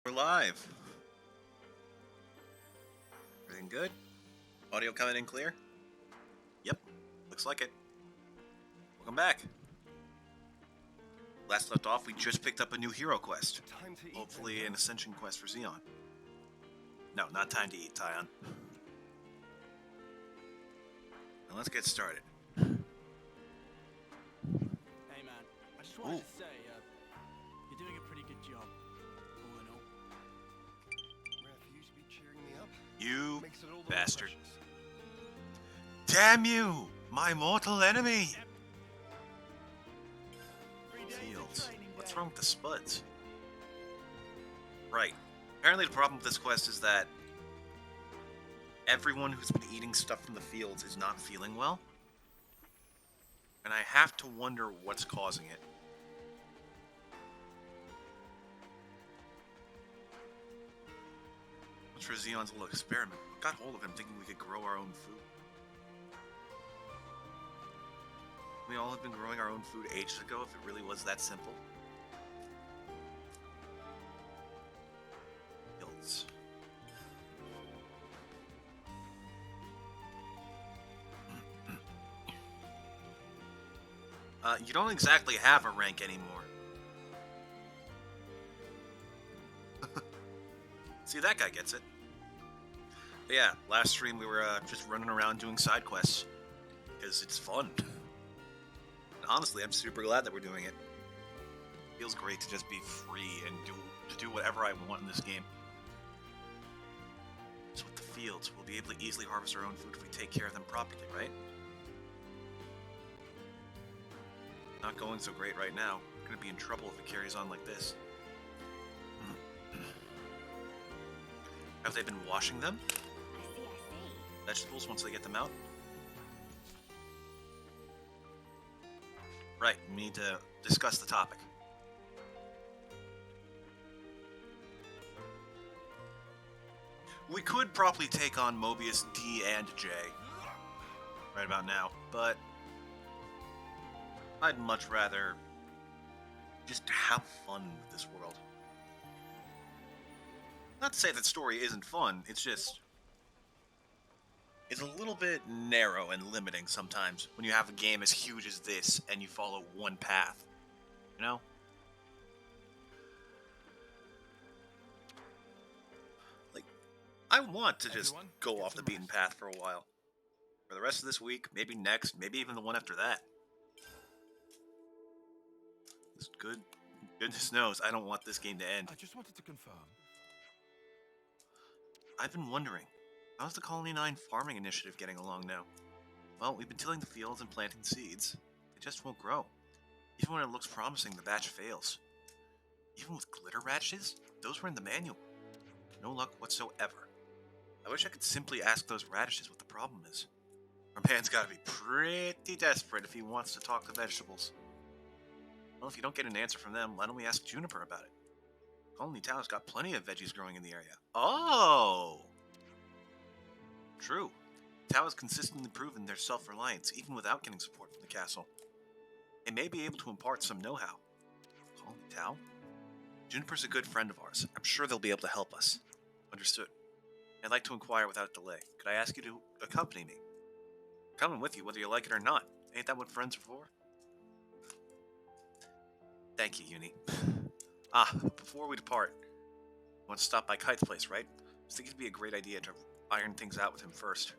We're live. Everything good? Audio coming in clear? Yep, looks like it. Welcome back. Last left off, we just picked up a new hero quest. Hopefully an ascension quest for Xeon. No, not time to eat, Tyon. Now let's get started. Hey man, I just wanted to say, you're doing a pretty good job, all in all. You should be cheering me up. You Makes it all the more bastard. precious. Damn you! My mortal enemy! Fields. What's wrong with the spuds? Right. Apparently the problem with this quest is that everyone who's been eating stuff from the fields is not feeling well. And I have to wonder what's causing it. What's for Xeon's little experiment? Got hold of him thinking we could grow our own food. We all have been growing our own food ages ago if it really was that simple. Fields. You don't exactly have a rank anymore. See, that guy gets it. But yeah, last stream we were just running around doing side quests. Because it's fun. And honestly, I'm super glad that we're doing it. Feels great to just be free and do whatever I want in this game. So with the fields, we'll be able to easily harvest our own food if we take care of them properly, right? Not going so great right now. We're gonna be in trouble if it carries on like this. Have they been washing them? I see. Vegetables once they get them out? Right, we need to discuss the topic. We could probably take on Mobius D and J right about now, but I'd much rather just have fun with this world. Not to say that story isn't fun, it's just... it's a little bit narrow and limiting sometimes when you have a game as huge as this and you follow one path. You know? Like, I want to just go off the beaten path for a while. For the rest of this week, maybe next, maybe even the one after that. Goodness knows I don't want this game to end. I just wanted to confirm. I've been wondering, how's the Colony 9 farming initiative getting along now? Well, we've been tilling the fields and planting seeds. They just won't grow. Even when it looks promising, the batch fails. Even with glitter radishes, those were in the manual. No luck whatsoever. I wish I could simply ask those radishes what the problem is. Our man's gotta be pretty desperate if he wants to talk to vegetables. Well, if you don't get an answer from them, why don't we ask Juniper about it? Colony Tao's got plenty of veggies growing in the area. Oh! True. Tao has consistently proven their self-reliance, even without getting support from the castle. They may be able to impart some know-how. Colony Tao? Juniper's a good friend of ours. I'm sure they'll be able to help us. Understood. I'd like to inquire without delay. Could I ask you to accompany me? I'm coming with you, whether you like it or not. Ain't that what friends are for? Thank you, Uni. Before we depart, I want to stop by Kite's place, right? I think it'd be a great idea to iron things out with him first.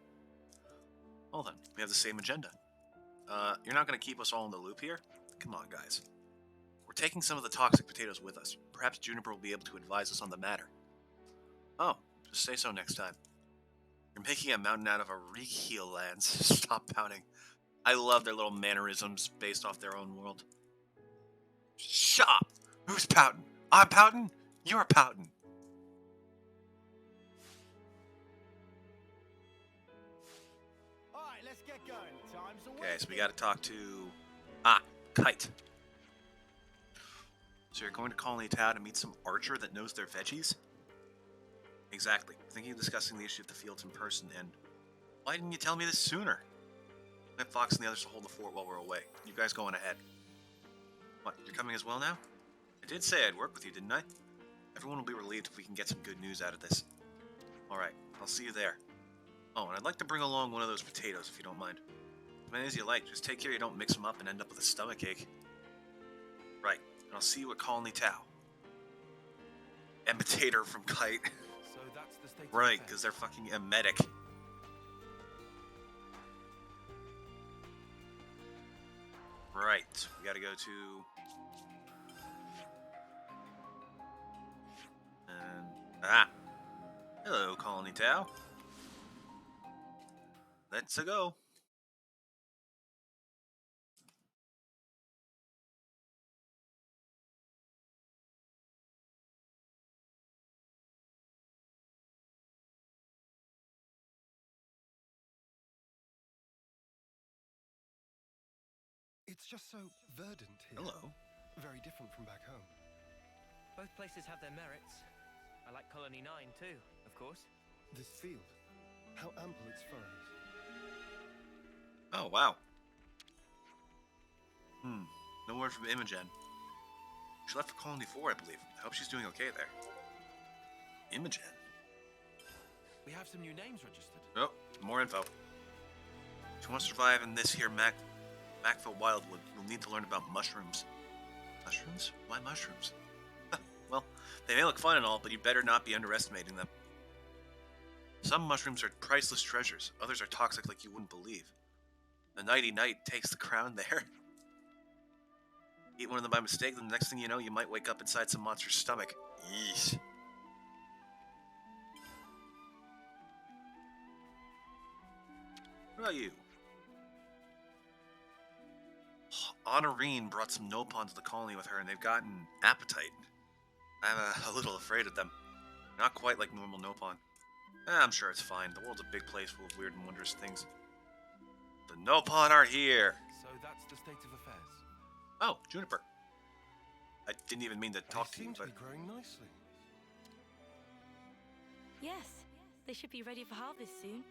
Well then, we have the same agenda. You're not going to keep us all in the loop here? Come on, guys. We're taking some of the toxic potatoes with us. Perhaps Juniper will be able to advise us on the matter. Oh, just say so next time. You're making a mountain out of a Reheal lands. Stop pouting. I love their little mannerisms based off their own world. Shut up! Who's pouting? I'm pouting? You're pouting. Alright, let's get going. Time's away. Okay, so we gotta talk to... Kite. So you're going to Colony Tao to meet some archer that knows their veggies? Exactly. Thinking of discussing the issue of the fields in person, and... why didn't you tell me this sooner? Let Fox and the others to hold the fort while we're away. You guys going ahead. What, you're coming as well now? I did say I'd work with you, didn't I? Everyone will be relieved if we can get some good news out of this. Alright, I'll see you there. Oh, and I'd like to bring along one of those potatoes, if you don't mind. As many as you like, just take care you don't mix them up and end up with a stomachache. Right, and I'll see you at Colony Tau. Imitator from Kite. So that's the state Right, of because affairs. they're fucking emetic. Right, we gotta go to... Hello, Colony Tau. Let's-a go. It's just so verdant here. Hello. Very different from back home. Both places have their merits. I like Colony 9 too, of course. This field, how ample its furrows. Oh, wow. No word from Imogen. She left for Colony 4, I believe. I hope she's doing okay there. Imogen? We have some new names registered. Oh, more info. If you want to survive in this here Macville Wildwood, you'll need to learn about mushrooms. Mushrooms? Why mushrooms? Well, they may look fun and all, but you better not be underestimating them. Some mushrooms are priceless treasures. Others are toxic like you wouldn't believe. The Nighty Night takes the crown there. Eat one of them by mistake, then the next thing you know, you might wake up inside some monster's stomach. Yeesh. What about you? Honorine brought some Nopon to the colony with her, and they've gotten appetite. I'm a little afraid of them. Not quite like normal Nopon. I'm sure it's fine. The world's a big place full of weird and wondrous things. The Nopon are here! So that's the state of affairs. Oh, Juniper. I didn't even mean to talk to They you, seem to but... be growing nicely. Yes, they should be ready for harvest soon.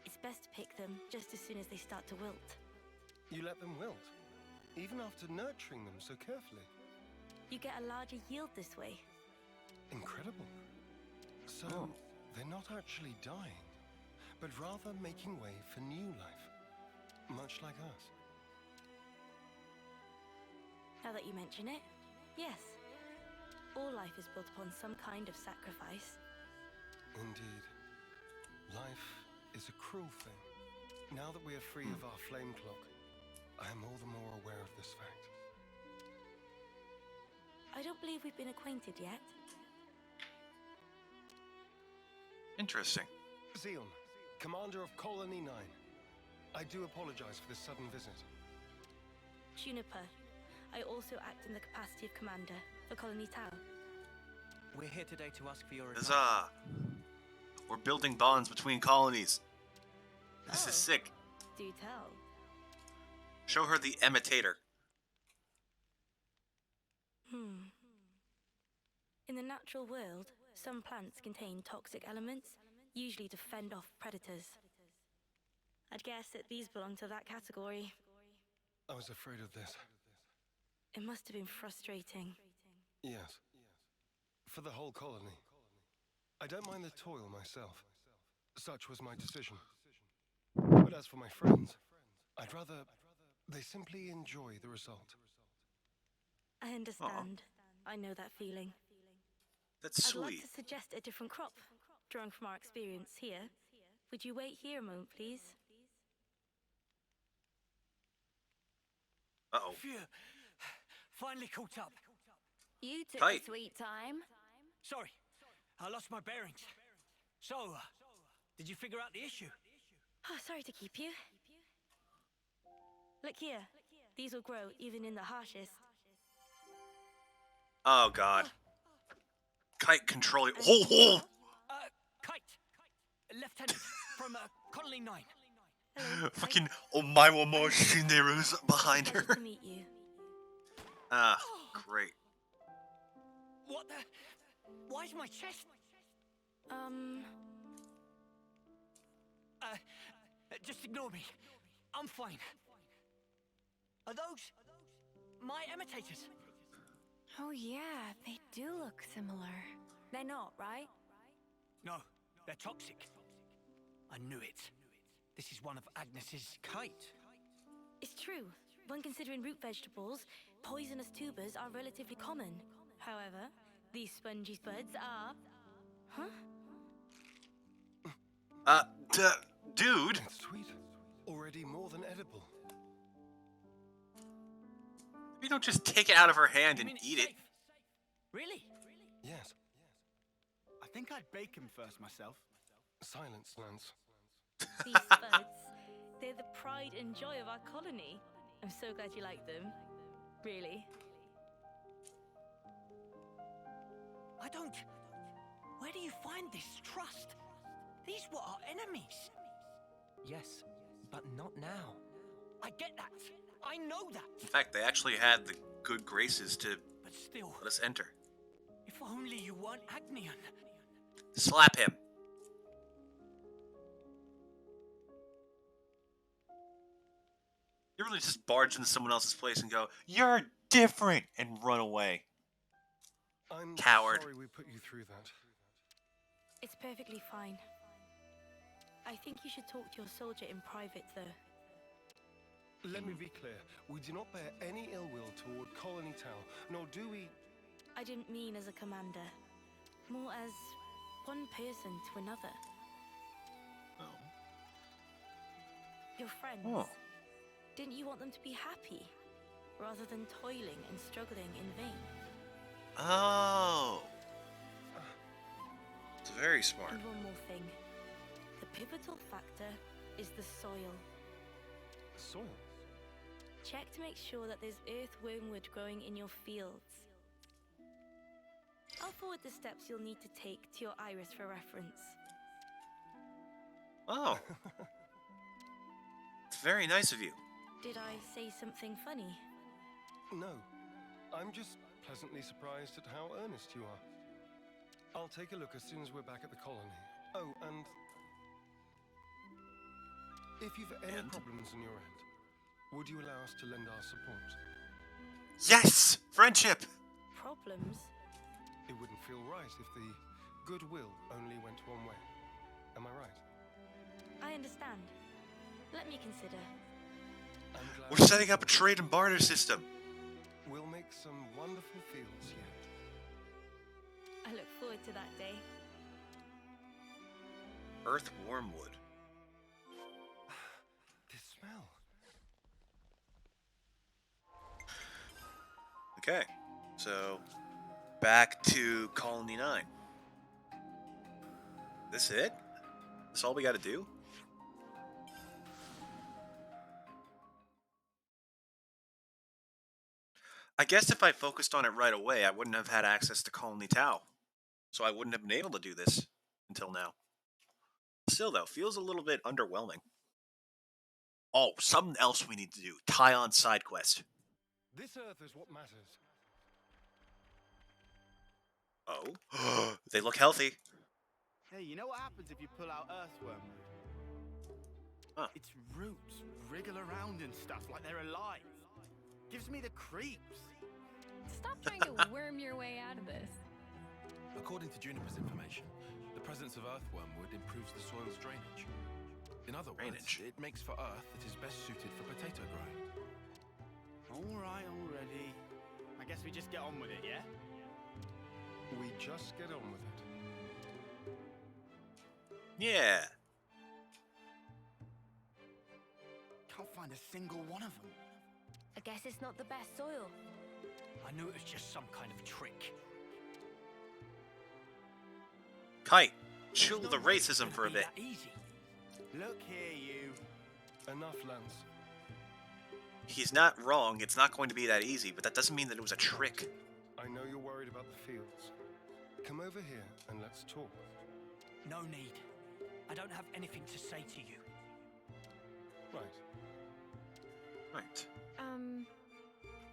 It's best to pick them just as soon as they start to wilt. You let them wilt, even after nurturing them so carefully. You get a larger yield this way. Incredible. So, Oh. they're not actually dying, but rather making way for new life, much like us. Now that you mention it, yes. All life is built upon some kind of sacrifice. Indeed. Life is a cruel thing. Now that we are free of our flame clock, I am all the more aware of this fact. I don't believe we've been acquainted yet. Interesting. Zeon, commander of Colony 9. I do apologize for this sudden visit. Juniper, I also act in the capacity of commander for Colony Tau. We're here today to ask for your advice. Huzzah! We're building bonds between colonies. This Oh. is sick. Do tell. Show her the imitator. In the natural world, some plants contain toxic elements, usually to fend off predators. I'd guess that these belong to that category. I was afraid of this. It must have been frustrating. Yes. For the whole colony. I don't mind the toil myself. Such was my decision. But as for my friends, I'd rather they simply enjoy the result. I understand. I know that feeling. That's I'd like sweet. to suggest a different crop, drawing from our experience here. Would you wait here a moment, please? Uh-oh. Phew. Finally caught up. You took Kite. a sweet time. Sorry, I lost my bearings. So, did you figure out the issue? Oh, sorry to keep you. Look here. These will grow even in the harshest. Oh, God. Kite controlling... Oh! Kite. Lieutenant from Colony 9. Hello, Kite. Fucking Omawa Morshineru's behind her. Pleasure to meet you. Ah, great. What the? Why is my chest? Just ignore me. I'm fine. Are those my imitators? Oh yeah, they do look similar. They're not, right? No, they're toxic. I knew it. This is one of Agnes's Kite? It's true. When considering root vegetables, poisonous tubers are relatively common. However, these spongy spuds are... Huh? Dude. It's sweet. Already more than edible. You don't just take it out of her hand You and mean it's eat it. safe? Really? Yes. I think I'd bake him first myself. Silence, Lance. These spuds, they're the pride and joy of our colony. I'm so glad you like them. Really. I don't... Where do you find this trust? These were our enemies. Yes, but not now. I get that. I know In that. fact, they actually had the good graces to But still, let us enter. if only you weren't Agnian. Slap him. You really just barge into someone else's place and go, "You're different," and run away. I'm Coward. sorry we put you through that. It's perfectly fine. I think you should talk to your soldier in private, though. Let me be clear. We do not bear any ill will toward Colony Tau, nor do we... I didn't mean as a commander. More as one person to another. Oh. Your friends. Oh. Didn't you want them to be happy, rather than toiling and struggling in vain? Oh. It's very smart. And one more thing. The pivotal factor is the soil. Soil? Check to make sure that there's earthwormwood growing in your fields. I'll forward the steps you'll need to take to your iris for reference. Oh. It's very nice of you. Did I say something funny? No. I'm just pleasantly surprised at how earnest you are. I'll take a look as soon as we're back at the colony. Oh, and... if you've any And? problems on your end, would you allow us to lend our support? Yes! Friendship! Problems? It wouldn't feel right if the goodwill only went one way. Am I right? I understand. Let me consider. I'm glad We're setting up a trade and barter system. We'll make some wonderful fields yet. I look forward to that day. Earth wormwood. This smell. Okay, so back to Colony 9. This it? This all we gotta do? I guess if I focused on it right away, I wouldn't have had access to Colony Tau. So I wouldn't have been able to do this until now. Still, though, feels a little bit underwhelming. Oh, something else we need to do. Tyon side quest. This Earth is what matters. Oh? They look healthy. Hey, you know what happens if you pull out earthwormwood? Huh. Its roots wriggle around and stuff like they're alive. Gives me the creeps. Stop trying to worm your way out of this. According to Juniper's information, the presence of earthwormwood improves the soil's drainage. In other words, Drainage. it makes for earth that is best suited for potato growing. All right, already. I guess we just get on with it, yeah? We just get on with it. Yeah. Can't find a single one of them. I guess it's not the best soil. I knew it was just some kind of trick. Kite, chill There's the no way it's racism gonna for a be bit. that easy. Look here, you. Enough, Lance. He's not wrong, it's not going to be that easy, but that doesn't mean that it was a trick. I know you're worried about the fields. Come over here and let's talk. No need. I don't have anything to say to you. Right. Right.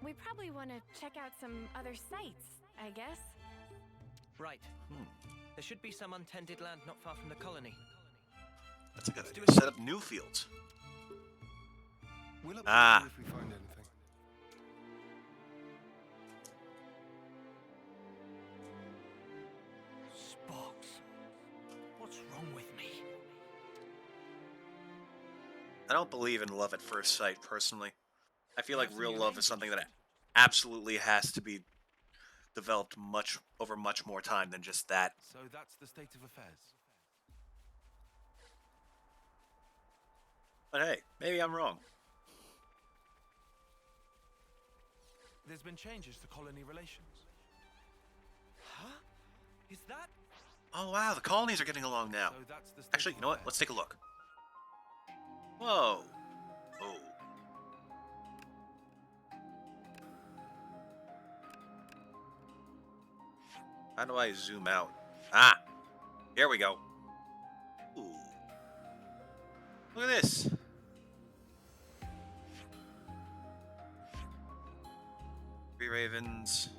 We probably want to check out some other sites, I guess. Right. There should be some untended land not far from the colony. That's a good Let's do idea. it. Set up new fields. We'll update Ah. you if we find anything. I don't believe in love at first sight, personally. I feel like Have some real new love is something that languages. absolutely has to be developed much more time than just that. So that's the state of affairs. But hey, maybe I'm wrong. There's been changes to colony relations. Huh? Is that? Oh wow, the colonies are getting along now. So that's the state Actually, of you know what? affairs. Let's take a look. Whoa. Oh. How do I zoom out? Ah, here we go. Ooh. Look at this. Three ravens.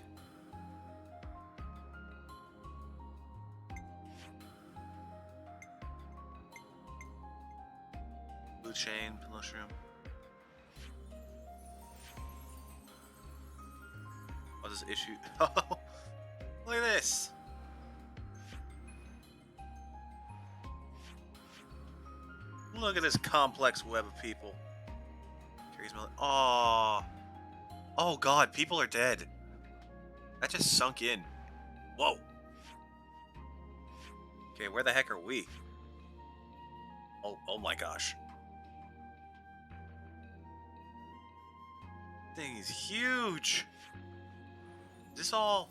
Blue chain, mushroom. Oh, this issue. Oh, look at this. Look at this complex web of people. Oh, oh God, people are dead. That just sunk in. Whoa. Okay, where the heck are we? Oh my gosh. Thing is huge. Is this all?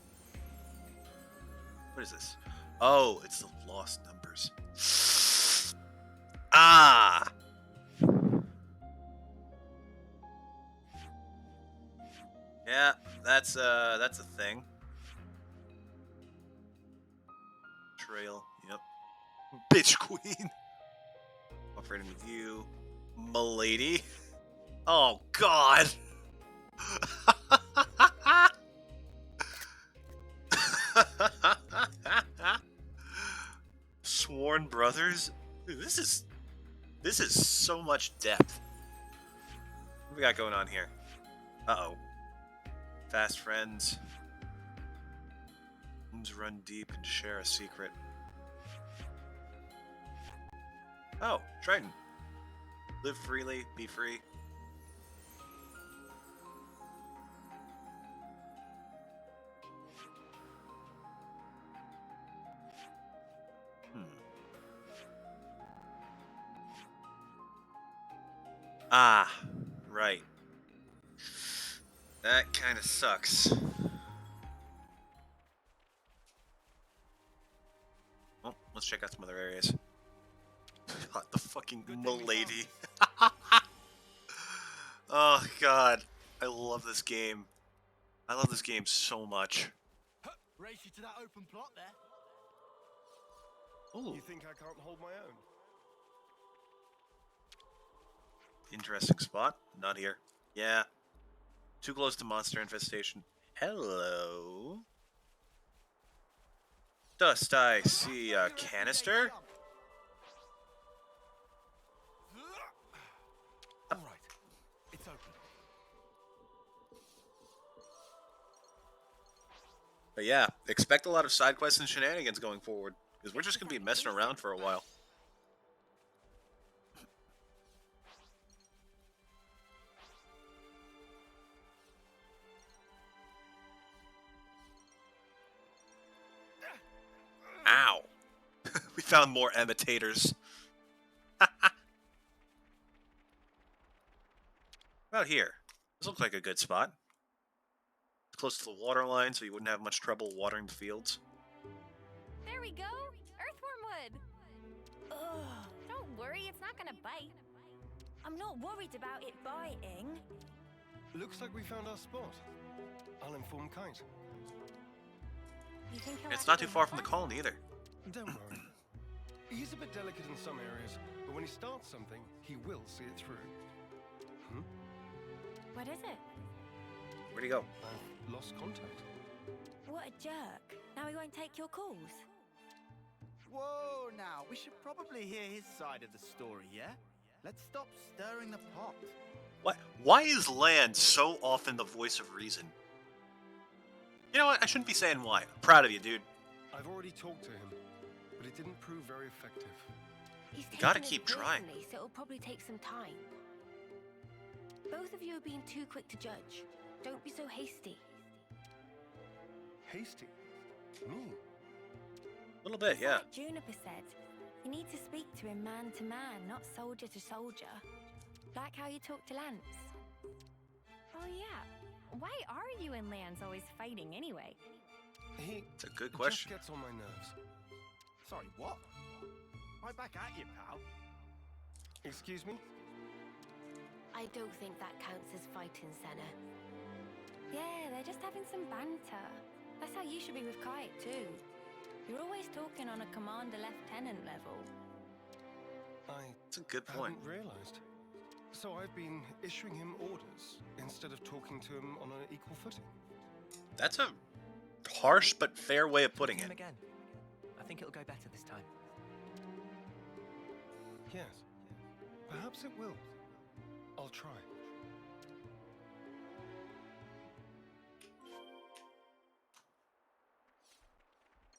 What is this? Oh, it's the lost numbers. Ah. Yeah, that's a thing. Trail. Yep. Bitch queen. Operating with you, milady. Oh God. Sworn brothers. Dude, this is so much depth. What we got going on here? Uh-oh. Fast friends. Wounds run deep and share a secret. Oh, Triton. Live freely, be free. Ah, right. That kind of sucks. Oh, let's check out some other areas. God, the fucking milady. Oh God, I love this game. I love this game so much. Race you to that open plot there. Ooh, You think I can't hold my own? interesting spot. Not here. Yeah. Too close to monster infestation. Hello. Dust, I see a canister. All right, it's open. But yeah, expect a lot of side quests and shenanigans going forward, because we're just going to be messing around for a while. Ow. We found more imitators. About here. This looks like a good spot. It's close to the water line, so you wouldn't have much trouble watering the fields. There we go. Earthworm wood. Ugh, Don't worry, it's not gonna bite. I'm not worried about it biting. Looks like we found our spot. I'll inform Kite. You think he'll It's not actually too far help from the us? colony either. Don't worry. He's a bit delicate in some areas, but when he starts something, he will see it through. What is it? Where'd he go? I've lost contact. What a jerk. Now he won't take your calls. Whoa, now, we should probably hear his side of the story, yeah? Let's stop stirring the pot. What? Why is Land so often the voice of reason? You know what? I shouldn't be saying why. I'm proud of you, dude. I've already talked to him, but it didn't prove very effective. He's You gotta taking it keep trying. personally, so it'll probably take some time. Both of you are being too quick to judge. Don't be so hasty. Hasty? Me? A little bit, It's yeah. like Juniper said, you need to speak to him man to man, not soldier to soldier. Like how you talk to Lance. Oh yeah, why are you and Lance always fighting anyway? It's a good question. Just gets on my nerves. Sorry, what? Right back at you, pal. Excuse me? I don't think that counts as fighting, Senna. Yeah, they're just having some banter. That's how you should be with Kite, too. You're always talking on a commander-lieutenant level. It's a good point. Hadn't realized. So I've been issuing him orders instead of talking to him on an equal footing. That's a harsh but fair way of putting Him it. again. I think it'll go better this time. Yes. Perhaps it will. I'll try.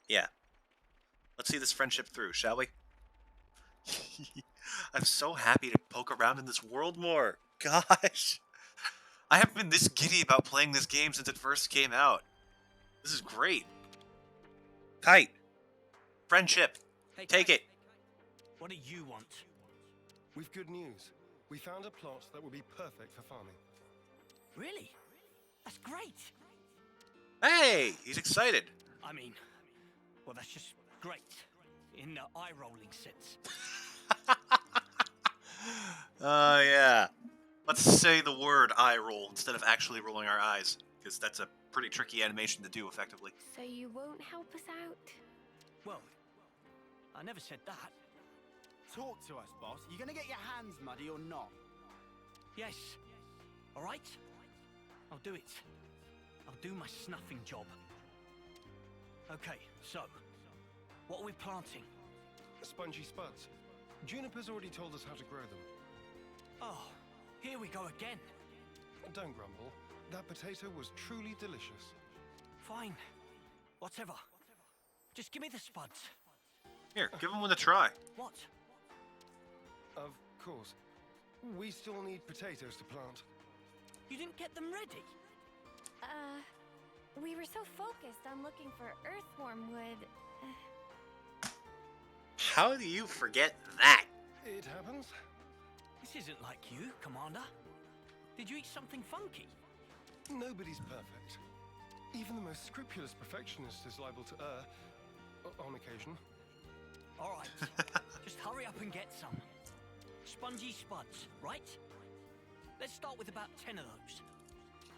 Yeah. Let's see this friendship through, shall we? I'm so happy to poke around in this world more. Gosh. I haven't been this giddy about playing this game since it first came out. This is great. Kite. Friendship. Hey, Take Kite. it. What do you want? We've good news. We found a plot that will be perfect for farming. Really? That's great. Hey, he's excited. I mean, well, that's just great. In the eye-rolling sense. Yeah. Let's say the word eye roll instead of actually rolling our eyes, because that's a pretty tricky animation to do effectively. So you won't help us out? Well, I never said that. Talk to us, boss. You gonna get your hands muddy or not? Yes. All right? I'll do it. I'll do my snuffing job. Okay, so, what are we planting? Spongy spuds. Juniper's already told us how to grow them. Oh, here we go again. Don't grumble. That potato was truly delicious. Fine. Whatever. Just give me the spuds. Here, give him one to try. What? Of course. We still need potatoes to plant. You didn't get them ready? We were so focused on looking for earthworm wood. How do you forget that? It happens. This isn't like you, Commander. Did you eat something funky? Nobody's perfect. Even the most scrupulous perfectionist is liable to err. On occasion. All right. Just hurry up and get some. Spongy spuds, right? Let's start with about 10 of those.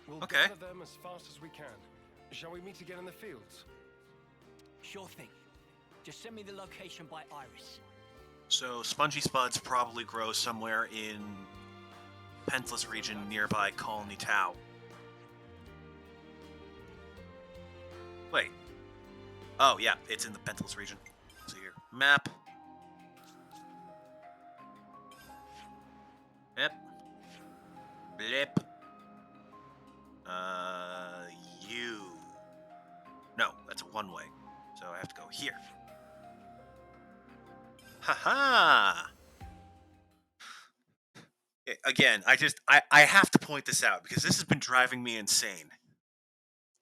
We'll Okay. gather them as fast as we can. Shall we meet again in the fields? Sure thing. Just send me the location by iris. So, Spongy Spuds probably grow somewhere in Pentless region nearby Colony Tau. Wait. Oh, yeah, it's in the Pentless region. So here, map. Yep. Blip. You. No, that's a one-way. So I have to go here. Haha! Again, I have to point this out because this has been driving me insane.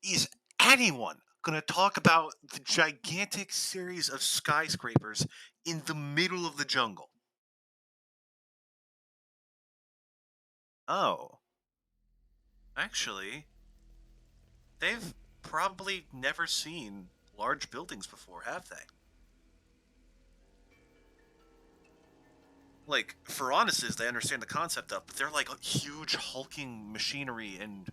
Is anyone gonna talk about the gigantic series of skyscrapers in the middle of the jungle? Oh. Actually, they've probably never seen large buildings before, have they? Like, Pharaoneses, they understand the concept of, but they're like huge hulking machinery and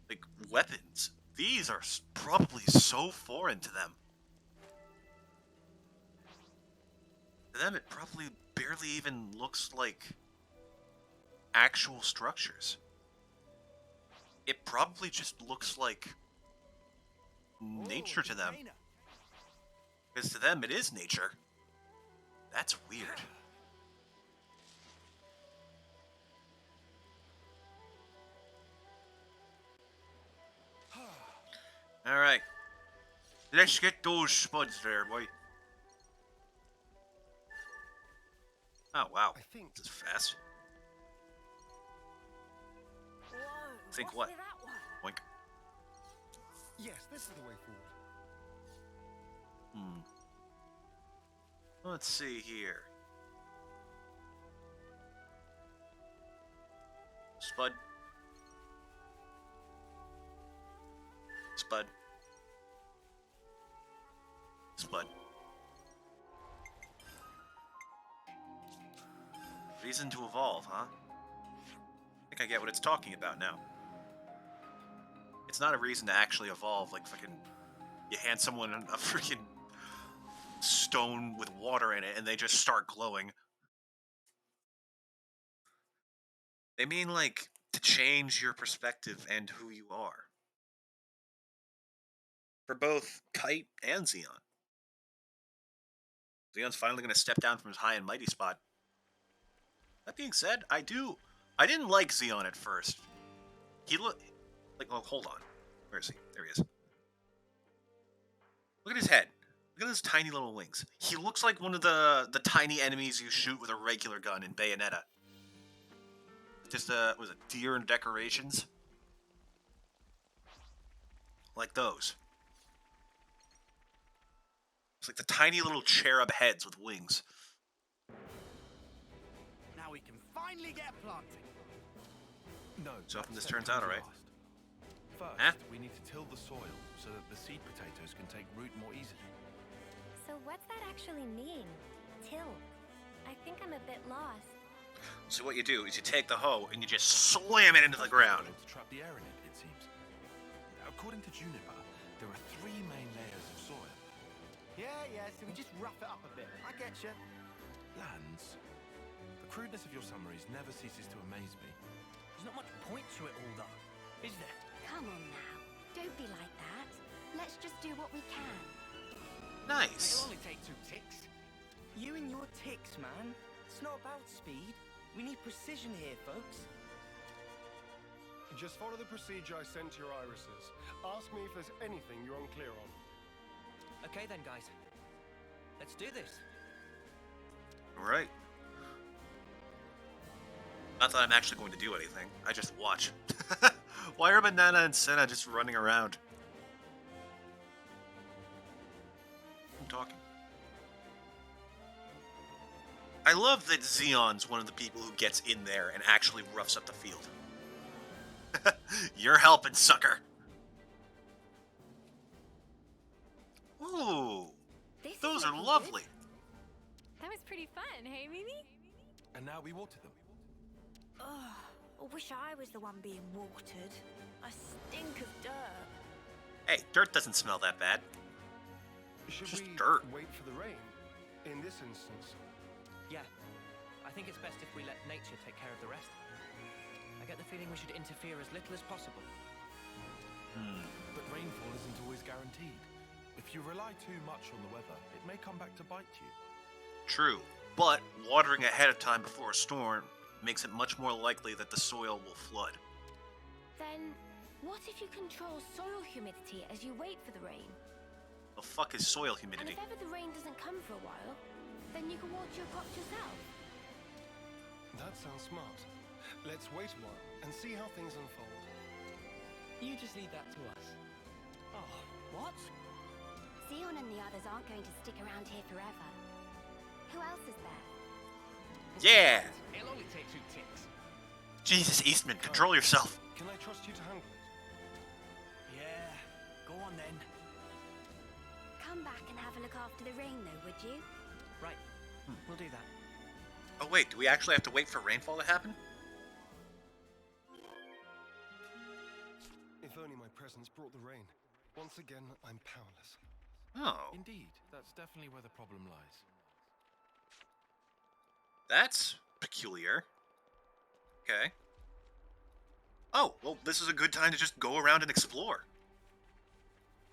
like weapons. These are probably so foreign to them. To them, it probably barely even looks like actual structures. It probably just looks like nature to them. Because to them, it is nature. That's weird. Alright. Let's get those spuds there, boy. Oh, wow. I think This is fast. Think What's what? with that one? Oink. Yes, this is the way forward. Let's see here. Spud. Spud. Spud. Reason to evolve, huh? I think I get what it's talking about now. It's not a reason to actually evolve, like fucking... You hand someone a freaking stone with water in it and they just start glowing. They mean, like, to change your perspective and who you are. For both Kite and Xeon. Xeon's finally going to step down from his high and mighty spot. That being said, I didn't like Xeon at first. He looked... Like, oh, hold on. Where is he? There he is. Look at his head. Look at those tiny little wings. He looks like one of the tiny enemies you shoot with a regular gun in Bayonetta. Just, was it deer and decorations? Like those. It's like the tiny little cherub heads with wings. Now we can finally get planting. No. So that often this step turns out comes alright. last. First, Huh? we need to till the soil so that the seed potatoes can take root more easily. So what's that actually mean? Till. I think I'm a bit lost. So what you do is you take the hoe and you just slam it into the ground. To trap the air in it, it seems. According to Juniper, there are 3 main layers of soil. Yeah, so we just rough it up a bit. I get you. Lands. The crudeness of your summaries never ceases to amaze me. There's not much point to it all, though, is there? Come on now. Don't be like that. Let's just do what we can. Nice. It'll only take 2 ticks. You and your ticks, man. It's not about speed. We need precision here, folks. Just follow the procedure I sent to your irises. Ask me if there's anything you're unclear on. Okay then, guys. Let's do this. Alright. Not that I'm actually going to do anything. I just watch. Why are Banana and Senna just running around? I'm talking. I love that Xeon's one of the people who gets in there and actually roughs up the field. You're helping, sucker. Ooh, This is those are looking lovely. good. That was pretty fun, hey, Mimi? And now we water them. Ugh, I wish I was the one being watered. I stink of dirt. Hey, dirt doesn't smell that bad. Should Just we dirt. wait for the rain? In this instance. Yeah. I think it's best if we let nature take care of the rest. I get the feeling we should interfere as little as possible. But rainfall isn't always guaranteed. If you rely too much on the weather, it may come back to bite you. True, but watering ahead of time before a storm makes it much more likely that the soil will flood. Then, what if you control soil humidity as you wait for the rain? The fuck is soil And humidity? if ever the rain doesn't come for a while, then you can water your crops yourself. That sounds smart. Let's wait a while and see how things unfold. You just leave that to us. Oh, what? Xeon and the others aren't going to stick around here forever. Who else is there? Yeah! It'll only take 2 ticks. Jesus, Eastman, control yourself. Can I trust you to handle it? Yeah, go on then. Come back and have a look after the rain, though, would you? Right. We'll do that. Oh wait, do we actually have to wait for rainfall to happen? If only my presence brought the rain. Once again, I'm powerless. Oh, Indeed, that's definitely where the problem lies. that's peculiar. Okay. Oh, well, this is a good time to just go around and explore.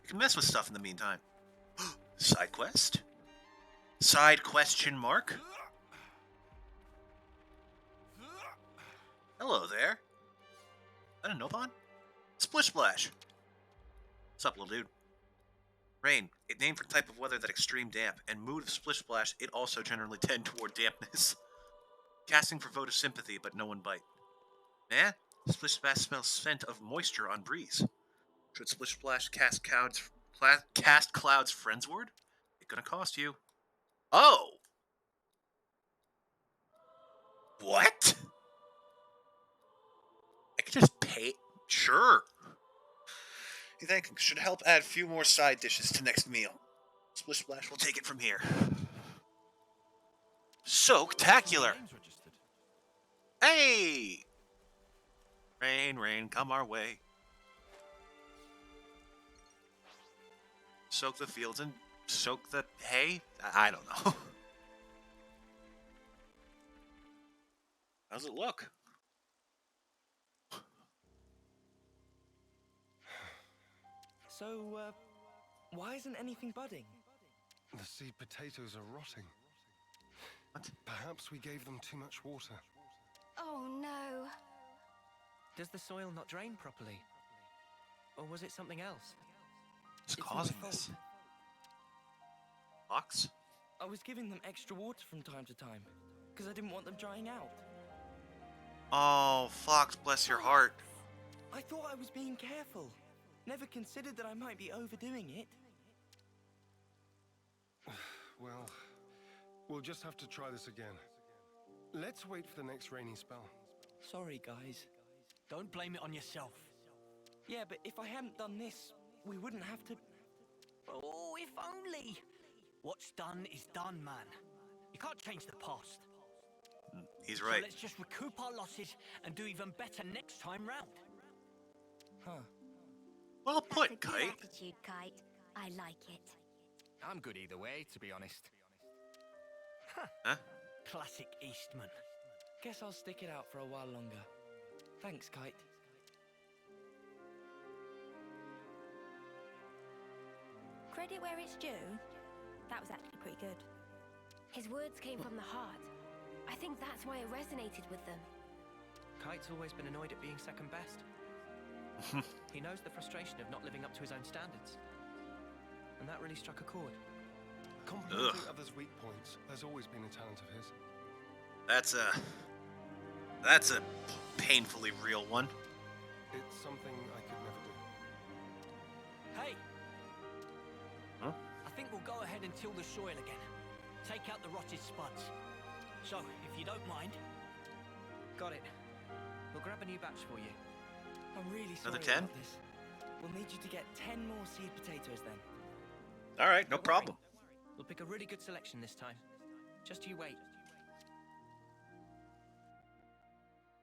You can mess with stuff in the meantime. Side quest? Side question mark? Hello there. Is that a Nopon? Splish Splash. What's up, little dude? Rain, it named for type of weather that extreme damp, and mood of Splish Splash, it also generally tend toward dampness. Casting for vote of sympathy, but no one bite. Eh? Splish Splash smells scent of moisture on breeze. Should Splish Splash cast clouds friendsward? It's gonna cost you. Oh! What? I could just pay. Sure. You think should help add a few more side dishes to next meal. Splish Splash will take it from here. Soaktacular! Names registered. Hey! Rain, rain, come our way. Soak the fields and soak the hay? I don't know. How's it look? So, why isn't anything budding? The seed potatoes are rotting. What? Perhaps we gave them too much water. Oh no. Does the soil not drain properly? Or was it something else? What's It's my causing fault. this? Fox? I was giving them extra water from time to time, because I didn't want them drying out. Oh, Fox, bless your heart. I thought I was being careful. Never considered that I might be overdoing it. Well, we'll just have to try this again. Let's wait for the next rainy spell. Sorry, guys. Don't blame it on yourself. Yeah, but if I hadn't done this, we wouldn't have to... Oh, if only! What's done is done, man. You can't change the past. He's So right. let's just recoup our losses and do even better next time round. Huh. Well That's a put, good Kite. attitude, Kite. I like it. I'm good either way, to be honest. Huh? Classic Eastman. Guess I'll stick it out for a while longer. Thanks, Kite. Credit where it's due. That was actually pretty good. His words came from the heart. I think that's why it resonated with them. Kite's always been annoyed at being second best. He knows the frustration of not living up to his own standards. And that really struck a chord. Complimenting others' weak points has always been a talent of his. That's a painfully real one. It's something I could never do. Hey! Huh? I think we'll go ahead and till the soil again. Take out the rotted spuds. So, if you don't mind, Got it. We'll grab a new batch for you. I'm really sorry Another 10? about this. We'll need you to get 10 more seed potatoes then. All right, no Don't worry. problem. We'll pick a really good selection this time. Just you wait.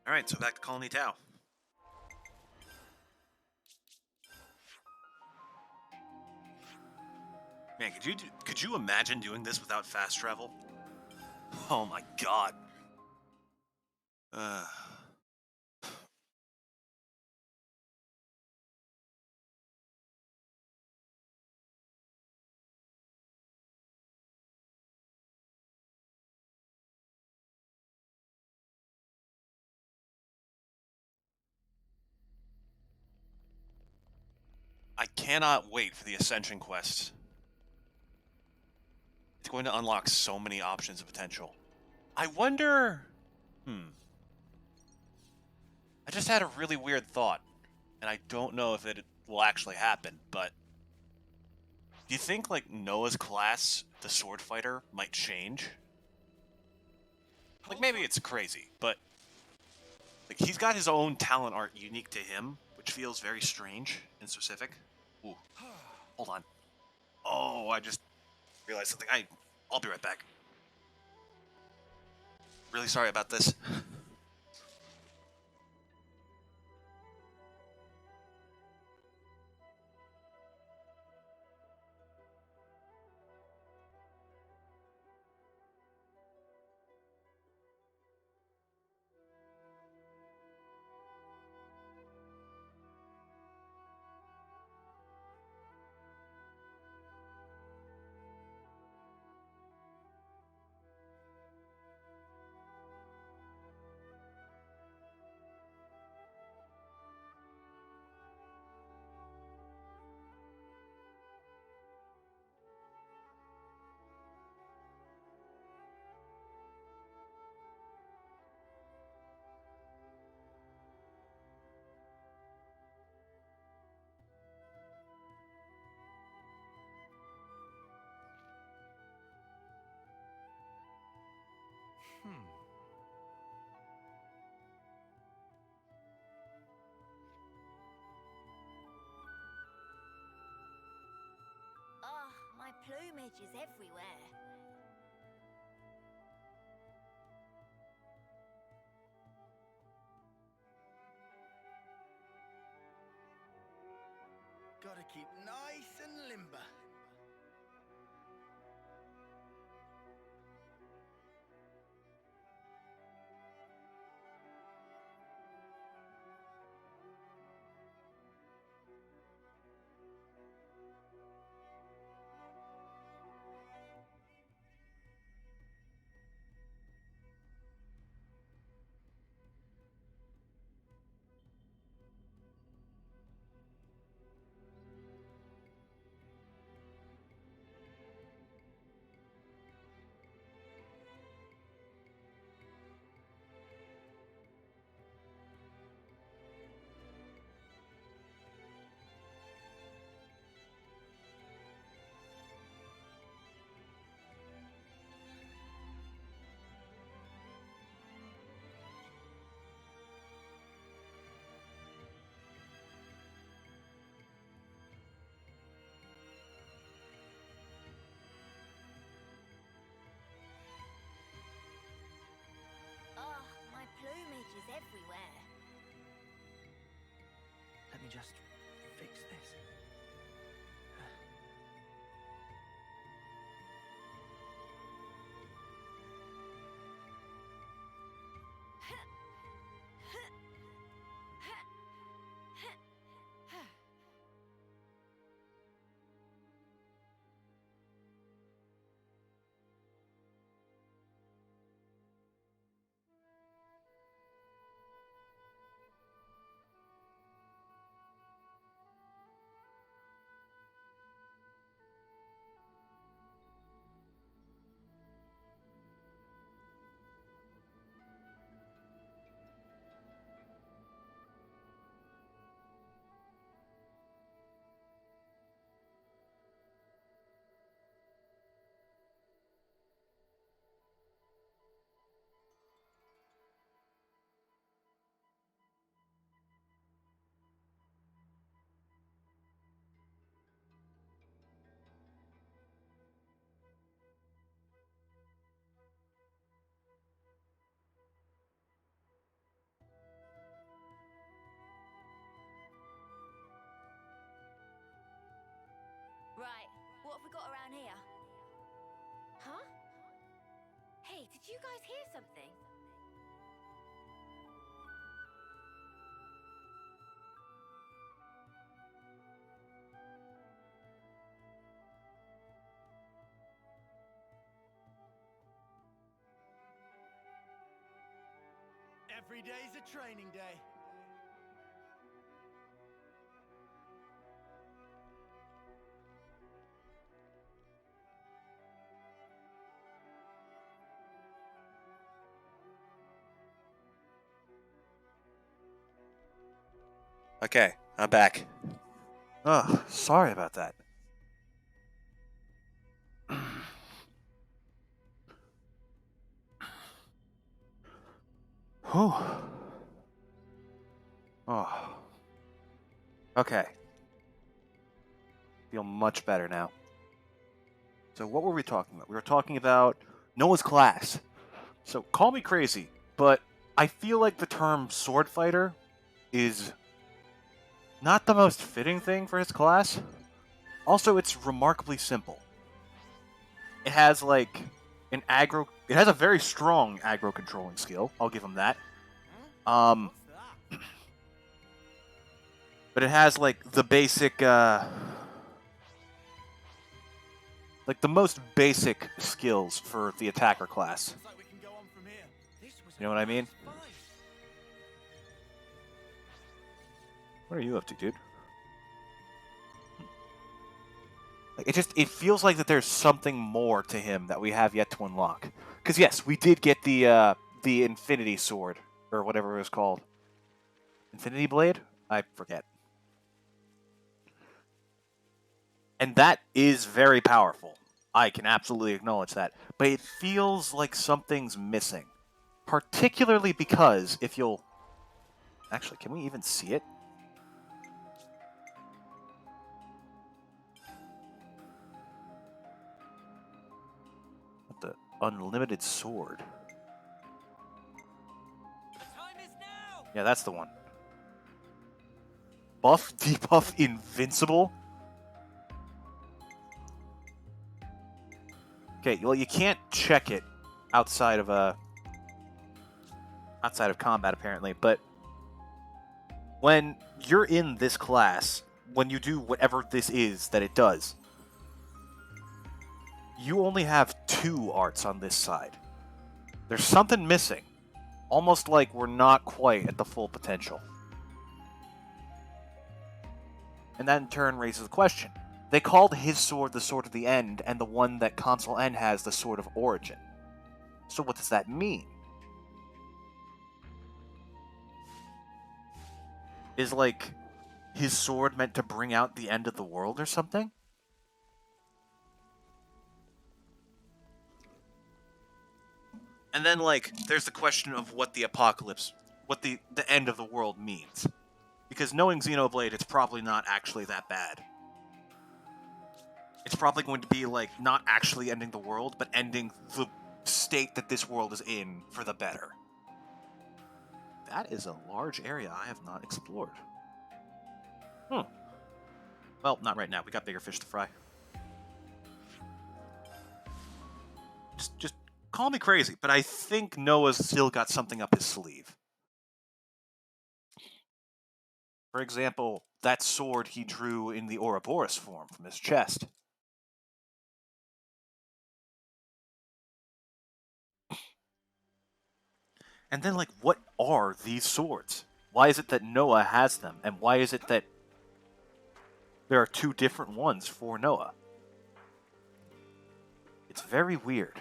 All right, so back to Colony Tau. Man, could you imagine doing this without fast travel? Oh my god. I cannot wait for the Ascension quest. It's going to unlock so many options of potential. I wonder... I just had a really weird thought, and I don't know if it will actually happen, but... Do you think, like, Noah's class, the sword fighter, might change? Like, maybe it's crazy, but... Like, he's got his own talent art unique to him, which feels very strange and specific. Ooh. Hold on. Oh, I just realized something. I'll be right back. Really sorry about this. Oh, my plumage is everywhere. Gotta keep nice and limber. Oh, my plumage is everywhere. Let me just fix this. Right, what have we got around here? Huh? Hey, did you guys hear something? Every day's a training day. Okay, I'm back. Oh, sorry about that. Whew. Oh. Okay. Feel much better now. So what were we talking about? We were talking about Noah's class. So call me crazy, but I feel like the term sword fighter is not the most fitting thing for his class. Also, it's remarkably simple. It has like an aggro. It has a very strong aggro controlling skill. I'll give him that. What's that? But it has like the basic, like the most basic skills for the attacker class. Looks like we can go on from here. This was You know what I mean? fine. What are you up to, dude? Like it feels like that there's something more to him that we have yet to unlock. Because yes, we did get the Infinity Sword or whatever it was called. Infinity Blade? I forget. And that is very powerful. I can absolutely acknowledge that. But it feels like something's missing. Particularly because if you'll... Actually, can we even see it? What the unlimited sword? The time is now! Yeah, that's the one. Buff, debuff, invincible? Okay, well, you can't check it outside of combat, apparently, but when you're in this class, when you do whatever this is that it does, you only have 2 arts on this side. There's something missing. Almost like we're not quite at the full potential. And that in turn raises the question. They called his sword the Sword of the End, and the one that Console N has the Sword of Origin. So what does that mean? Is, like, his sword meant to bring out the end of the world or something? And then, like, there's the question of what the apocalypse, what the end of the world means. Because knowing Xenoblade, it's probably not actually that bad. It's probably going to be, like, not actually ending the world, but ending the state that this world is in for the better. That is a large area I have not explored. Well, not right now. We got bigger fish to fry. Just call me crazy, but I think Noah's still got something up his sleeve. For example, that sword he drew in the Ouroboros form from his chest. And then, like, what are these swords? Why is it that Noah has them? And why is it that there are 2 different ones for Noah? It's very weird.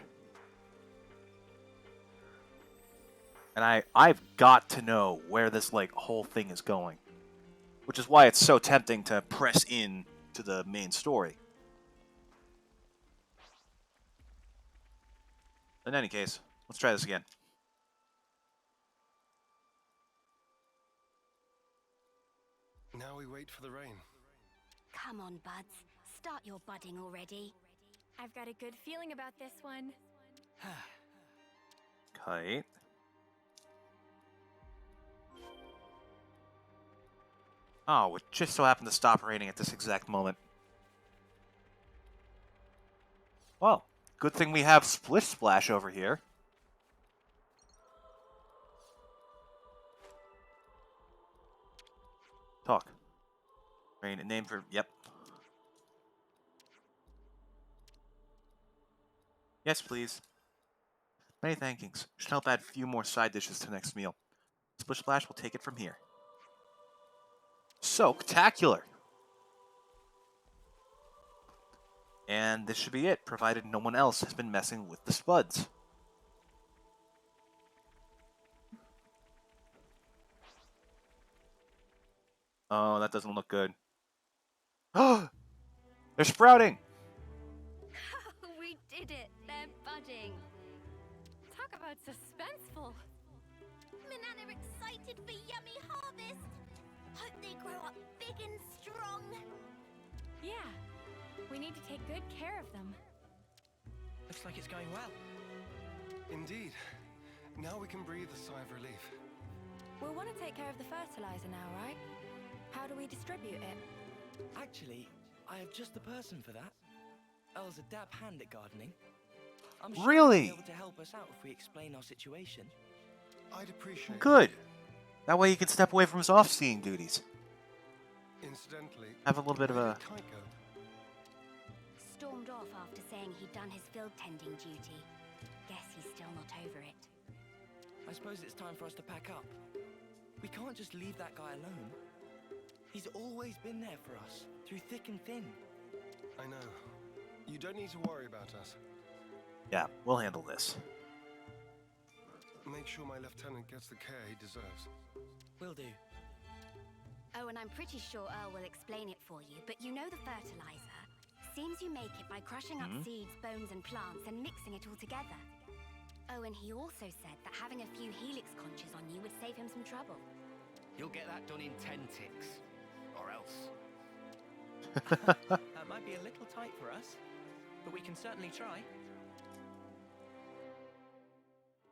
And I've got to know where this, like, whole thing is going. Which is why it's so tempting to press in to the main story. In any case, let's try this again. Now we wait for the rain. Come on, buds. Start your budding already. I've got a good feeling about this one. Kite. Oh, it just so happened to stop raining at this exact moment. Well, good thing we have Splish Splash over here. Talk. Rain, a name for... Yep. Yes, please. Many thankings. Should help add a few more side dishes to next meal. Splish Splash will take it from here. Soaktacular! And this should be it, provided no one else has been messing with the spuds. Oh, that doesn't look good. Oh! They're sprouting! We did it! They're budding! Talk about suspenseful. Manana excited for yummy harvest! Hope they grow up big and strong! Yeah. We need to take good care of them. Looks like it's going well. Indeed. Now we can breathe a sigh of relief. We'll want to take care of the fertilizer now, right? How do we distribute it? Actually, I have just the person for that. Elle's a dab hand at gardening. I'm sure Really? he'll be able to help us out if we explain our situation. I'd appreciate Good. That way he can step away from his off-seeing duties. Incidentally, Have a little bit of where a... did Kite go? Stormed off after saying he'd done his field tending duty. Guess he's still not over it. I suppose it's time for us to pack up. We can't just leave that guy alone. He's always been there for us, through thick and thin. I know. You don't need to worry about us. Yeah, we'll handle this. Make sure my lieutenant gets the care he deserves. Will do. Oh, and I'm pretty sure Earl will explain it for you, but you know the fertilizer? seems you make it by crushing up seeds, bones, and plants and mixing it all together. Oh, and he also said that having a few helix conches on you would save him some trouble. You'll get that done in 10 ticks. Or else. That might be a little tight for us, but we can certainly try.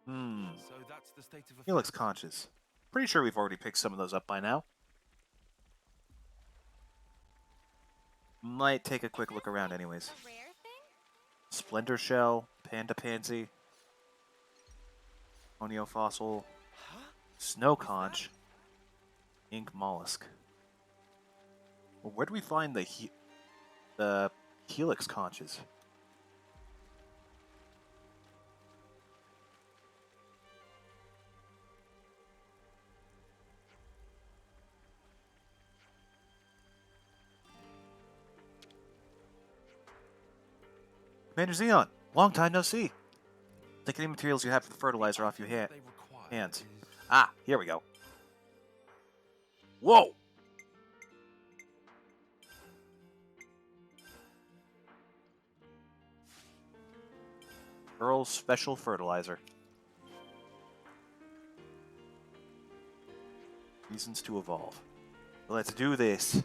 So that's the state of Helix conches. Pretty sure we've already picked some of those up by now. Might take a quick look around anyways. A rare thing? Splendor shell, panda pansy, Onio fossil, snow conch, ink mollusk. Well, where do we find the helix conches? Commander Xeon, long time no see. Take any materials you have for the fertilizer off your hands. Ah, here we go. Whoa! Earl's Special Fertilizer. Reasons to evolve. Let's do this.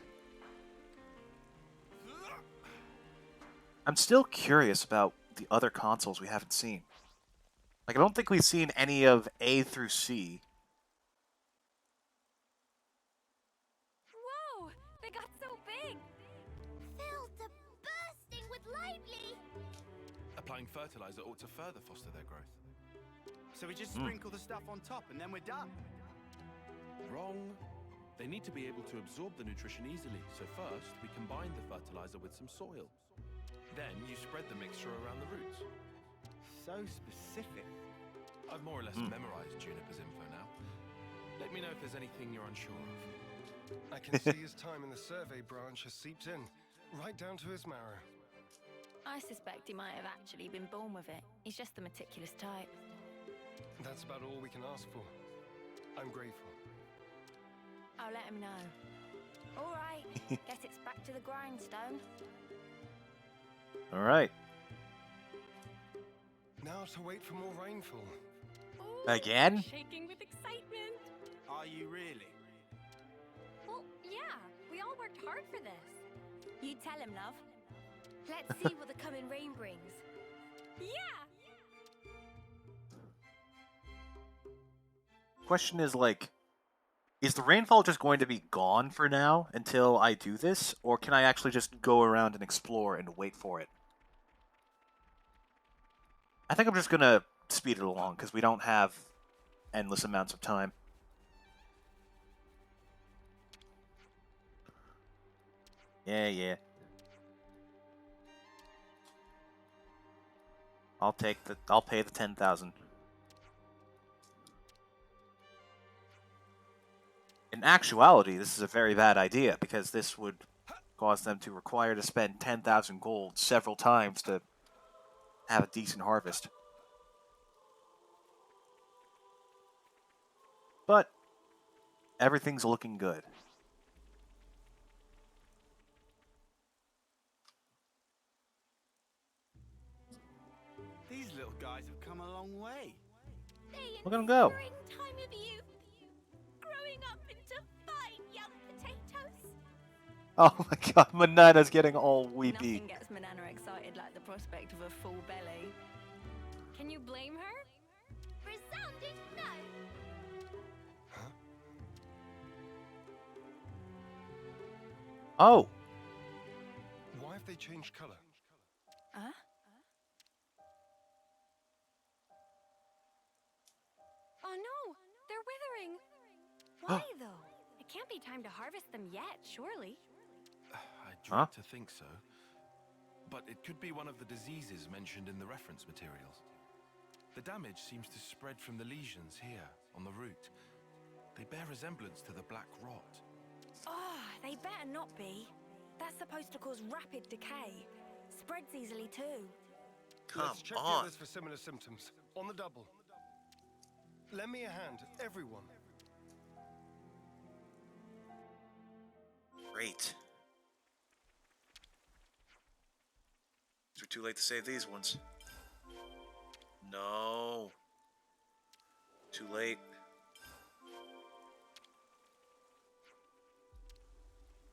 I'm still curious about the other consoles we haven't seen. Like, I don't think we've seen any of A through C. Whoa! They got so big! Filled to bursting with lively. Applying fertilizer ought to further foster their growth. So we just sprinkle the stuff on top and then we're done. Wrong. They need to be able to absorb the nutrition easily, so first we combine the fertilizer with some soil. Then you spread the mixture around the roots. So specific. I've more or less memorized Juniper's info now. Let me know if there's anything you're unsure of. I can see his time in the survey branch has seeped in, right down to his marrow. I suspect he might have actually been born with it. He's just the meticulous type. That's about all we can ask for. I'm grateful. I'll let him know. All right, guess it's back to the grindstone. All right. Now to wait for more rainfall. Ooh, Again? Shaking with excitement. Are you really? Well, yeah. We all worked hard for this. You tell him, love. Let's see what the coming rain brings. Yeah! Question is, like, is the rainfall just going to be gone for now until I do this? Or can I actually just go around and explore and wait for it? I think I'm just going to speed it along, because we don't have endless amounts of time. Yeah. I'll pay the 10,000. In actuality, this is a very bad idea, because this would cause them to require to spend 10,000 gold several times to have a decent harvest. But everything's looking good. These little guys have come a long way. Look at them go. Springtime of youth. Growing up into fine young potatoes. Oh my god, Manana's getting all weepy. Nothing gets Manana excited like the prospect of a full belly. Can you blame her? Resounding no. Oh, Why have they changed color? Huh? Oh no, they're withering. Why though? It can't be time to harvest them yet, surely. I dread to think so. But it could be one of the diseases mentioned in the reference materials. The damage seems to spread from the lesions here, on the root. They bear resemblance to the black rot. Oh, they better not be. That's supposed to cause rapid decay. Spreads easily too. Let's check the on. others for similar symptoms. On the double. Lend me a hand, everyone. Great. We're too late to save these ones. No. Too late.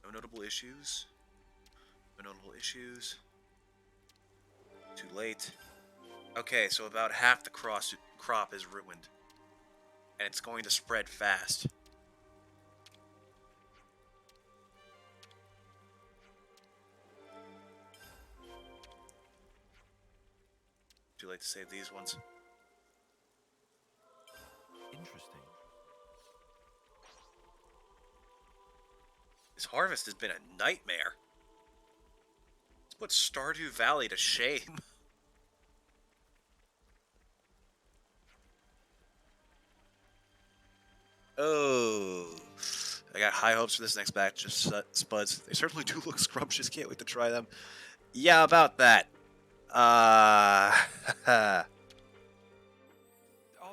No notable issues. No notable issues. Too late. Okay, so about half the crop is ruined. And it's going to spread fast. Too late to save these ones. Interesting. This harvest has been a nightmare. It's put Stardew Valley to shame. Oh. I got high hopes for this next batch of spuds. They certainly do look scrumptious. Can't wait to try them. Yeah, about that. I'll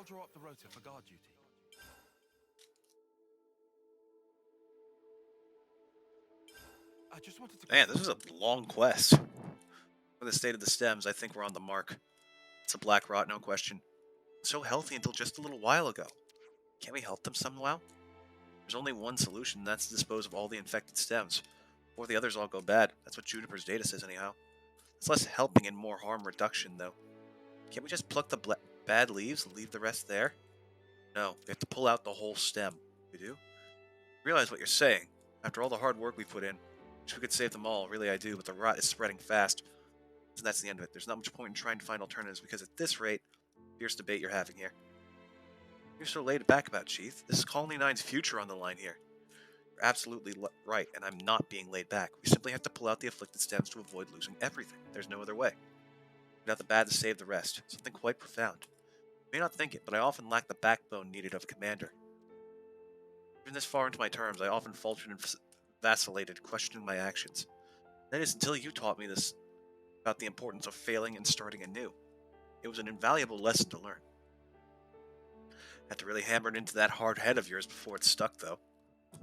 draw up the rota for guard duty. I just wanted to... Man, this was a long quest. For the state of the stems, I think we're on the mark. It's a black rot, no question. So healthy until just a little while ago. Can't we help them somehow? There's only one solution, and that's to dispose of all the infected stems. Or the others all go bad. That's what Juniper's data says anyhow. It's less helping and more harm reduction, though. Can't we just pluck the bad leaves and leave the rest there? No, we have to pull out the whole stem. We do? Realize what you're saying. After all the hard work we put in, wish we could save them all, really I do, but the rot is spreading fast. So that's the end of it. There's not much point in trying to find alternatives, because at this rate, fierce debate you're having here. You're so laid back about, Chief. This is Colony 9's future on the line here. You're absolutely right, and I'm not being laid back. We simply have to pull out the afflicted stems to avoid losing everything. There's no other way. Without the bad to save the rest. Something quite profound. You may not think it, but I often lack the backbone needed of a commander. Even this far into my terms, I often faltered and vacillated, questioning my actions. That is until you taught me this about the importance of failing and starting anew. It was an invaluable lesson to learn. Had to really hammer it into that hard head of yours before it stuck, though.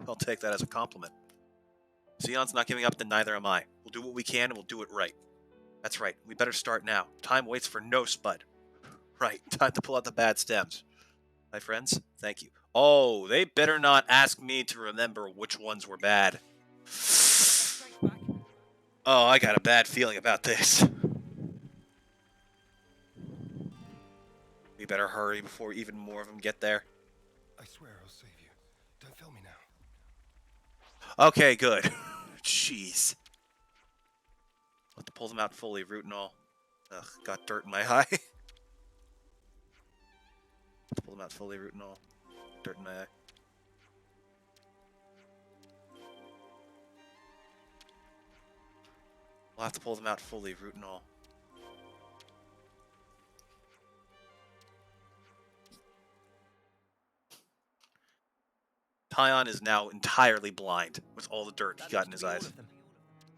I'll take that as a compliment. Xenon's not giving up, then neither am I. We'll do what we can, and we'll do it right. That's right, we better start now. Time waits for no spud. Right, time to pull out the bad stems. My friends, thank you. Oh, they better not ask me to remember which ones were bad. Oh, I got a bad feeling about this. We better hurry before even more of them get there. I swear I'll save you. Don't fail me now. Okay, good. Jeez. I'll have to pull them out fully, root and all. Ugh, got dirt in my eye. Pull them out fully, root and all. Dirt in my eye. I'll have to pull them out fully, root and all. Tyon is now entirely blind with all the dirt he got in his eyes.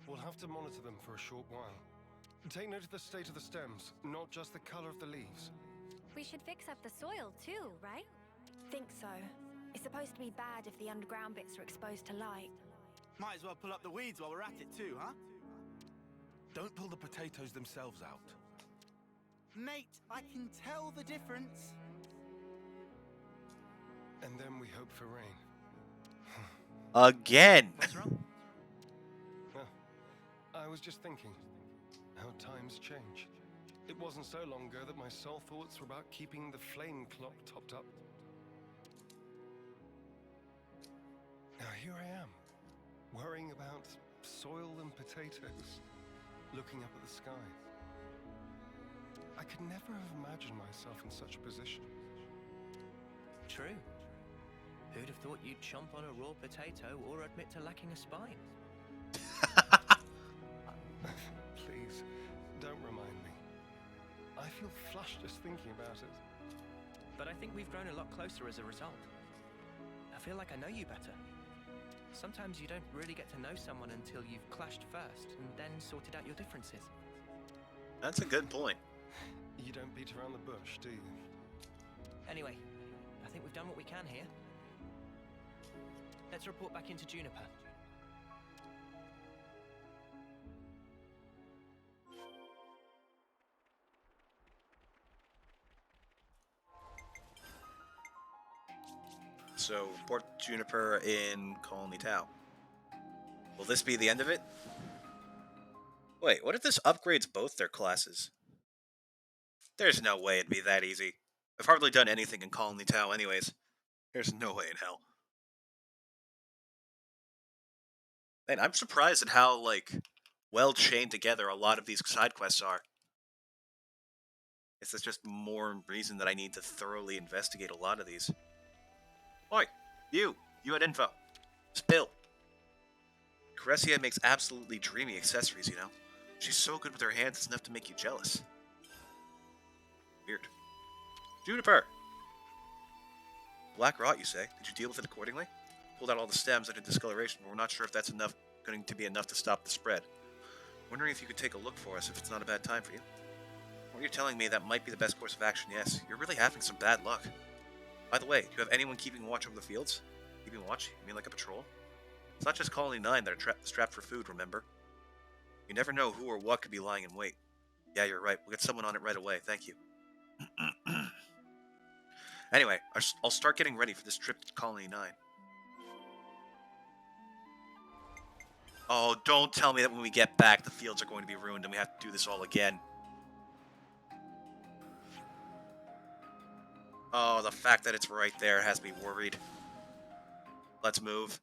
We'll have to monitor them for a short while. Take note of the state of the stems, not just the color of the leaves. We should fix up the soil too, right? Think so. It's supposed to be bad if the underground bits are exposed to light. Might as well pull up the weeds while we're at it too, huh? Don't pull the potatoes themselves out. Mate, I can tell the difference. And then we hope for rain. Again! What's wrong? I was just thinking how times change. It wasn't so long ago that my sole thoughts were about keeping the flame clock topped up. Now here I am, worrying about soil and potatoes, looking up at the sky. I could never have imagined myself in such a position. True. Who'd have thought you'd chomp on a raw potato or admit to lacking a spine? Please, don't remind me. I feel flushed just thinking about it. But I think we've grown a lot closer as a result. I feel like I know you better. Sometimes you don't really get to know someone until you've clashed first and then sorted out your differences. That's a good point. You don't beat around the bush, do you? Anyway, I think we've done what we can here. Let's report back into Juniper. So, Port Juniper in Colony Tau. Will this be the end of it? Wait, what if this upgrades both their classes? There's no way it'd be that easy. I've hardly done anything in Colony Tau anyways. There's no way in hell. Man, I'm surprised at how, like, well chained together a lot of these side quests are. It's just more reason that I need to thoroughly investigate a lot of these. Oi, you had info. Spill. Caressia makes absolutely dreamy accessories, you know? She's so good with her hands, it's enough to make you jealous. Weird. Juniper! Black rot, you say? Did you deal with it accordingly? Pulled out all the stems and did discoloration, but we're not sure if that's going to be enough to stop the spread. Wondering if you could take a look for us if it's not a bad time for you. What you're telling me, that might be the best course of action, yes. You're really having some bad luck. By the way, do you have anyone keeping watch over the fields? Keeping watch? You mean like a patrol? It's not just Colony 9 that are strapped for food, remember? You never know who or what could be lying in wait. Yeah, you're right. We'll get someone on it right away. Thank you. Anyway, I'll start getting ready for this trip to Colony 9. Oh, don't tell me that when we get back, the fields are going to be ruined and we have to do this all again. Oh, the fact that it's right there has me worried. Let's move.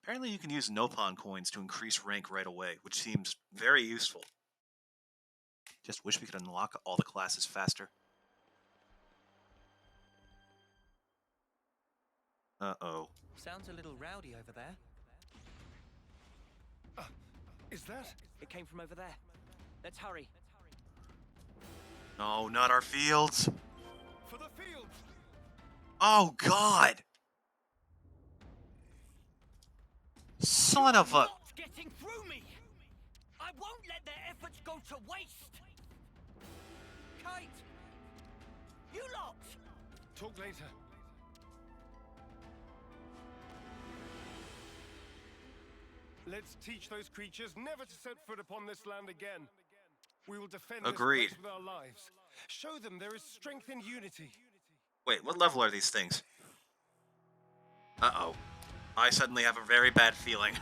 Apparently you can use Nopon coins to increase rank right away, which seems very useful. Just wish we could unlock all the classes faster. Uh-oh. Sounds a little rowdy over there. Is that? It came from over there. Let's hurry. No, not our fields. For the fields! Oh, God! Son of a... Not getting through me! I won't let their efforts go to waste! Kate! You lot! Talk later. Let's teach those creatures never to set foot upon this land again. We will defend Agreed. this place with our lives. Show them there is strength in unity. Wait, what level are these things? Uh-oh. I suddenly have a very bad feeling.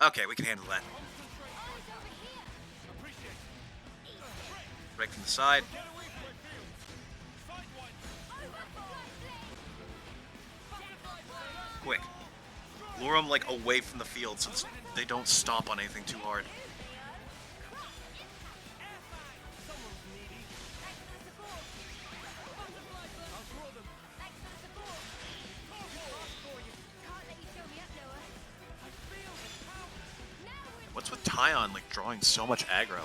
Okay, we can handle that. Break from the side. Quick. Lure them, like, away from the field so they don't stomp on anything too hard. What's with Tyon, like, drawing so much aggro?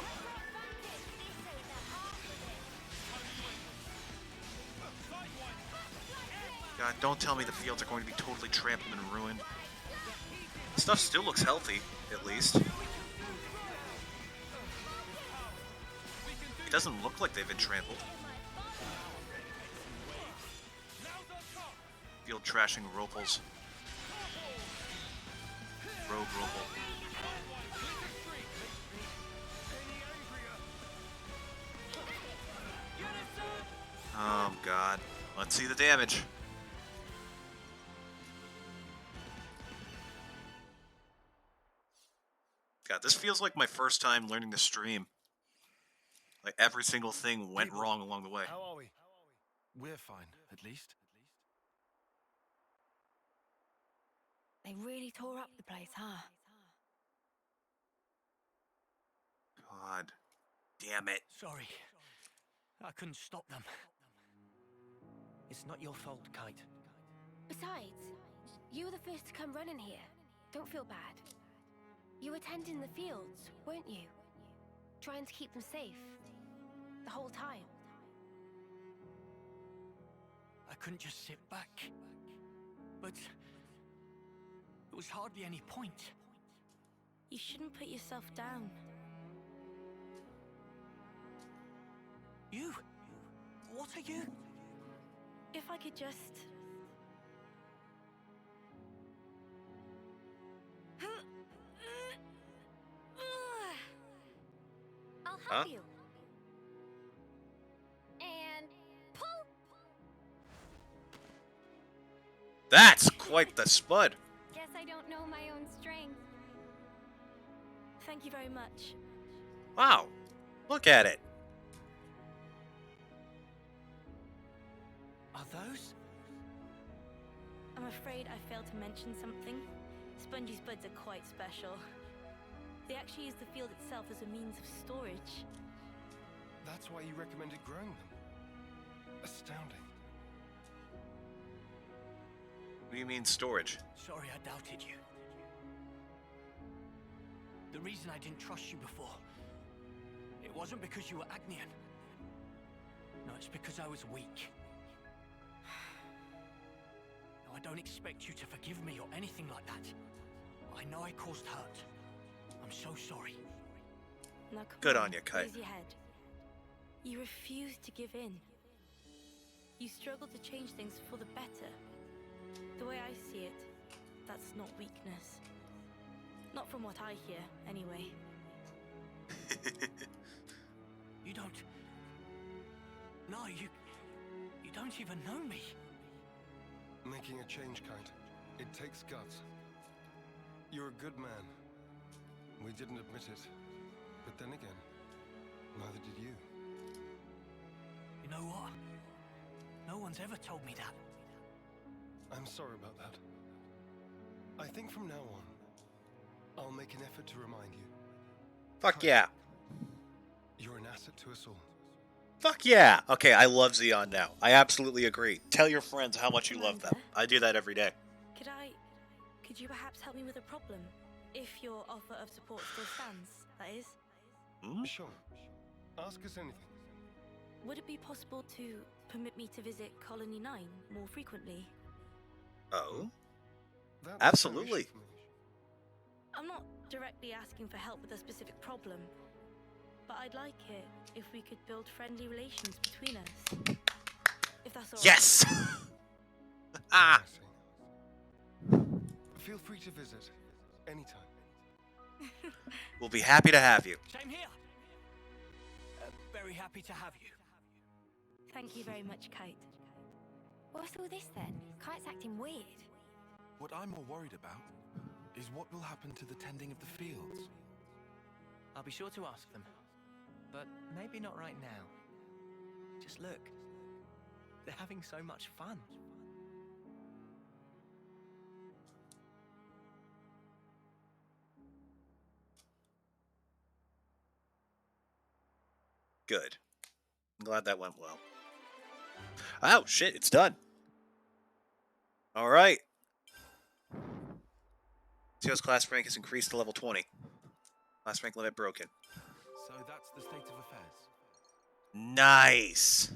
God, don't tell me the fields are going to be totally trampled and ruined. The stuff still looks healthy, at least. It doesn't look like they've been trampled. Field trashing Ropals. Rogue Ropal. Oh, God. Let's see the damage. God, this feels like my first time learning to stream. Like, every single thing went wrong along the way. How are we? We're fine, at least. They really tore up the place, huh? God damn it. Sorry. I couldn't stop them. It's not your fault, Kite. Besides, you were the first to come running here. Don't feel bad. You were tending the fields, weren't you? Trying to keep them safe. The whole time. I couldn't just sit back. But there was hardly any point. You shouldn't put yourself down. You? What are you? If I could just... help Huh? you. And pull. That's quite the spud. Guess I don't know my own strength. Thank you very much. Wow. Look at it. Are those? I'm afraid I failed to mention something. Spongy's buds are quite special. They actually use the field itself as a means of storage. That's why you recommended growing them. Astounding. What do you mean storage? Sorry I doubted you. The reason I didn't trust you before, it wasn't because you were Agnian. No, it's because I was weak. No, I don't expect you to forgive me or anything like that. I know I caused hurt. I'm so sorry. Now come Good on you, Kite. raise your head. You refuse to give in. You struggle to change things for the better. The way I see it, that's not weakness. Not from what I hear, anyway. You don't... No, you don't even know me. Making a change, Kite. It takes guts. You're a good man. We didn't admit it. But then again, neither did you. You know what? No one's ever told me that. I'm sorry about that. I think from now on, I'll make an effort to remind you. Fuck yeah. You're an asset to us all. Fuck yeah. Okay, I love Xeon now. I absolutely agree. Tell your friends how much you love them. I do that every day. Could you perhaps help me with a problem? If your offer of support still stands, that is. Hmm? Sure. Ask us anything. Would it be possible to permit me to visit Colony 9 more frequently? Oh? That's Absolutely. no issue for me. I'm not directly asking for help with a specific problem, but I'd like it if we could build friendly relations between us. If that's all right. Yes! Ah! I see. Feel free to visit anytime. We'll be happy to have you. Same here. Very happy to have you. Thank you very much, Kite. What's all this then? Kite's acting weird. What I'm more worried about is what will happen to the tending of the fields. I'll be sure to ask them. But maybe not right now. Just look. They're having so much fun. Good. I'm glad that went well. Oh, shit, it's done. All right. Zeo's class rank is increased to level 20. Class rank limit broken. So that's the state of affairs. Nice.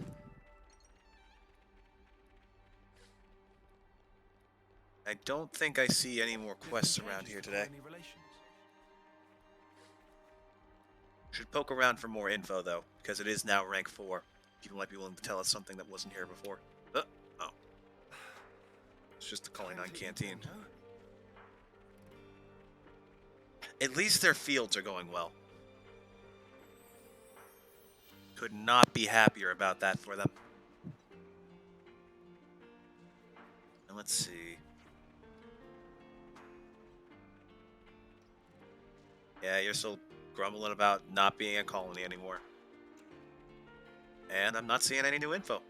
I don't think I see any more quests around here today. Any relations? Should poke around for more info, though, because it is now rank 4. People might be willing to tell us something that wasn't here before. Oh. It's just the Colony 9 canteen. At least their fields are going well. Could not be happier about that for them. And let's see. Yeah, you're still grumbling about not being a colony anymore. And I'm not seeing any new info.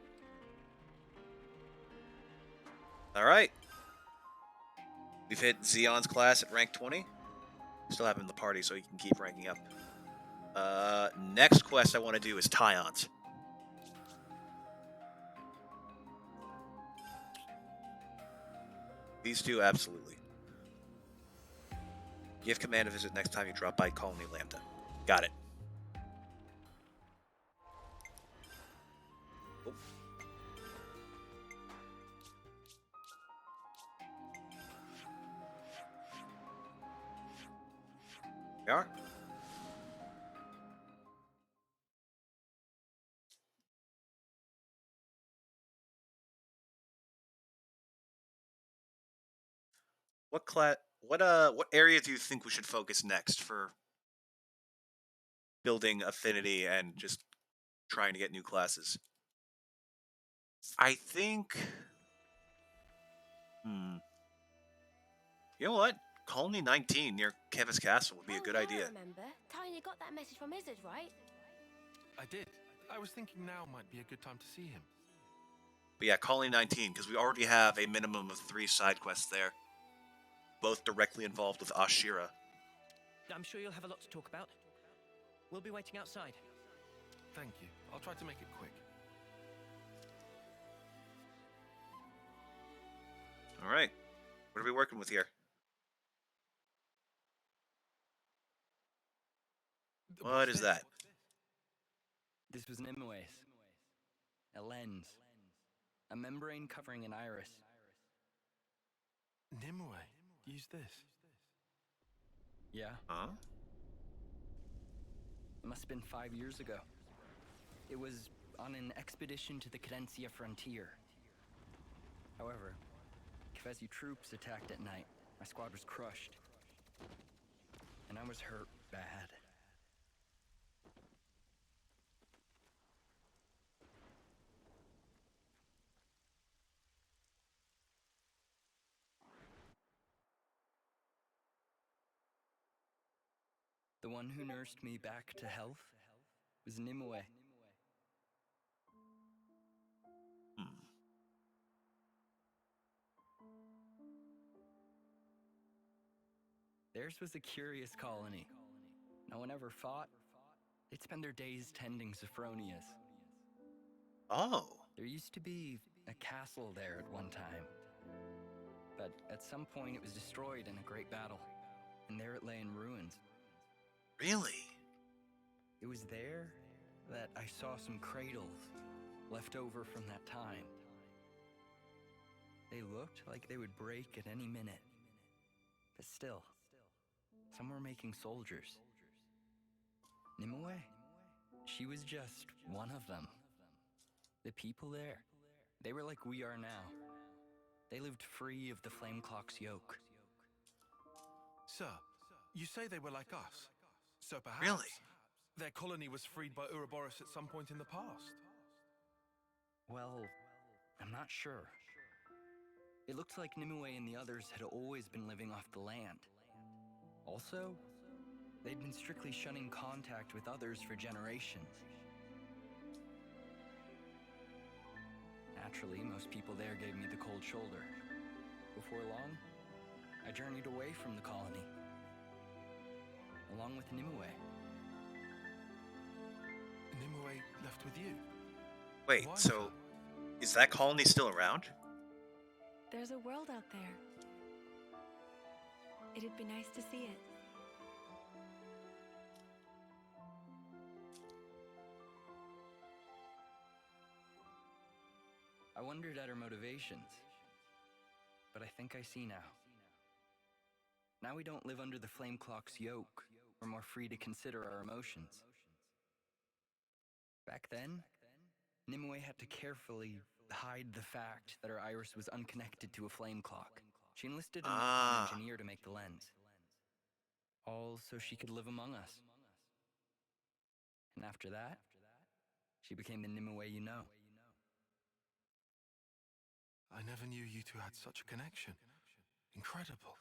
Alright. We've hit Xeon's class at rank 20. Still have him in the party so he can keep ranking up. Next quest I want to do is Tyons. These two, absolutely. Give command a visit next time you drop by Colony Lambda. Got it. Oh. We are? What class? What area do you think we should focus next for building affinity and just trying to get new classes. I think. You know what? Colony 19 near Kevis Castle would be a good I idea. remember. Tiny got that message from Izzard, right? I did. I was thinking now might be a good time to see him. But yeah, Colony 19, because we already have a minimum of 3 side quests there, both directly involved with Ashira. I'm sure you'll have a lot to talk about. We'll be waiting outside. Thank you. I'll try to make it quick. All right. What are we working with here? What is that? This was Nimue's. A lens. A membrane covering an iris. Nimue, use this. Yeah, Huh? it must have been 5 years ago. It was on an expedition to the Cadencia frontier. However, Kefesi troops attacked at night. My squad was crushed. And I was hurt bad. The one who nursed me back to health was Nimue. Theirs was a curious colony. No one ever fought. They'd spend their days tending Sophronias. Oh. There used to be a castle there at one time. But at some point it was destroyed in a great battle. And there it lay in ruins. Really? It was there that I saw some cradles left over from that time. They looked like they would break at any minute. But still, some were making soldiers. Nimue, she was just one of them. The people there, they were like we are now. They lived free of the Flame Clock's yoke. Sir, you say they were like us. So perhaps Really? their colony was freed by Ouroboros at some point in the past. Well, I'm not sure. It looked like Nimue and the others had always been living off the land. Also, they'd been strictly shunning contact with others for generations. Naturally, most people there gave me the cold shoulder. Before long, I journeyed away from the colony, along with Nimue. Nimue left with you? Wait, Why, so sir? is that colony still around? There's a world out there. It'd be nice to see it. I wondered at her motivations, but I think I see now. Now we don't live under the Flame Clock's yoke. We're more free to consider our emotions. Back then, Nimue had to carefully hide the fact that her iris was unconnected to a flame clock. She enlisted an engineer to make the lens. All so she could live among us. And after that, she became the Nimue you know. I never knew you two had such a connection. Incredible.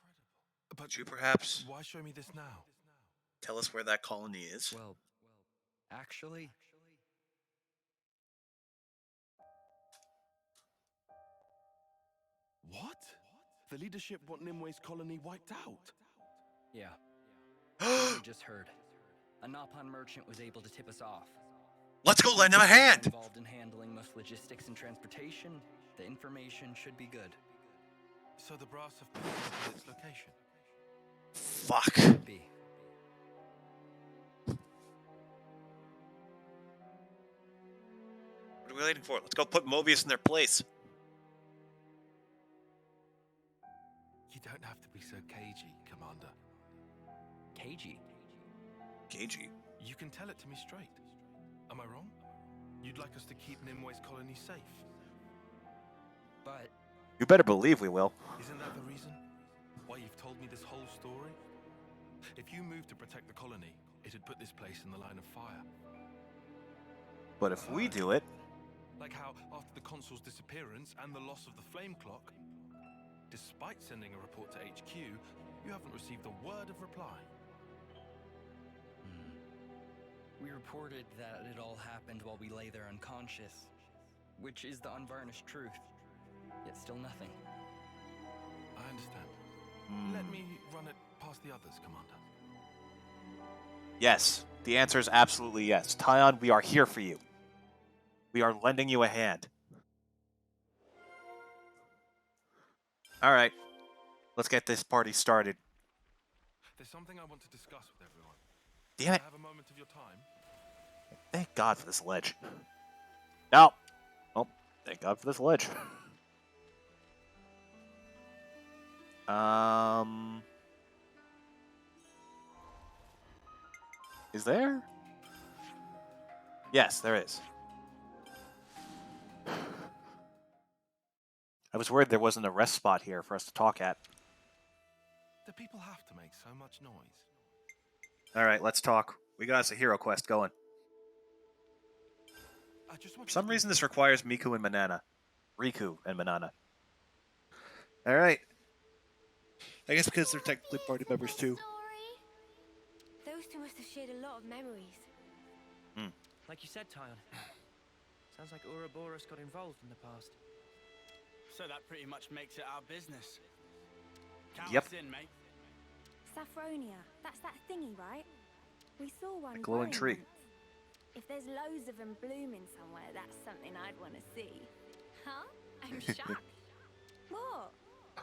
But Could you perhaps why show me this now? tell us where that colony is? Well, actually, What? The leadership want Nimue's colony wiped out? yeah. You just heard. A Napan merchant was able to tip us off. Let's go lend him a hand! Involved in handling most logistics and transportation, the information should be good. So the brass have pinpointed its location. Fuck. Could be. What are we waiting for? Let's go put Mobius in their place. You don't have to be so cagey, Commander. Cagey. Cagey. You can tell it to me straight. Am I wrong? You'd like us to keep Nimue's colony safe? But You better believe we will. Isn't that the reason why you've told me this whole story? If you move to protect the colony, it'd put this place in the line of fire. But if we do it... Like how, after the consul's disappearance and the loss of the flame clock, despite sending a report to HQ, you haven't received a word of reply. We reported that it all happened while we lay there unconscious, which is the unvarnished truth, yet still nothing. I understand. Let me run it past the others, Commander. Yes. The answer is absolutely yes. Tyon, we are here for you. We are lending you a hand. Alright. Let's get this party started. There's something I want to discuss with everyone. Damn it. Can I have a moment of your time? Thank God for this ledge. No. Oh, thank God for this ledge. Is there? Yes, there is. I was worried there wasn't a rest spot here for us to talk at. Do people have to make so much noise? Alright, let's talk. We got us a hero quest going. For some reason this requires Miku and Manana. Riku and Manana. Alright. I guess because they're technically party members too. Those two must have shared a lot of memories. Like you said, Tyon. Sounds like Ouroboros got involved in the past. So that pretty much makes it our business. Count Yep. us in, mate. Saffronia, that's that thingy, right? We saw one A glowing growing tree. once. If there's loads of them blooming somewhere, that's something I'd want to see. Huh? I'm shocked. What?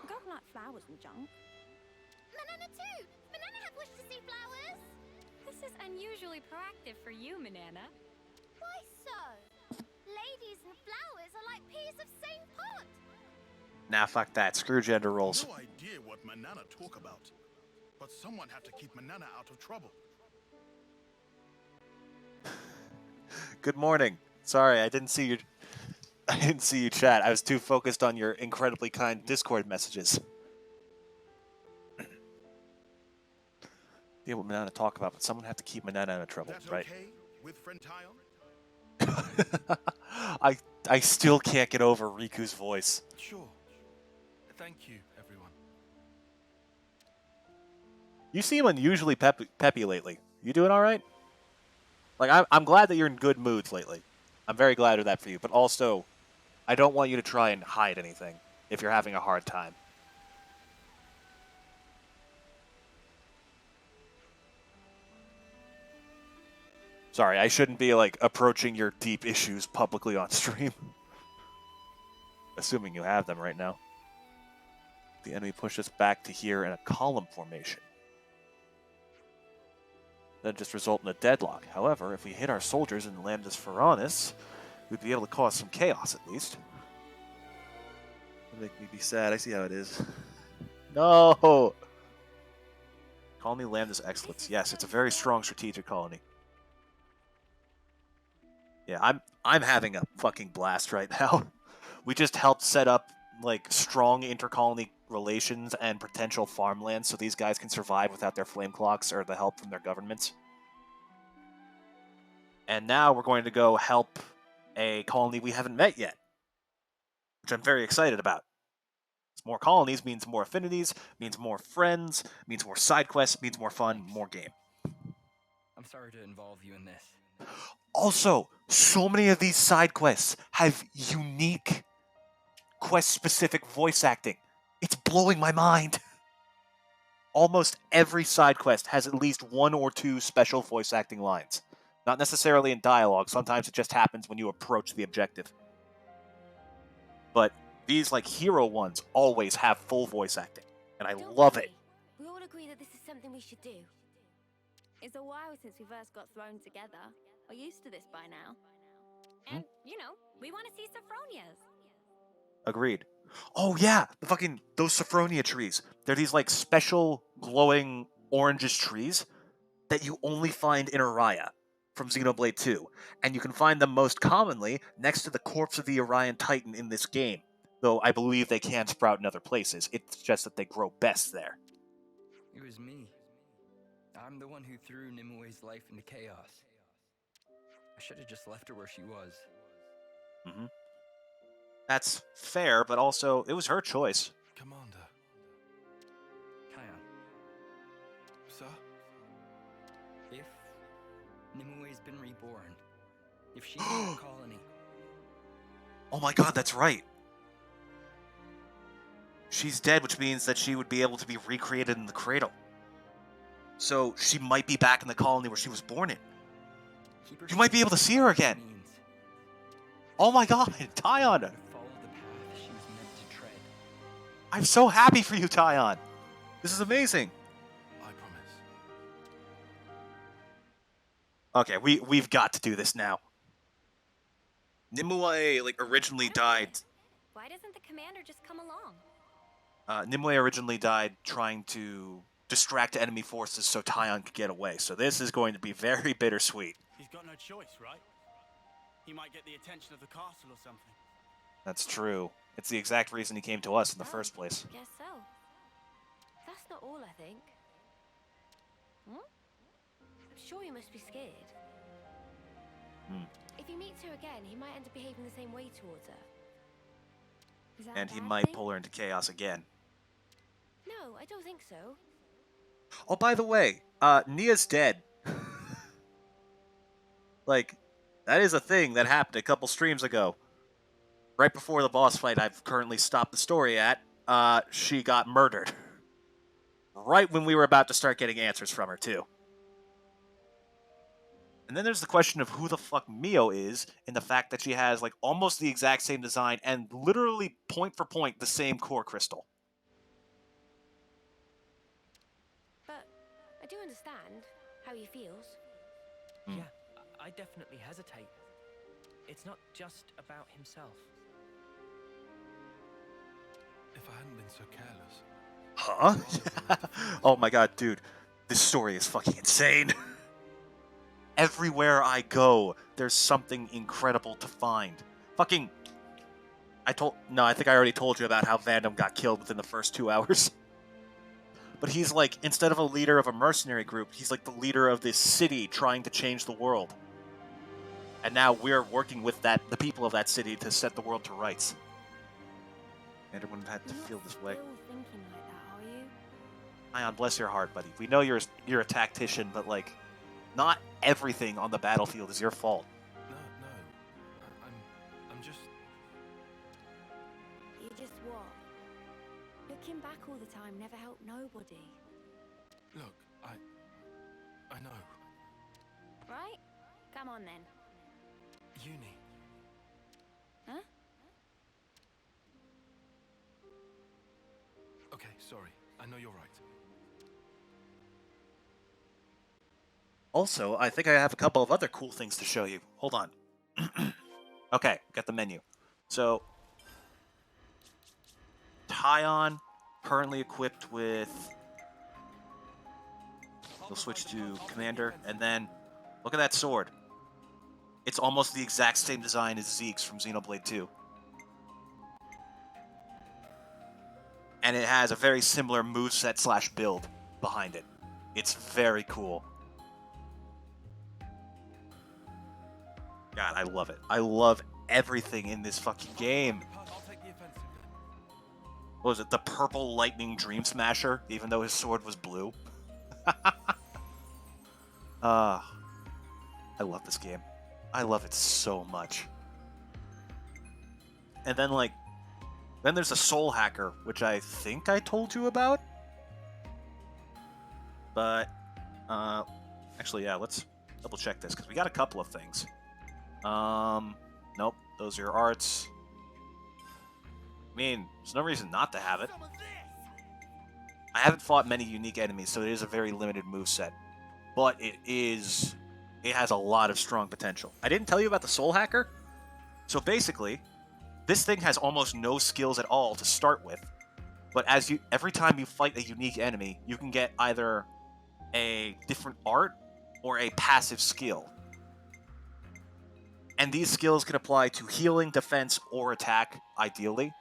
Don't like flowers and junk. Manana too! Manana had wished to see flowers! This is unusually proactive for you, Manana. Why so? Ladies and flowers are like peas of same pot! Nah, fuck that. Screw gender roles. No idea what Manana talk about. But someone have to keep Manana out of trouble. Good morning. Sorry, I didn't see you chat. I was too focused on your incredibly kind Discord messages. Yeah, what Manana talk about, but someone have to keep Manana out of trouble, That's right? okay with friend Tyon? I still can't get over Riku's voice. Sure. Thank you, everyone. You seem unusually peppy lately. You doing all right? Like, I'm glad that you're in good moods lately. I'm very glad of that for you. But also, I don't want you to try and hide anything if you're having a hard time. Sorry, I shouldn't be, like, approaching your deep issues publicly on stream. Assuming you have them right now. The enemy pushed us back to here in a column formation. That'd just result in a deadlock. However, if we hit our soldiers in Landis Ferranis, we'd be able to cause some chaos at least. That'd make me be sad. I see how it is. No! Colony Landis Excellence. Yes, it's a very strong strategic colony. Yeah, I'm having a fucking blast right now. We just helped set up like strong intercolony relations and potential farmland so these guys can survive without their flame clocks or the help from their governments. And now we're going to go help a colony we haven't met yet, which I'm very excited about. More colonies means more affinities, means more friends, means more side quests, means more fun, more game. I'm sorry to involve you in this. Also, so many of these side quests have unique quest-specific voice acting. It's blowing my mind. Almost every side quest has at least one or two special voice acting lines. Not necessarily in dialogue, sometimes it just happens when you approach the objective. But these, like, hero ones always have full voice acting, and I love it. We all agree that this is something we should do. It's a while since we first got thrown together. We're used to this by now. And, you know, we want to see Sophronia's. Agreed. Oh yeah, those Sophronia trees. They're these like special glowing orangish trees that you only find in Araya from Xenoblade 2. And you can find them most commonly next to the corpse of the Orion Titan in this game. Though I believe they can sprout in other places. It's just that they grow best there. It was me. I'm the one who threw Nimue's life into chaos. I should have just left her where she was. Mm-hmm. That's fair, but also, it was her choice. Commander. Kion, Sir? if Nimue's been reborn, if she's in the colony... Oh my god, that's right. She's dead, which means that she would be able to be recreated in the cradle. So she might be back in the colony where she was born in. You might be able to see her again. Oh my god, Tyon! Follow the path she was meant to tread. I'm so happy for you, Tyon! This is amazing. I promise. Okay, we've got to do this now. Nimue, originally died. Why doesn't the commander just come along? Nimue originally died trying to distract enemy forces so Tyon could get away. So this is going to be very bittersweet. He's got no choice, right? He might get the attention of the castle or something. That's true. It's the exact reason he came to us in the first place. Guess so. That's not all, I think. I'm sure you must be scared. If he meets her again, he might end up behaving the same way towards her. Is that And a he bad might thing? pull her into chaos again. No, I don't think so. Oh, by the way, Nia's dead. That is a thing that happened a couple streams ago. Right before the boss fight I've currently stopped the story at, she got murdered. Right when we were about to start getting answers from her, too. And then there's the question of who the fuck Mio is, and the fact that she has, almost the exact same design and literally point for point the same core crystal. But I do understand how he feels. Yeah, I definitely hesitate. It's not just about himself. If I hadn't been so careless. Huh? Oh my god, dude. This story is fucking insane. Everywhere I go, there's something incredible to find. Fucking... I think I already told you about how Vandom got killed within the first 2 hours. But he's instead of a leader of a mercenary group, he's the leader of this city trying to change the world. And now we're working with the people of that city to set the world to rights. Everyone had to feel this way. You're not still thinking like that, are you? Ion, bless your heart, buddy. We know you're a tactician, but not everything on the battlefield is your fault. No. I'm just... You just what? Looking back all the time never helped nobody. Look, I know. Right? Come on then. Uni. Huh? Okay, sorry. I know you're right. Also, I think I have a couple of other cool things to show you. Hold on. Okay, got the menu. So, Tyon, currently equipped with... We'll switch to Commander, and then look at that sword. It's almost the exact same design as Zeke's from Xenoblade 2. And it has a very similar moveset / build behind it. It's very cool. God, I love it. I love everything in this fucking game. I'll take the offensive then. What was it? The purple lightning dream smasher, even though his sword was blue. I love this game. I love it so much. And then then there's a soul hacker, which I think I told you about. But actually, yeah, let's double check this because we got a couple of things. Nope, those are your arts. I mean, there's no reason not to have it. I haven't fought many unique enemies, so it is a very limited moveset. But it has a lot of strong potential. I didn't tell you about the Soul Hacker. So basically, this thing has almost no skills at all to start with. But every time you fight a unique enemy, you can get either a different art or a passive skill. And these skills can apply to healing, defense, or attack, ideally.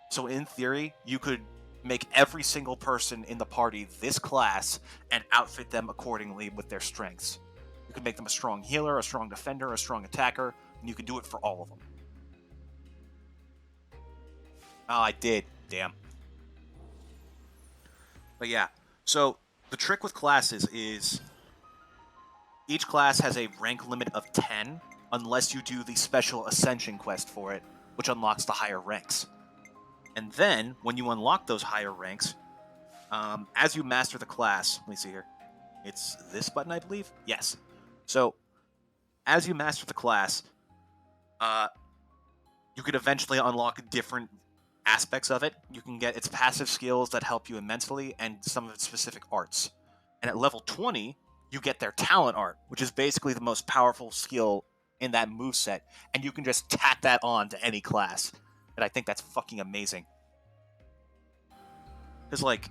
So in theory, you could make every single person in the party this class and outfit them accordingly with their strengths. You can make them a strong healer, a strong defender, a strong attacker, and you can do it for all of them. Oh, I did. Damn. But yeah, so the trick with classes is each class has a rank limit of 10 unless you do the special Ascension quest for it, which unlocks the higher ranks. And then, when you unlock those higher ranks, as you master the class, let me see here. It's this button, I believe? Yes. So, as you master the class, you could eventually unlock different aspects of it. You can get its passive skills that help you immensely and some of its specific arts. And at level 20, you get their talent art, which is basically the most powerful skill in that moveset, and you can just tack that on to any class. And I think that's fucking amazing. Because, like,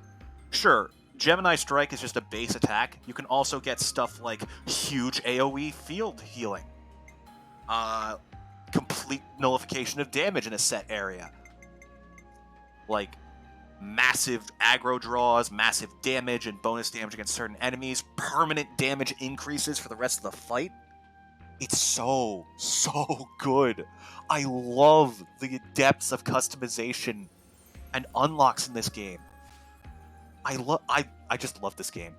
sure, Gemini Strike is just a base attack. You can also get stuff like huge AoE field healing. Complete nullification of damage in a set area. Like, massive aggro draws, massive damage and bonus damage against certain enemies, permanent damage increases for the rest of the fight. It's so good. I love the depths of customization and unlocks in this game. I just love this game.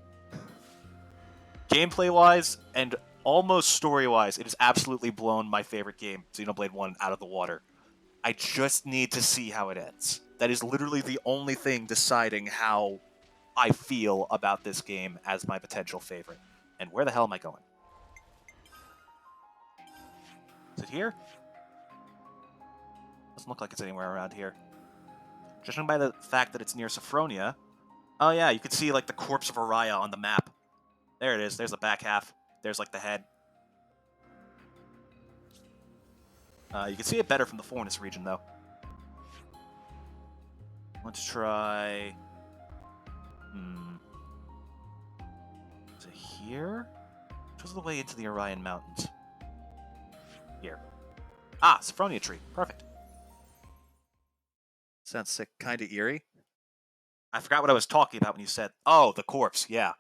Gameplay-wise and almost story-wise, it has absolutely blown my favorite game, Xenoblade 1, out of the water. I just need to see how it ends. That is literally the only thing deciding how I feel about this game as my potential favorite. And where the hell am I going? Is it here? Doesn't look like it's anywhere around here. Judging by the fact that it's near Sophronia... Oh yeah, you can see like the corpse of Araya on the map. There it is. There's the back half. There's like the head. You can see it better from the Forest region, though. Let's try... Is it here? Which was the way into the Orion Mountains? Here. Ah, Sophronia Tree. Perfect. Sounds sick. Kinda eerie. I forgot what I was talking about when you said, oh, the corpse, yeah.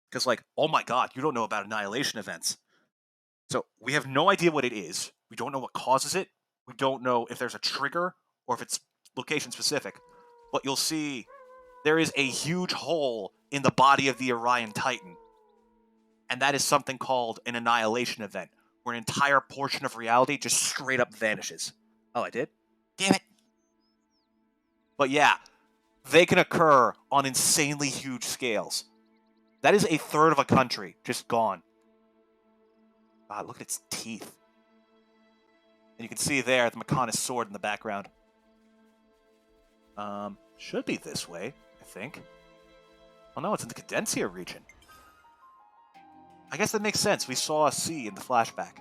Because, like, oh my god, you don't know about annihilation events. So, we have no idea what it is. We don't know what causes it. We don't know if there's a trigger or if it's location-specific. But you'll see there is a huge hole in the body of the Orion Titan. And that is something called an annihilation event, where an entire portion of reality just straight up vanishes. Oh, I did? Damn it! But yeah, they can occur on insanely huge scales. That is a third of a country just gone. God, look at its teeth. And you can see there the Mechonis sword in the background. Should be this way, I think. Oh no, it's in the Cadencia region. I guess that makes sense. We saw a sea in the flashback.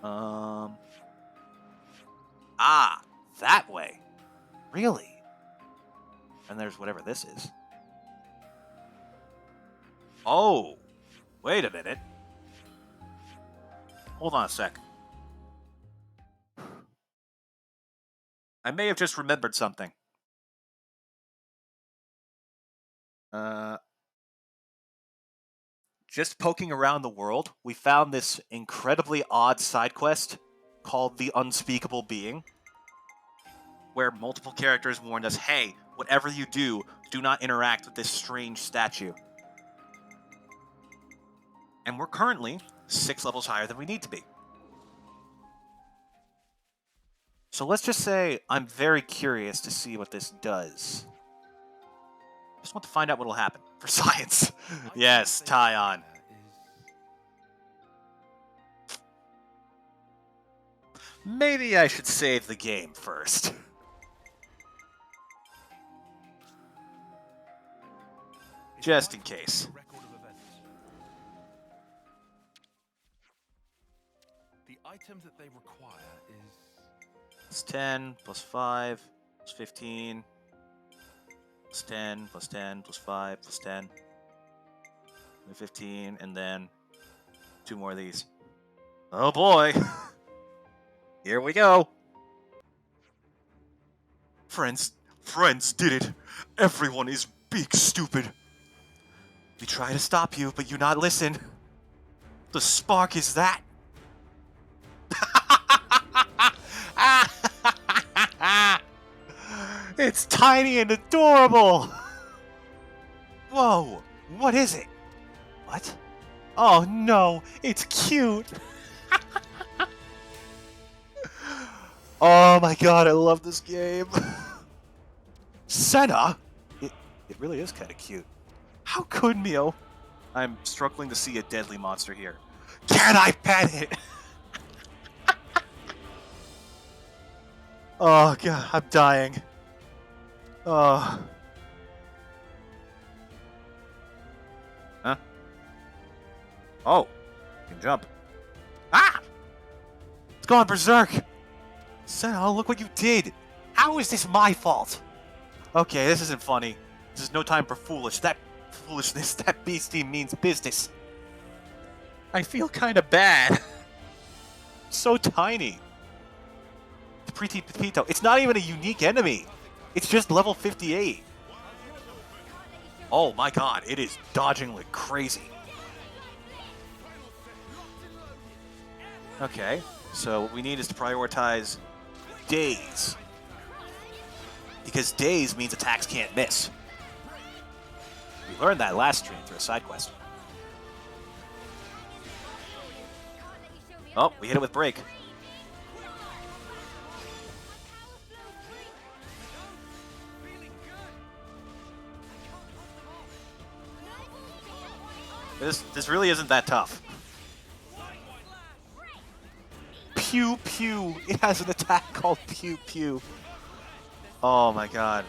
Ah, that way. Really? And there's whatever this is. Oh, wait a minute. Hold on a sec. I may have just remembered something. Just poking around the world, we found this incredibly odd side quest called The Unspeakable Being, where multiple characters warned us, hey, whatever you do not interact with this strange statue. And we're currently 6 levels higher than we need to be. So let's just say I'm very curious to see what this does. I just want to find out what will happen for science. Yes, Tyon. Maybe I should save the game first. Just in case. The item that they require is... It's 10, plus 5, plus 15, plus 10, plus 10, plus 5, plus 10, and 15, and then 2 more of these. Oh boy! Here we go! For friends did it. Everyone is big stupid. We try to stop you, but you not listen. The spark is that. It's tiny and adorable. Whoa, what is it? What? Oh no, it's cute. Oh my god, I love this game. Senna? It really is kind of cute. How could Mio? I'm struggling to see a deadly monster here. Can I pet it? Oh god, I'm dying. Oh. Huh? Oh, you can jump. Ah! It's gone berserk. Senna, look what you did. How is this my fault? Okay, this isn't funny. This is no time for foolishness. That beastie means business. I feel kind of bad. So tiny. Pretty Pepito. It's not even a unique enemy. It's just level 58. Oh my god, it is dodging like crazy. Okay, so what we need is to prioritize daze. Because daze means attacks can't miss. We learned that last stream through a side quest. Oh, we hit it with break. This really isn't that tough. Pew Pew. It has an attack called Pew Pew. Oh my god.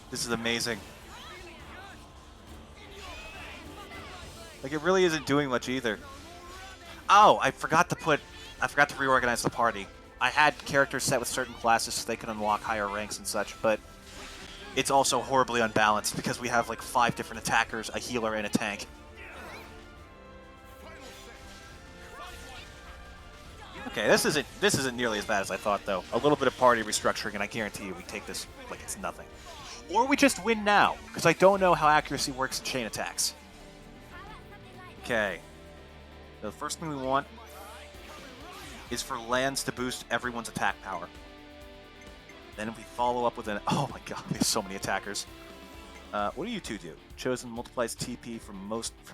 This is amazing. Like, it really isn't doing much either. Oh, I forgot to reorganize the party. I had characters set with certain classes so they could unlock higher ranks and such, but it's also horribly unbalanced because we have like 5 different attackers, a healer, and a tank. Okay, this isn't nearly as bad as I thought, though. A little bit of party restructuring, and I guarantee you we take this like it's nothing. Or we just win now, because I don't know how accuracy works in chain attacks. Okay. So the first thing we want is for lands to boost everyone's attack power. Then if we follow up with an... Oh my god, there's so many attackers. What do you two do? Chosen multiplies TP from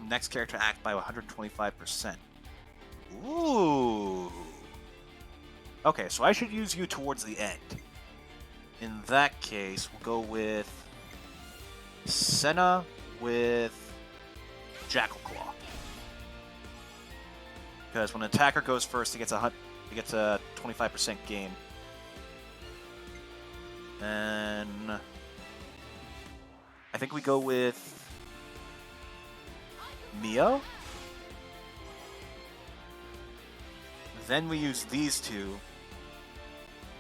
next character act by 125%. Ooh. Okay, so I should use you towards the end. In that case, we'll go with Senna with Jackal Claw. Because when an attacker goes first, he gets a 25% gain. And I think we go with Mio. Then we use these two,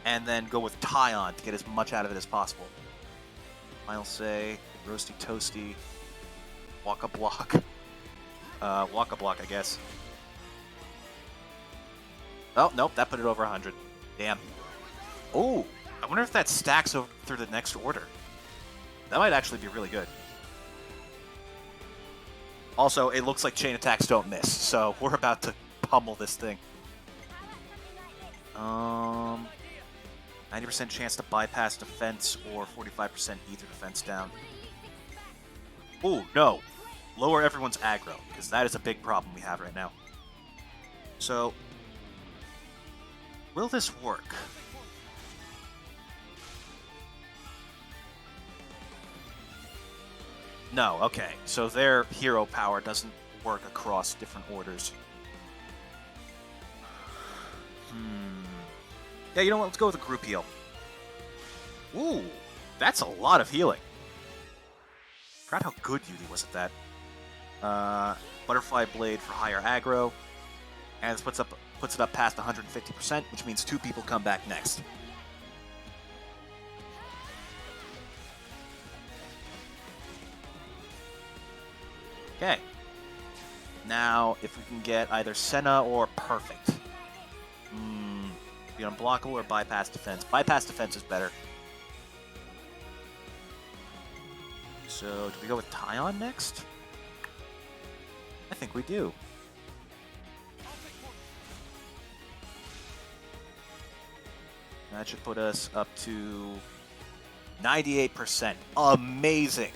and then go with Tyon to get as much out of it as possible. I'll say Roasty Toasty, Waka Block. Waka Block, I guess. Oh, nope, that put it over 100. Damn. Oh, I wonder if that stacks over through the next order. That might actually be really good. Also, it looks like chain attacks don't miss, so we're about to pummel this thing. 90% chance to bypass defense or 45% either defense down. Oh, no. Lower everyone's aggro, because that is a big problem we have right now. So, will this work? No, okay. So their hero power doesn't work across different orders. Yeah, you know what? Let's go with a group heal. Ooh, that's a lot of healing. Forgot how good Yudi was at that. Butterfly Blade for higher aggro. And this puts it up past 150%, which means 2 people come back next. Okay. Now, if we can get either Senna or Perfect. Be unblockable or bypass defense. Bypass defense is better. So, do we go with Tyon next? I think we do. That should put us up to 98%. Amazing!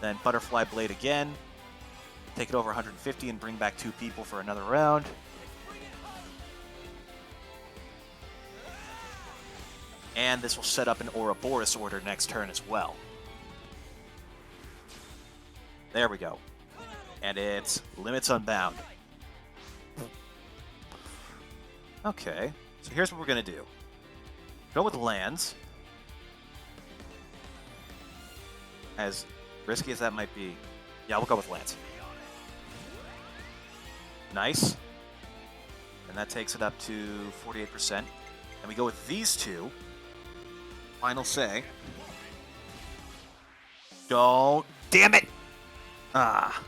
Then Butterfly Blade again. Take it over 150 and bring back 2 people for another round. And this will set up an Ouroboros order next turn as well. There we go. And it's Limits Unbound. Okay, so here's what we're going to do. Go with lands. As risky as that might be. Yeah, we'll go with lands. Nice. And that takes it up to 48%. And we go with these two. Final say. Don't. Damn it! Ah.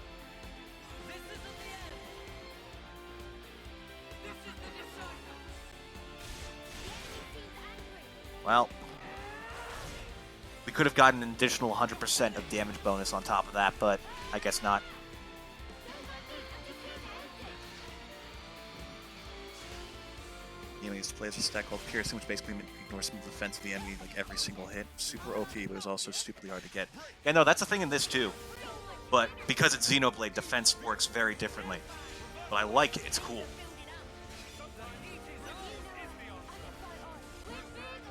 Well, we could have gotten an additional 100% of damage bonus on top of that, but I guess not. I used to play as a stat called Piercing, which basically ignores some of the defense of the enemy, like every single hit. Super OP, but it was also stupidly hard to get. Yeah, no, that's a thing in this too. But because it's Xenoblade, defense works very differently. But I like it, it's cool.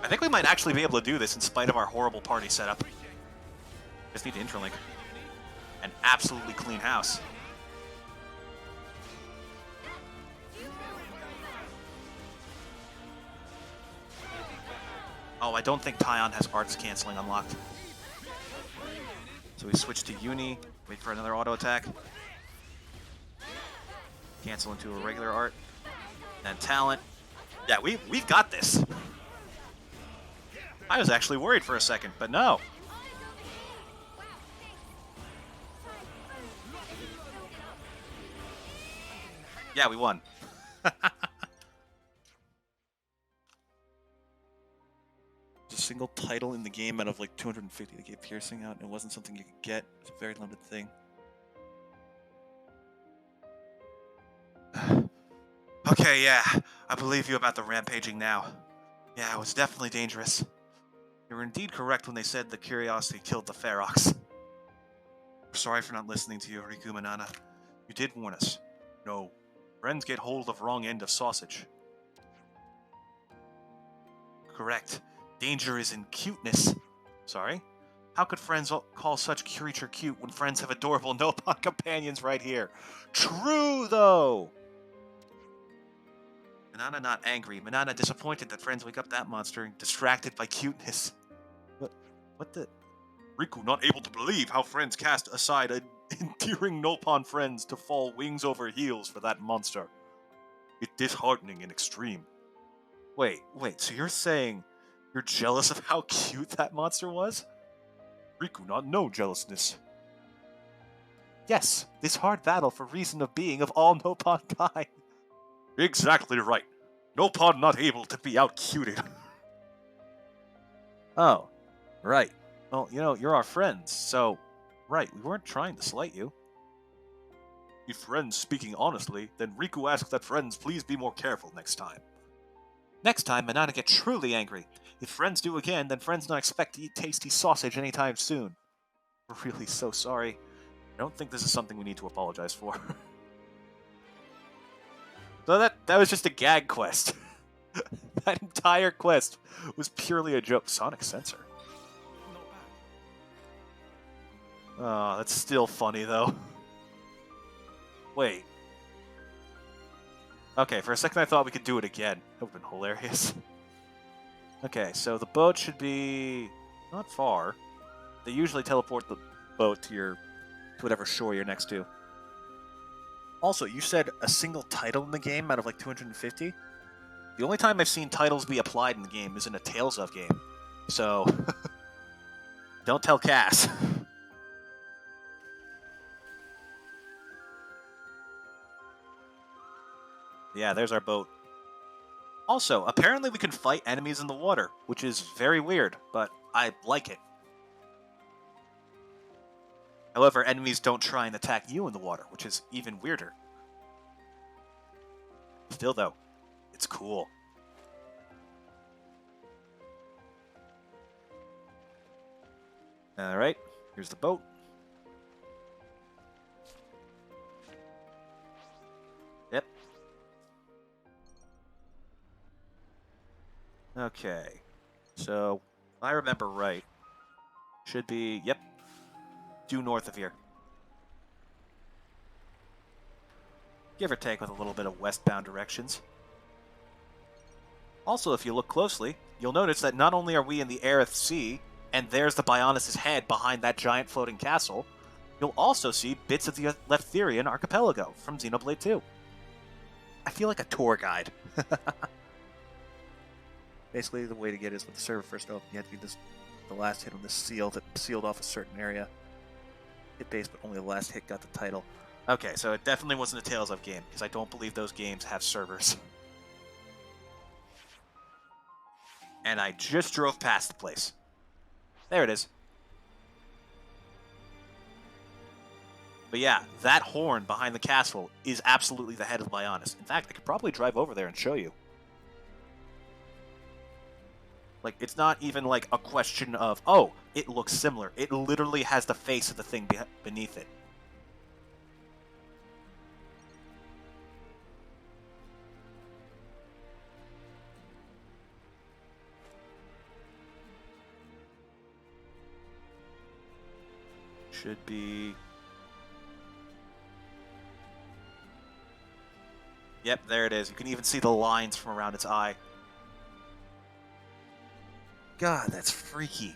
I think we might actually be able to do this in spite of our horrible party setup. Just need to interlink. An absolutely clean house. Oh, I don't think Tyon has arts canceling unlocked. So we switch to Uni, wait for another auto attack. Cancel into a regular art. Then talent. Yeah, we've got this. I was actually worried for a second, but no. Yeah, we won. There's a single title in the game out of like 250 that gave Piercing out, and it wasn't something you could get. It's a very limited thing. Okay, yeah. I believe you about the rampaging now. Yeah, it was definitely dangerous. You were indeed correct when they said the curiosity killed the Ferox. We're sorry for not listening to you, Riku Manana. You did warn us. No, friends get hold of wrong end of sausage. Correct. Danger is in cuteness. Sorry? How could friends call such creature cute when friends have adorable Nopon companions right here? True, though! Manana not angry. Manana disappointed that friends wake up that monster and distracted by cuteness. What the? Riku not able to believe how friends cast aside endearing Nopon friends to fall wings over heels for that monster. It's disheartening in extreme. Wait, so you're saying you're jealous of how cute that monster was? Riku not know jealousness. Yes, this hard battle for reason of being of all Nopon kind. Exactly right. Nopon not able to be out-cuted. Oh, right. Well, you're our friends, so... Right, we weren't trying to slight you. If friends speaking honestly, then Riku asks that friends please be more careful next time. Next time, Manana get truly angry. If friends do again, then friends not expect to eat tasty sausage anytime soon. We're really so sorry. I don't think this is something we need to apologize for. So that was just a gag quest. That entire quest was purely a joke. Sonic Sensor. Oh, that's still funny, though. Wait. Okay, for a second I thought we could do it again. That would have been hilarious. Okay, so the boat should be not far. They usually teleport the boat to whatever shore you're next to. Also, you said a single title in the game out of like 250? The only time I've seen titles be applied in the game is in a Tales of game. So, don't tell Cass. Yeah, there's our boat. Also, apparently we can fight enemies in the water, which is very weird, but I like it. However, enemies don't try and attack you in the water, which is even weirder. Still, though, it's cool. Alright, here's the boat. Yep. Okay. So, I remember right. Should be, yep, due north of here. Give or take with a little bit of westbound directions. Also, if you look closely, you'll notice that not only are we in the Aerith Sea, and there's the Bionis' head behind that giant floating castle, you'll also see bits of the Leftherian archipelago from Xenoblade 2. I feel like a tour guide. Basically, the way to get it is when the server first opened, you had to do this, the last hit on this seal that sealed off a certain area. Hit base, but only the last hit got the title. Okay, so it definitely wasn't a Tales of game, because I don't believe those games have servers. And I just drove past the place. There it is. But yeah, that horn behind the castle is absolutely the head of Bionis. In fact, I could probably drive over there and show you. Like, it's not even like a question of, oh, it looks similar. It literally has the face of the thing beneath it. Should be... Yep, there it is. You can even see the lines from around its eye. God, that's freaky.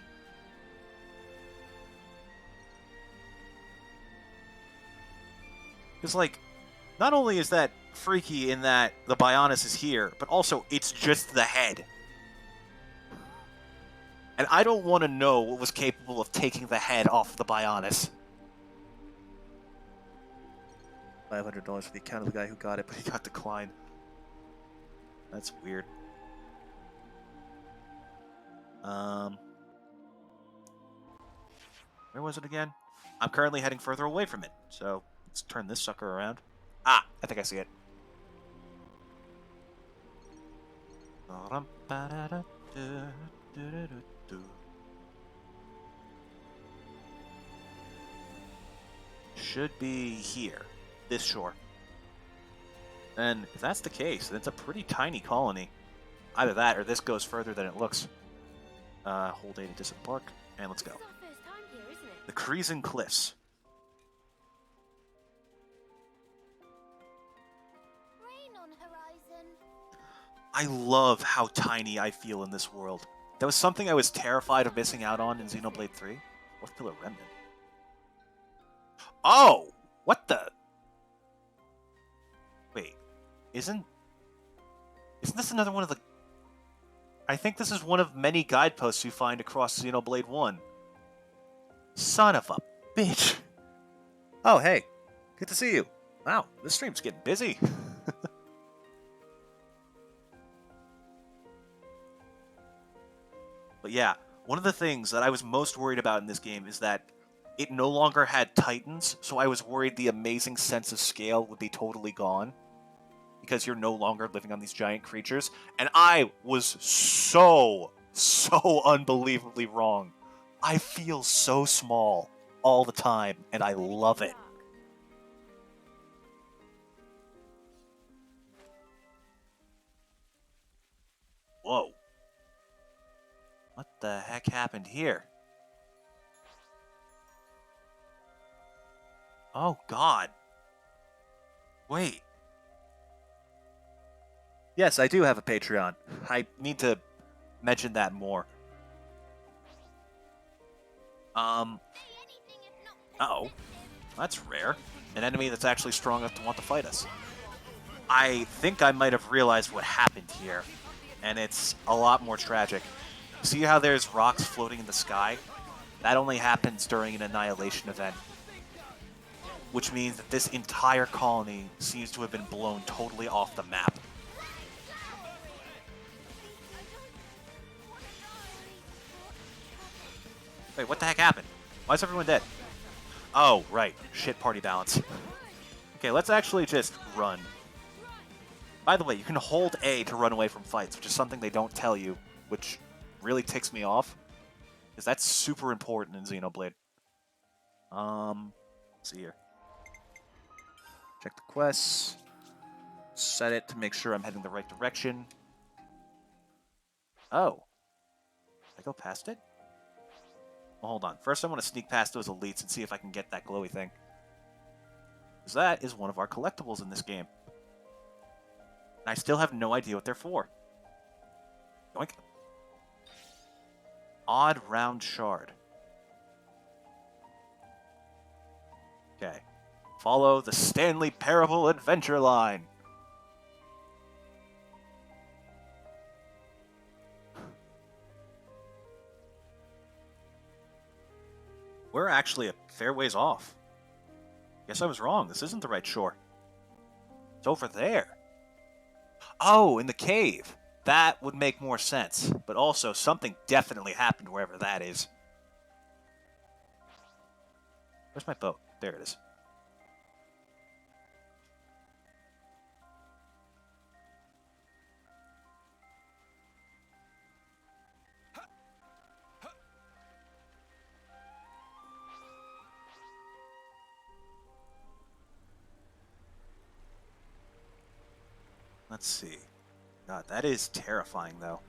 Because, like, not only is that freaky in that the Bionis is here, but also it's just the head. And I don't want to know what was capable of taking the head off the Bionis. $500 for the account of the guy who got it, but he got declined. That's weird. Where was it again? I'm currently heading further away from it, so let's turn this sucker around. Ah, I think I see it. Should be here, this shore. And if that's the case, then it's a pretty tiny colony. Either that, or this goes further than it looks. Hold A to disembark, and let's go. This is our first time here, isn't it? The Creasen Cliffs. Rain on horizon. I love how tiny I feel in this world. That was something I was terrified of missing out on in Xenoblade 3. Fourth Pillar Remnant. Oh! What the? Wait. Isn't this another one of the... I think this is one of many guideposts you find across Xenoblade 1. Son of a bitch. Oh, hey. Good to see you. Wow, this stream's getting busy. But yeah, one of the things that I was most worried about in this game is that it no longer had titans, so I was worried the amazing sense of scale would be totally gone. Because you're no longer living on these giant creatures. And I was so unbelievably wrong. I feel so small all the time, and I love it. Whoa. What the heck happened here? Oh, God. Wait. Yes, I do have a Patreon. I need to mention that more. Uh-oh. That's rare. An enemy that's actually strong enough to want to fight us. I think I might have realized what happened here, and it's a lot more tragic. See how there's rocks floating in the sky? That only happens during an annihilation event. Which means that this entire colony seems to have been blown totally off the map. Wait, what the heck happened? Why is everyone dead? Oh, right. Shit party balance. Okay, let's actually just run. By the way, you can hold A to run away from fights, which is something they don't tell you, which really ticks me off. Because that's super important in Xenoblade. Let's see here. Check the quests. Set it to make sure I'm heading the right direction. Oh. Did I go past it? Well, hold on. First, I want to sneak past those elites and see if I can get that glowy thing. Because that is one of our collectibles in this game. And I still have no idea what they're for. Yoink. Odd round shard. Okay. Follow the Stanley Parable adventure line. We're actually a fair ways off. Guess I was wrong. This isn't the right shore. It's over there. Oh, in the cave. That would make more sense. But also, something definitely happened wherever that is. Where's my boat? There it is. Let's see. God, that is terrifying, though.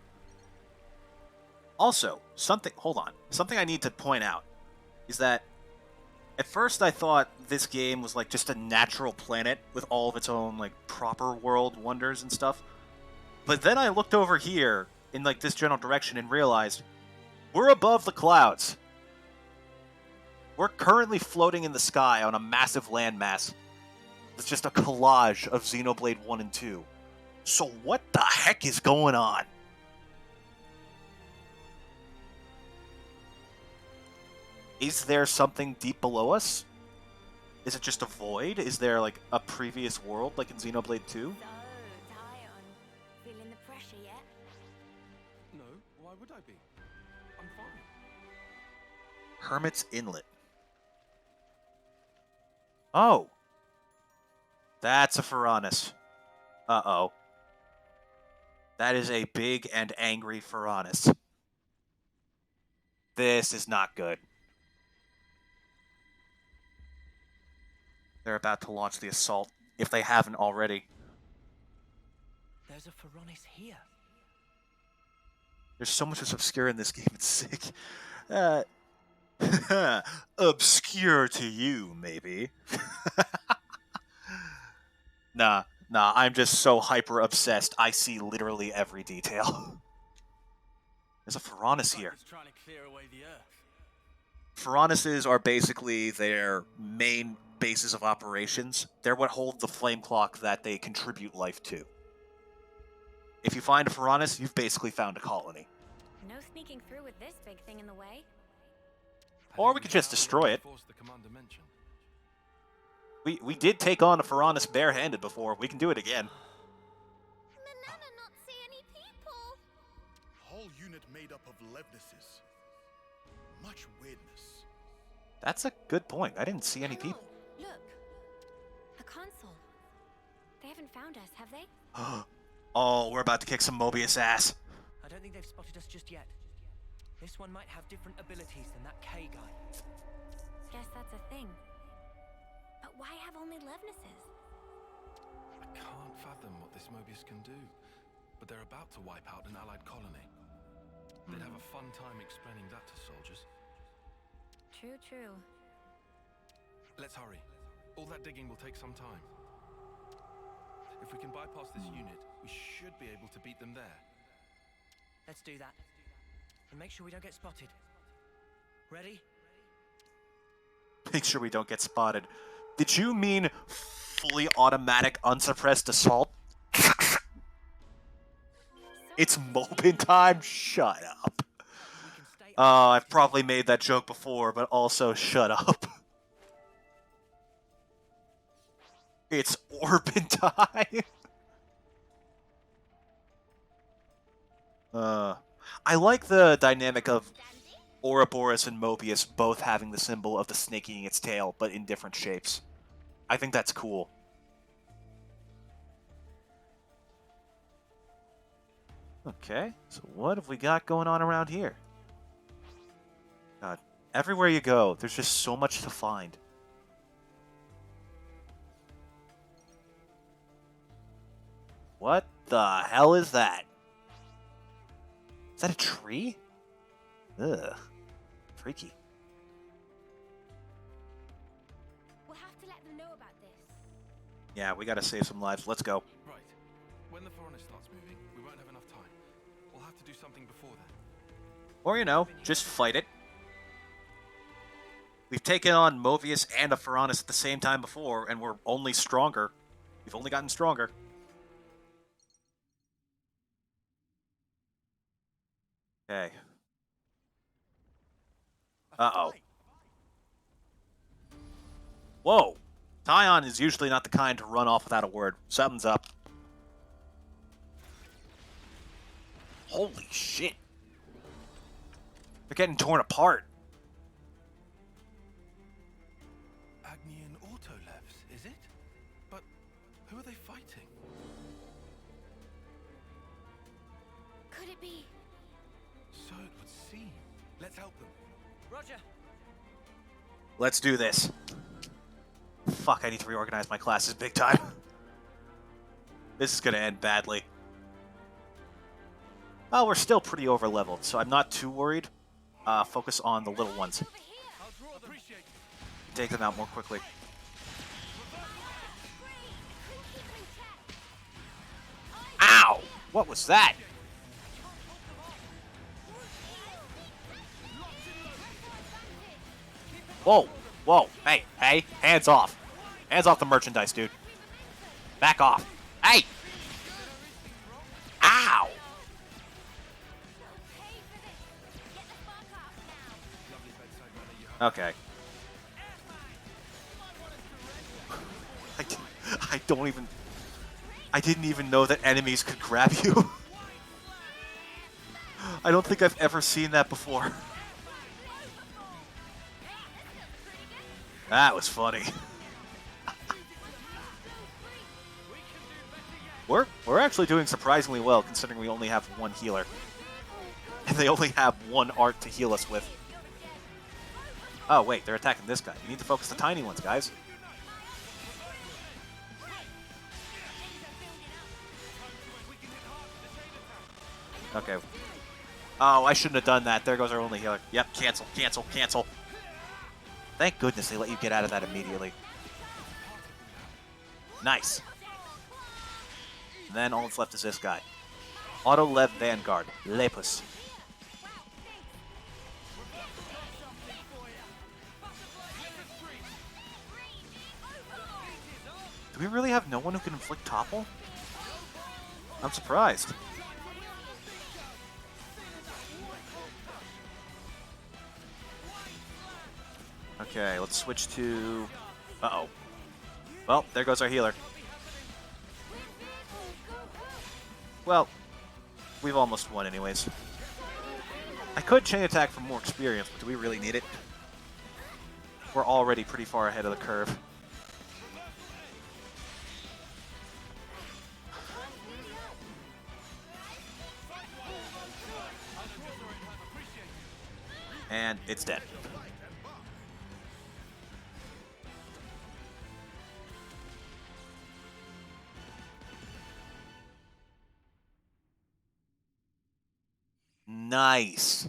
Also, hold on. Something I need to point out is that at first I thought this game was like just a natural planet with all of its own like proper world wonders and stuff. But then I looked over here in like this general direction and realized we're above the clouds. We're currently floating in the sky on a massive landmass. It's just a collage of Xenoblade 1 and 2. So what the heck is going on? Is there something deep below us? Is it just a void? Is there like a previous world like in Xenoblade 2? So, Tyon, feeling the pressure yet? No, why would I be? I'm fine. Hermit's Inlet. Oh. That's a Piranus. Uh-oh. That is a big and angry Piranus. This is not good. They're about to launch the assault, if they haven't already. There's a Piranus here. There's so much that's obscure in this game, it's sick. Obscure to you, maybe. Nah, I'm just so hyper obsessed, I see literally every detail. There's a Piranus here. Trying to clear away the earth. Piranuses are basically their main bases of operations. They're what hold the flame clock that they contribute life to. If you find a Piranus, you've basically found a colony. No sneaking through with this big thing in the way. Or we could just destroy it. We did take on a Piranus barehanded before. We can do it again. Manana not see any people. Whole unit made up of Levnesses. Much weirdness. That's a good point. I didn't see any people. Look. A console. They haven't found us, have they? Oh, we're about to kick some Mobius ass. I don't think they've spotted us just yet. This one might have different abilities than that K guy. Guess that's a thing. But why have only Levnesses? I can't fathom what this Mobius can do, but they're about to wipe out an allied colony. They'd have a fun time explaining that to soldiers. True. Let's hurry. All that digging will take some time. If we can bypass this unit, we should be able to beat them there. Let's do that. And make sure we don't get spotted. Ready? Make sure we don't get spotted. Did you mean fully automatic unsuppressed assault? It's Mobin time? Shut up. I've probably made that joke before, but also shut up. It's Orbin time. I like the dynamic of Ouroboros and Mobius both having the symbol of the snake eating its tail, but in different shapes. I think that's cool. Okay, so what have we got going on around here? God, everywhere you go, there's just so much to find. What the hell is that? Is that a tree? Ugh. Freaky. We'll have to let them know about this. Yeah, we gotta save some lives. Let's go. Right. When the foreigner starts moving, we won't have enough time. We'll have to do something before then. Or, you know, just fight it. We've taken on Movius and a Ferranus at the same time before, and we're only stronger. We've only gotten stronger. Okay. Uh-oh. Whoa! Tyon is usually not the kind to run off without a word. Something's up. Holy shit. They're getting torn apart. Agnian Autolevs, is it? But who are they fighting? Could it be? So it would seem. Let's help them. Roger. Let's do this. Fuck, I need to reorganize my classes big time. This is gonna end badly. Well, we're still pretty over-leveled, so I'm not too worried. Focus on the little ones. Take them out more quickly. Ow! What was that? Whoa! Whoa! Hey! Hey! Hands off! Hands off the merchandise, dude. Back off. Hey! Ow! Okay. I don't even... I didn't even know that enemies could grab you. I don't think I've ever seen that before. That was funny. We're actually doing surprisingly well, considering we only have one healer. And they only have one art to heal us with. Oh, wait, they're attacking this guy. You need to focus the tiny ones, guys. Okay. Oh, I shouldn't have done that. There goes our only healer. Yep, cancel, cancel, cancel. Thank goodness they let you get out of that immediately. Nice. And then all that's left is this guy. Auto-Lev Vanguard. Lepus. Do we really have no one who can inflict topple? I'm surprised. Okay, let's switch to... Uh-oh. Well, there goes our healer. Well, we've almost won anyways. I could chain attack for more experience, but do we really need it? We're already pretty far ahead of the curve. And it's dead. Nice.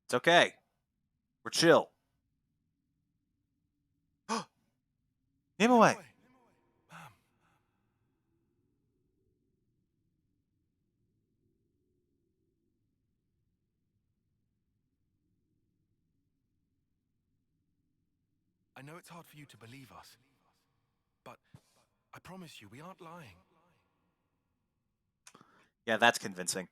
It's okay. We're chill. Name away. I know it's hard for you to believe us, but I promise you, we aren't lying. Yeah, that's convincing.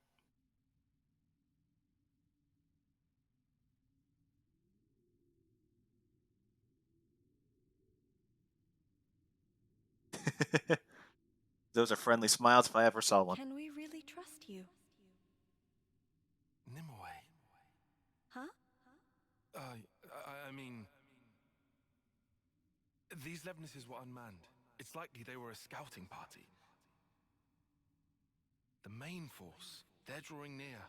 Those are friendly smiles if I ever saw one. Can we really trust you? Nimue. Huh? I mean... These Levnesses were unmanned. It's likely they were a scouting party. The main force, they're drawing near.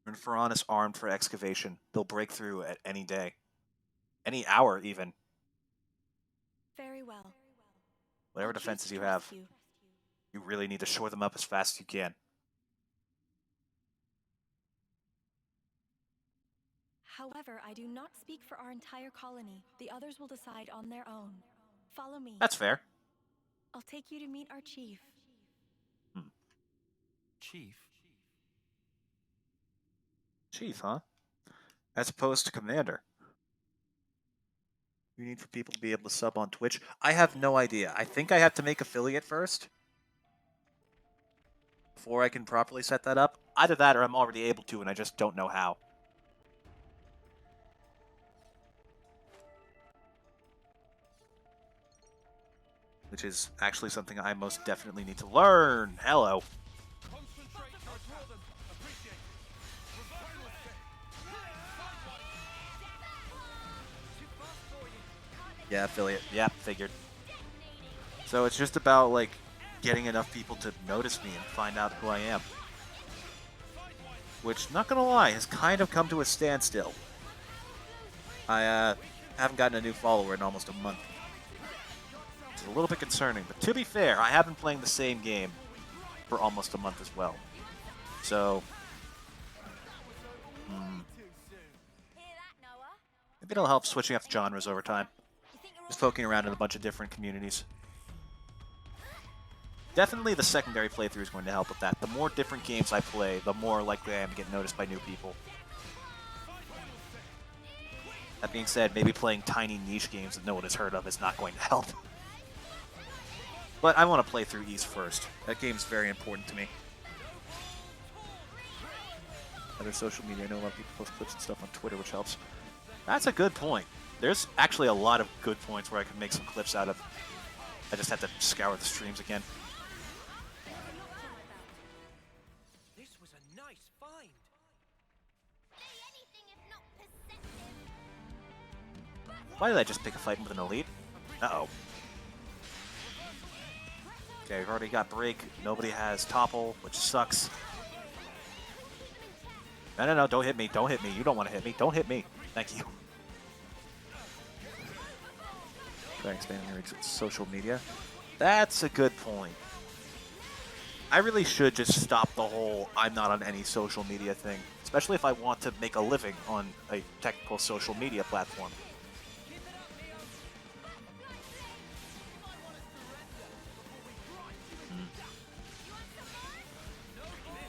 Renferon is armed for excavation. They'll break through at any day. Any hour, even. Very well. Whatever I'll choose defenses to you trust have, you. you really need to shore them up as fast as you can. However, I do not speak for our entire colony. The others will decide on their own. Follow me. That's fair. I'll take you to meet our chief. Chief? Chief, huh? As opposed to commander. You need for people to be able to sub on Twitch. I have no idea. I think I have to make affiliate first before I can properly set that up. Either that or I'm already able to and I just don't know how. Which is actually something I most definitely need to learn. Hello. Yeah, affiliate. Yeah, figured. So it's just about, like, getting enough people to notice me and find out who I am. Which, not gonna lie, has kind of come to a standstill. I haven't gotten a new follower in almost a month. It's a little bit concerning, but to be fair, I have been playing the same game for almost a month as well. So, maybe it'll help switching up genres over time. Just poking around in a bunch of different communities. Definitely the secondary playthrough is going to help with that. The more different games I play, the more likely I am to get noticed by new people. That being said, maybe playing tiny niche games that no one has heard of is not going to help. But I want to play through East first. That game's very important to me. Other social media, I know a lot of people post clips and stuff on Twitter, which helps. That's a good point. There's actually a lot of good points where I can make some clips out of. I just have to scour the streams again. This was a nice find. Why did I just pick a fight with an elite? Uh-oh. Okay, we've already got break. Nobody has topple, which sucks. No, don't hit me. Don't hit me. You don't want to hit me. Don't hit me. Thank you. Try expanding your social media. That's a good point. I really should just stop the whole I'm not on any social media thing, especially if I want to make a living on a technical social media platform.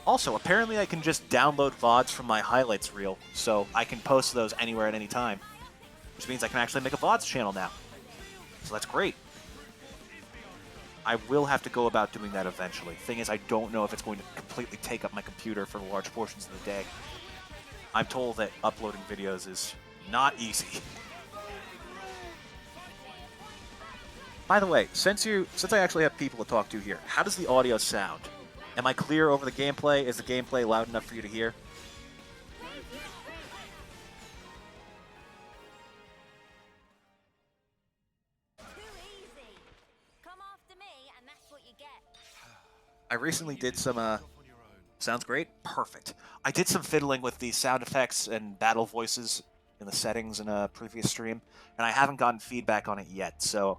Also, apparently I can just download VODs from my highlights reel, so I can post those anywhere at any time. Which means I can actually make a VODs channel now. So that's great. I will have to go about doing that eventually. Thing is, I don't know if it's going to completely take up my computer for large portions of the day. I'm told that uploading videos is not easy. By the way, since I actually have people to talk to here, how does the audio sound? Am I clear over the gameplay? Is the gameplay loud enough for you to hear? I recently did some, sounds great? Perfect. I did some fiddling with the sound effects and battle voices in the settings in a previous stream, and I haven't gotten feedback on it yet, so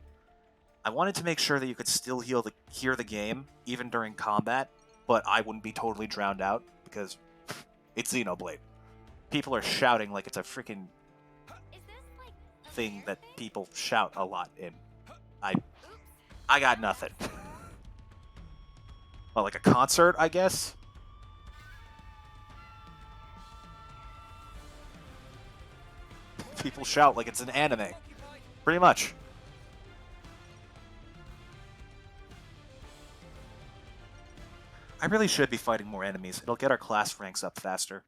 I wanted to make sure that you could still hear the game, even during combat, but I wouldn't be totally drowned out, because it's Xenoblade. People are shouting like it's a freaking thing that people shout a lot in. I got nothing. Well, like a concert, I guess? People shout like it's an anime. Pretty much. I really should be fighting more enemies. It'll get our class ranks up faster.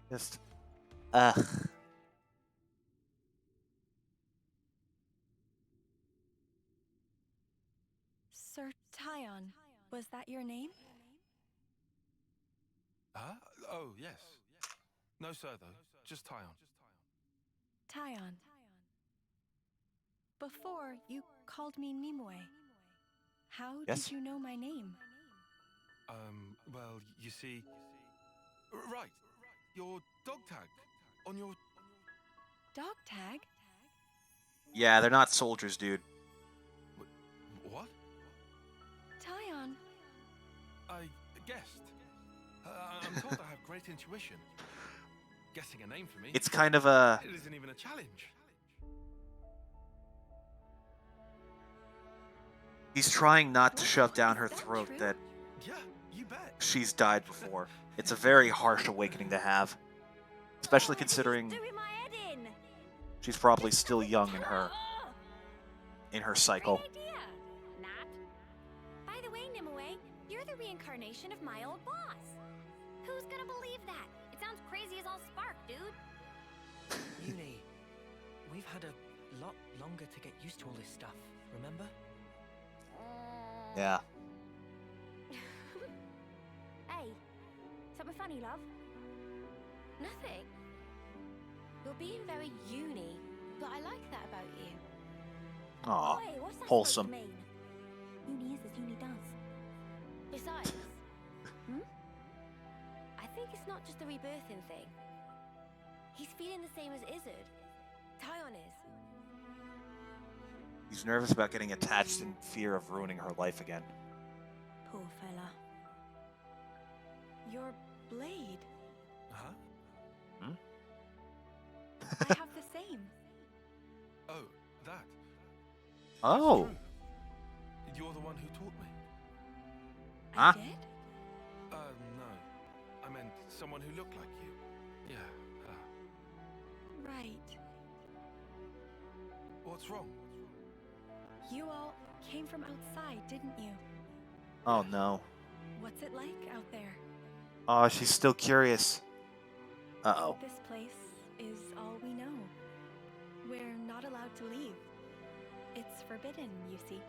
Just... Tyon, was that your name? Huh? Oh, yes. No, sir, though. Just Tyon. Tyon. Before, you called me Nimue. How Yes? did you know my name? Well, you see... Right. Your dog tag. On your... Dog tag? Yeah, they're not soldiers, dude. What? Tyon. I guessed. I'm told I have great intuition. Guessing a name for me. It's kind of a... It isn't even a challenge. He's trying not to shove down her Is that throat true? that Yeah, you bet. she's died before. It's a very harsh awakening to have. Especially considering Doing my head in. she's probably still young in her cycle. Great idea, Nat. By the way, Nimue, you're the reincarnation of my old boss. Who's gonna believe that? It sounds crazy as all spark, dude. Uni, we've had a lot longer to get used to all this stuff, remember? Yeah. Hey, something funny, love? Nothing. You're being very uni, but I like that about you. Aw, Wait, what's that wholesome. supposed to mean? Uni is as uni does. Besides, I think it's not just a rebirthing thing. He's feeling the same as Izzard. Tyon is. He's nervous about getting attached in fear of ruining her life again. Poor fella. Your blade. Huh? I have the same. Oh, that. Oh. True. You're the one who taught me. Huh? I did? No. I meant someone who looked like you. Yeah. Right. What's wrong? You all came from outside, didn't you? Oh no. What's it like out there? Oh, she's still curious. Uh-oh. This place is all we know. We're not allowed to leave. It's forbidden, you see.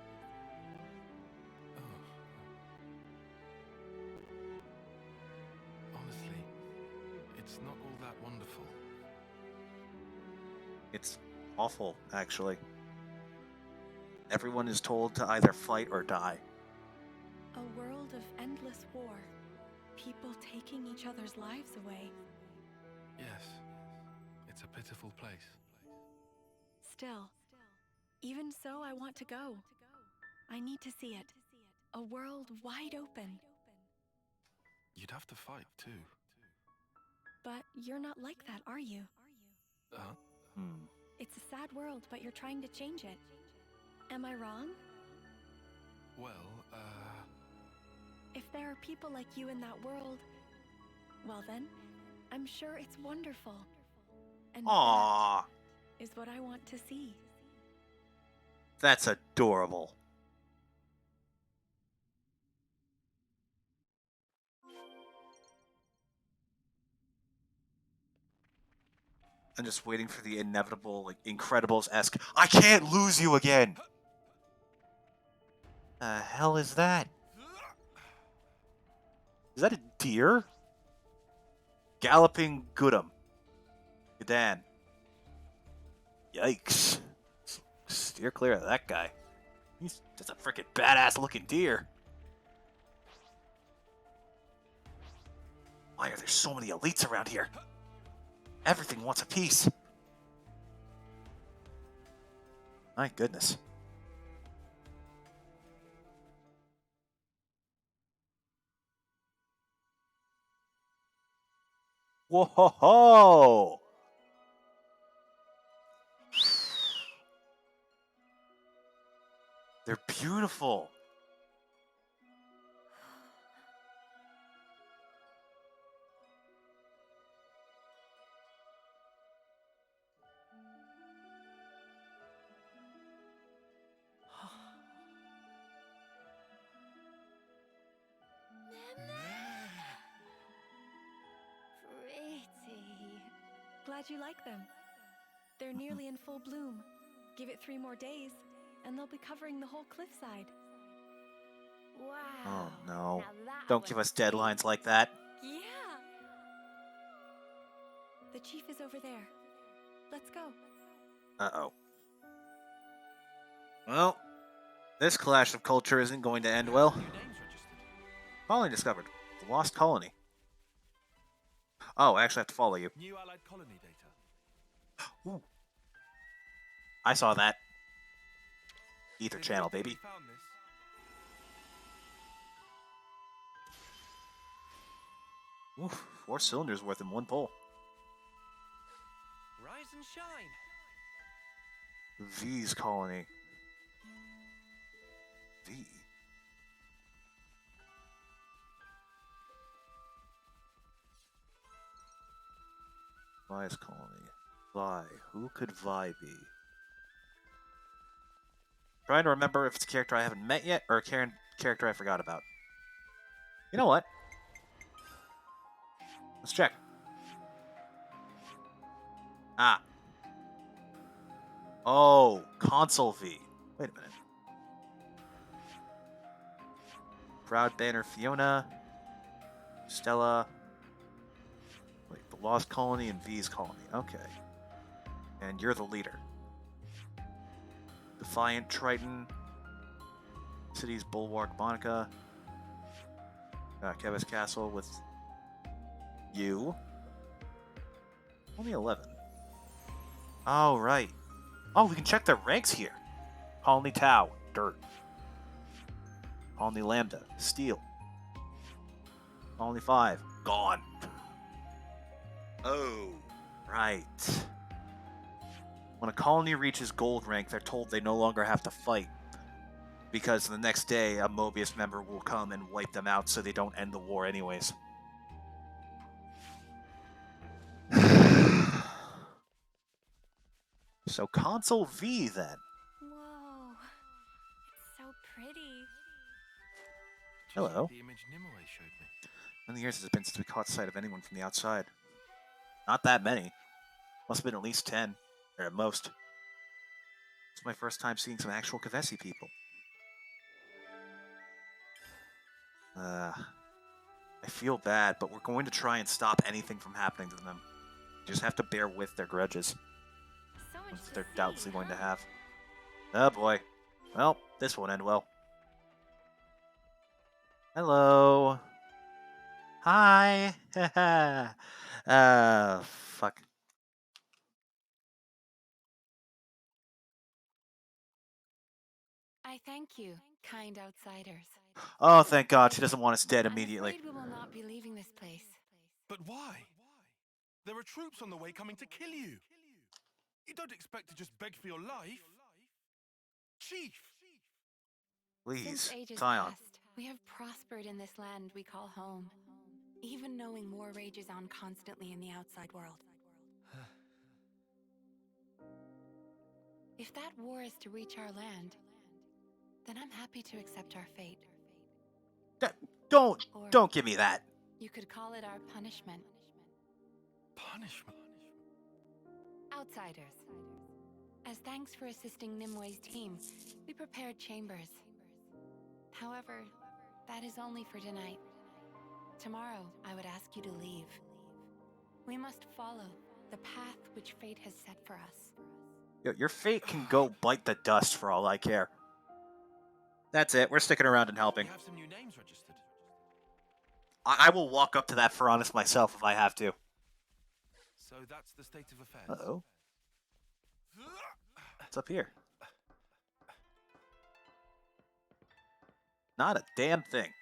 Honestly, it's not all that wonderful. It's awful, actually. Everyone is told to either fight or die. A world of endless war. People taking each other's lives away. Yes. It's a pitiful place. Still, even so, I want to go. I need to see it. A world wide open. You'd have to fight, too. But you're not like that, are you? Huh? It's a sad world, but you're trying to change it. Am I wrong? Well, If there are people like you in that world, well then, I'm sure it's wonderful. And Aww. that is what I want to see. That's adorable. I'm just waiting for the inevitable, like, Incredibles-esque, I can't lose you again! The hell is that? Is that a deer? Galloping Goodum. Gadan. Yikes. Steer clear of that guy. He's just a freaking badass looking deer. Why are there so many elites around here? Everything wants a piece. My goodness. Whoa ho ho! They're beautiful. Pretty. Glad you like them. They're nearly in full bloom. Give it 3 more days, and they'll be covering the whole cliffside. Don't give us deadlines like that. Yeah. The chief is over there. Let's go. Uh-oh. Well, this clash of culture isn't going to end well. Colony discovered. The lost colony. Oh, I actually have to follow you. New allied colony data. Ooh. I saw that. Ether channel, baby. Found this. Oof, 4 cylinders worth in one pull. Rise and shine. V's colony. V. Vi's colony. Vi. Who could Vi be? Trying to remember if it's a character I haven't met yet or a character I forgot about. You know what? Let's check. Ah. Oh, console V. Wait a minute. Proud Banner Fiona. Stella. Wait, the Lost Colony and V's Colony. Okay. And you're the leader. Defiant Triton. City's Bulwark Monica. Kevis Castle with you. Only 11. Oh, right. Oh, we can check their ranks here. Colony Tau, dirt. Colony Lambda, steel. Colony 5, gone. Oh, right. When a colony reaches gold rank, they're told they no longer have to fight. Because the next day, a Mobius member will come and wipe them out so they don't end the war anyways. So console V then. Whoa. It's so pretty. Hello. The image Nimue showed me. How many years has it been since we caught sight of anyone from the outside? Not that many. Must have been at least 10, or at most. It's my first time seeing some actual Kavesi people. I feel bad, but we're going to try and stop anything from happening to them. You just have to bear with their grudges. So much Ones to they're see, doubtlessly going to huh? have. Oh boy. Well, this won't end well. Hello. Hi. Fuck. I thank you, kind outsiders. Oh, thank God, she doesn't want us dead I'm immediately. afraid we will not be leaving this place. But why? There are troops on the way coming to kill you. You don't expect to just beg for your life. Chief! Please, Since ages Sion. past, we have prospered in this land we call home, even knowing war rages on constantly in the outside world. If that war is to reach our land, then I'm happy to accept our fate. Don't give me that. You could call it our punishment. Punishment? Outsiders. As thanks for assisting Nimue's team, we prepared chambers. However, that is only for tonight. Tomorrow, I would ask you to leave. We must follow the path which fate has set for us. Yo, your fate can go bite the dust for all I care. That's it. We're sticking around and helping. We have some new names registered. I will walk up to that Ferranis myself if I have to. So that's the state of affairs. Uh-oh. What's up here? Not a damn thing.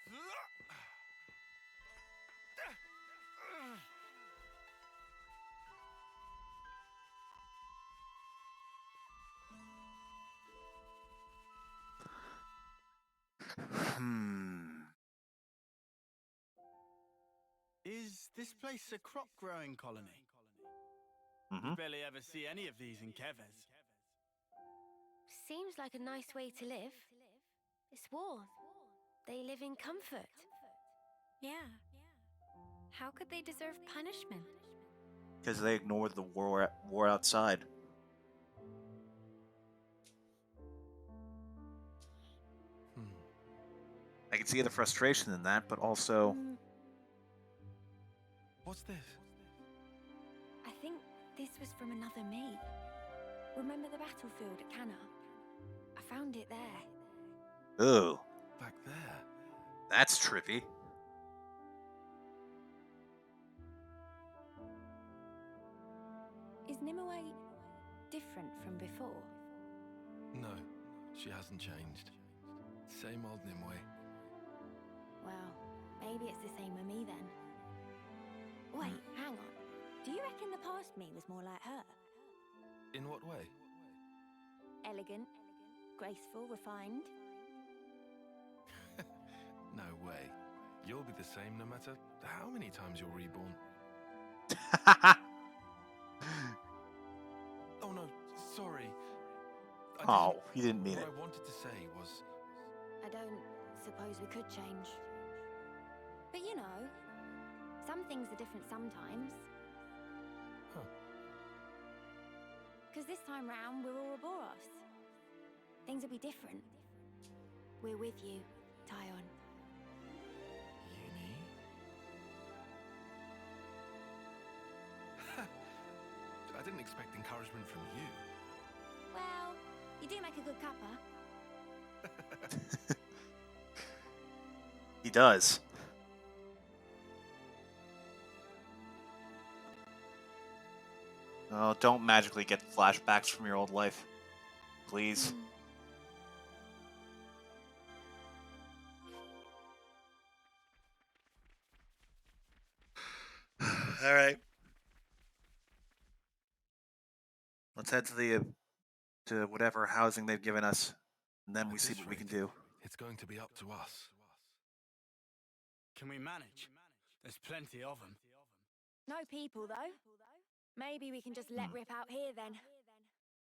Is this place a crop-growing colony? Mm-hmm. Barely ever see any of these in Keves. Seems like a nice way to live. It's warm. They live in comfort. Yeah. How could they deserve punishment? Because they ignored the war outside. I can see the frustration in that, but also... What's this? I think this was from another me. Remember the battlefield at Canna? I found it there. Ooh. Back there? That's trippy. Is Nimue different from before? No, she hasn't changed. Same old Nimue. Well, maybe it's the same with me then. Wait, hang on. Do you reckon the past me was more like her? In what way? Elegant, graceful, refined? No way. You'll be the same no matter how many times you're reborn. Oh no, sorry. You didn't mean it. What I wanted to say was... I don't suppose we could change. But you know, some things are different sometimes. Huh. Because this time round, we're Ouroboros. Things will be different. We're with you, Tyon. Uni? I didn't expect encouragement from you. Well, you do make a good cuppa. He does. Oh, don't magically get flashbacks from your old life. Please. All right. Let's head to the to whatever housing they've given us, and then we see what we can do. It's going to be up to us. Can we manage? There's plenty of them. No people, though. Maybe we can just let rip out here, then.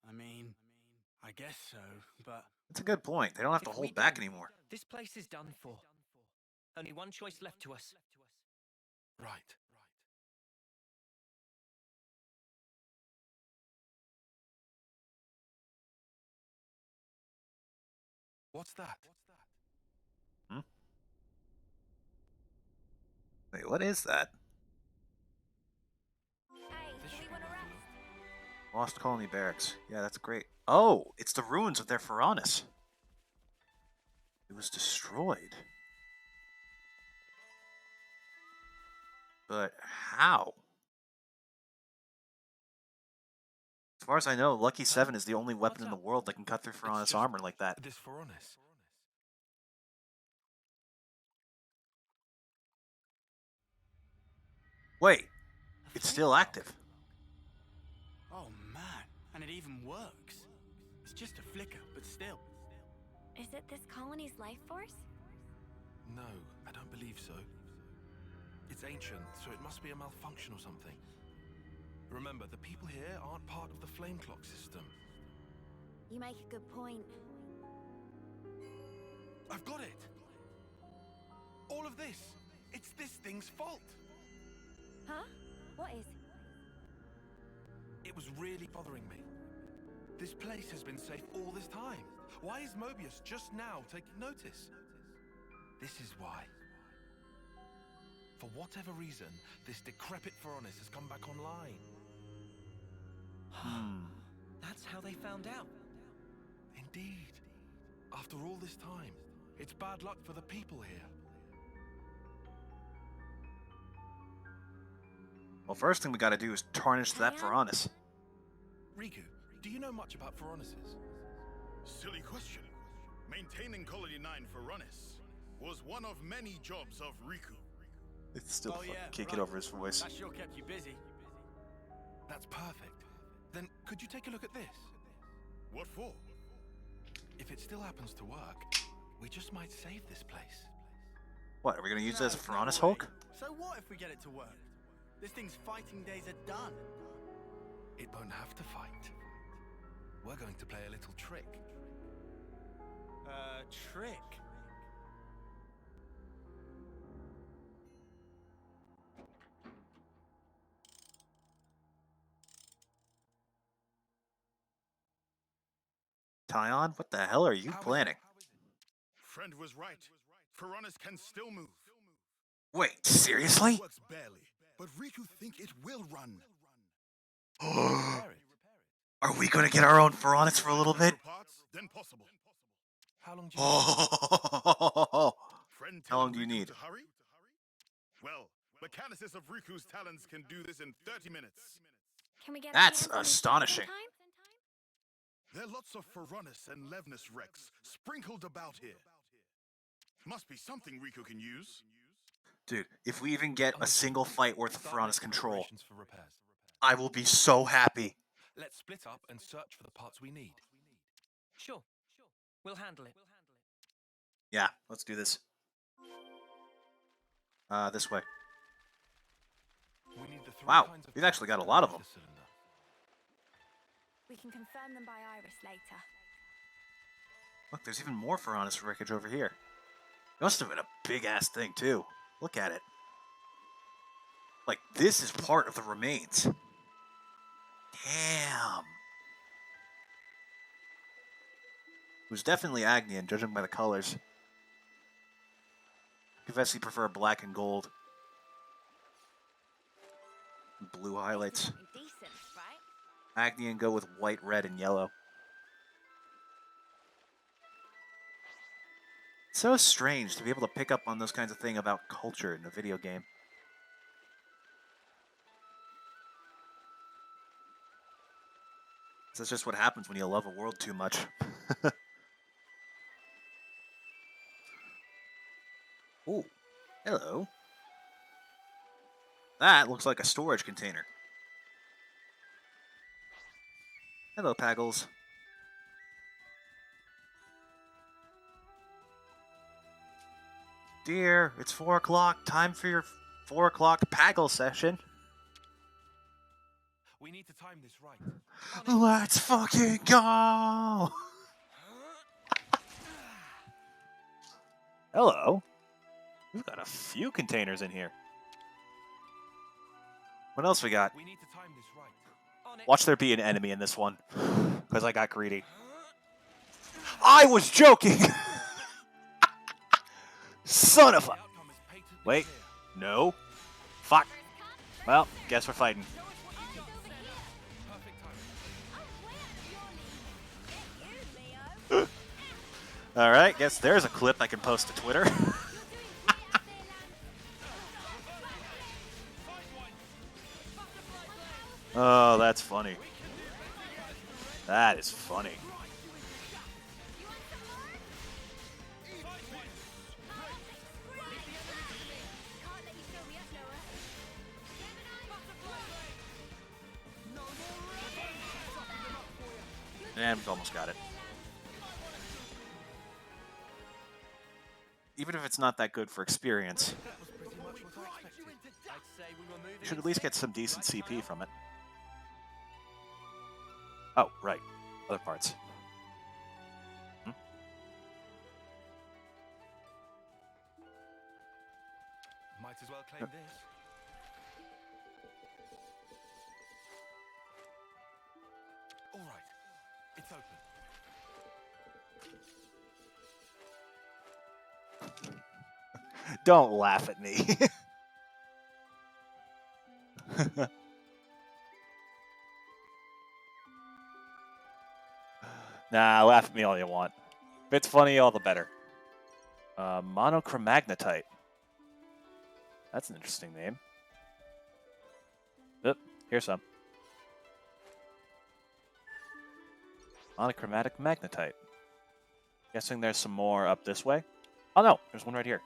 I mean, I guess so, but... That's a good point. They don't have to hold back anymore. This place is done for. Only one choice left to us. Right. What's that? Hmm? Wait, what is that? Hey, do we want to rest? Lost Colony Barracks. Yeah, that's great. Oh, it's the ruins of their Pharaonis. It was destroyed. But how? As far as I know, Lucky 7 is the only weapon in the world that can cut through Pharaonis armor like that. This Pharaonis. Wait, it's still active. Oh man, and it even works. It's just a flicker, but still. Is it this colony's life force? No, I don't believe so. It's ancient, so it must be a malfunction or something. Remember, the people here aren't part of the flame clock system. You make a good point. I've got it! All of this! It's this thing's fault! Huh? What is? It was really bothering me. This place has been safe all this time. Why is Mobius just now taking notice? This is why. For whatever reason, this decrepit Pharaonis has come back online. That's how they found out. Indeed. After all this time, it's bad luck for the people here. Well, first thing we gotta do is tarnish that Pharaonis. Riku, do you know much about Pharaonises? Silly question. Maintaining Colony 9 Pharaonis was one of many jobs of Riku. It's still can't get over his voice. That sure kept you busy. That's perfect. Then could you take a look at this? What for? If it still happens to work, we just might save this place. What, are we gonna use it as a No Pharaonis way. Hulk? So what if we get it to work? This thing's fighting days are done. It won't have to fight. We're going to play a little trick. Trick? Tyon, what the hell are you planning? Friend was right. Ferronis can still move. Wait, seriously? Works barely, but Riku think it will run. Are we gonna get our own Ferronis for a little bit? Parts, then possible. How long do you need? Friend How long telling do you Riku need? to hurry? Well, Mechanicis of Riku's talents can do this in 30 minutes. Can we get That's our hands on these astonishing. in time? There are lots of Ferronis and Levnis wrecks sprinkled about here. Must be something Riku can use. Dude, if we even get a single fight worth of Start Ferronis making control, preparations for repairs. I will be so happy. Let's split up and search for the parts we need. Sure. We'll handle it. Yeah, let's do this. This way. We need the three Wow, kinds of we've actually got a parts lot of underneath them. the cylinder. We can confirm them by Iris later. Look, there's even more Ferronis wreckage over here. It must have been a big-ass thing, too. Look at it. Like, this is part of the remains. Damn. It was definitely Agnian, judging by the colors. Confess prefer black and gold. Blue highlights. Something decent, right? Agnian go with white, red, and yellow. It's so strange to be able to pick up on those kinds of things about culture in a video game. That's just what happens when you love a world too much. Ooh, hello. That looks like a storage container. Hello, Paggles. Dear, it's 4 o'clock. Time for your 4 o'clock Paggle session. We need to time this right. Let's fucking go! Hello. We've got a few containers in here. What else we got? We need to time this right. Watch there be an enemy in this one. Because I got greedy. I was joking! Son of a... Wait. No. Fuck. Well, guess we're fighting. Alright, guess there's a clip I can post to Twitter. Oh, that's funny. That is funny. And we've almost got it. Even if it's not that good for experience, you should at least get some decent CP from it. Oh, right. Other parts. Hmm? Might as well claim this. All right. It's open. Don't laugh at me. Nah, laugh at me all you want. If it's funny, all the better. Monochromagmatite. That's an interesting name. Oop, here's some. Monochromatic magnetite. Guessing there's some more up this way. Oh no, there's one right here.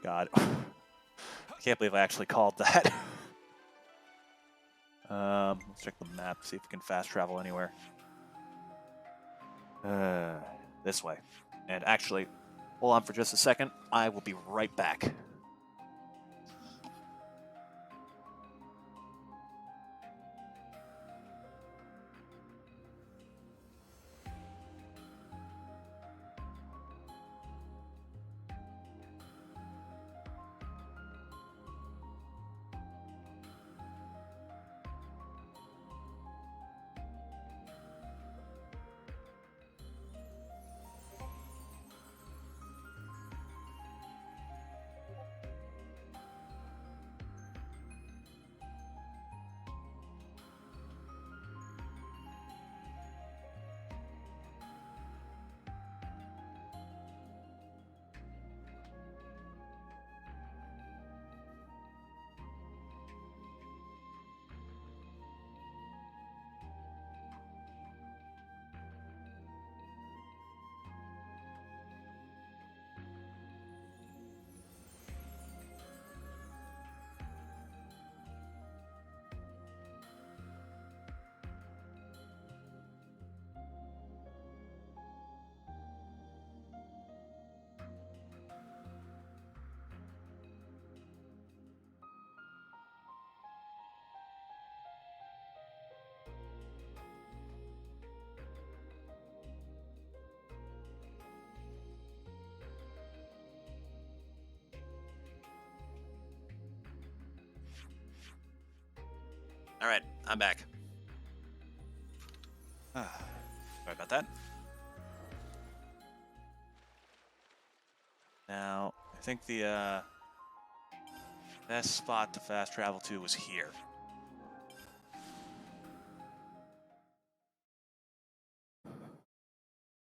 God. I can't believe I actually called that. Let's check the map, see if we can fast travel anywhere. This way. And actually, hold on for just a second. I will be right back. I'm back. Sorry about that. Now, I think the best spot to fast travel to was here.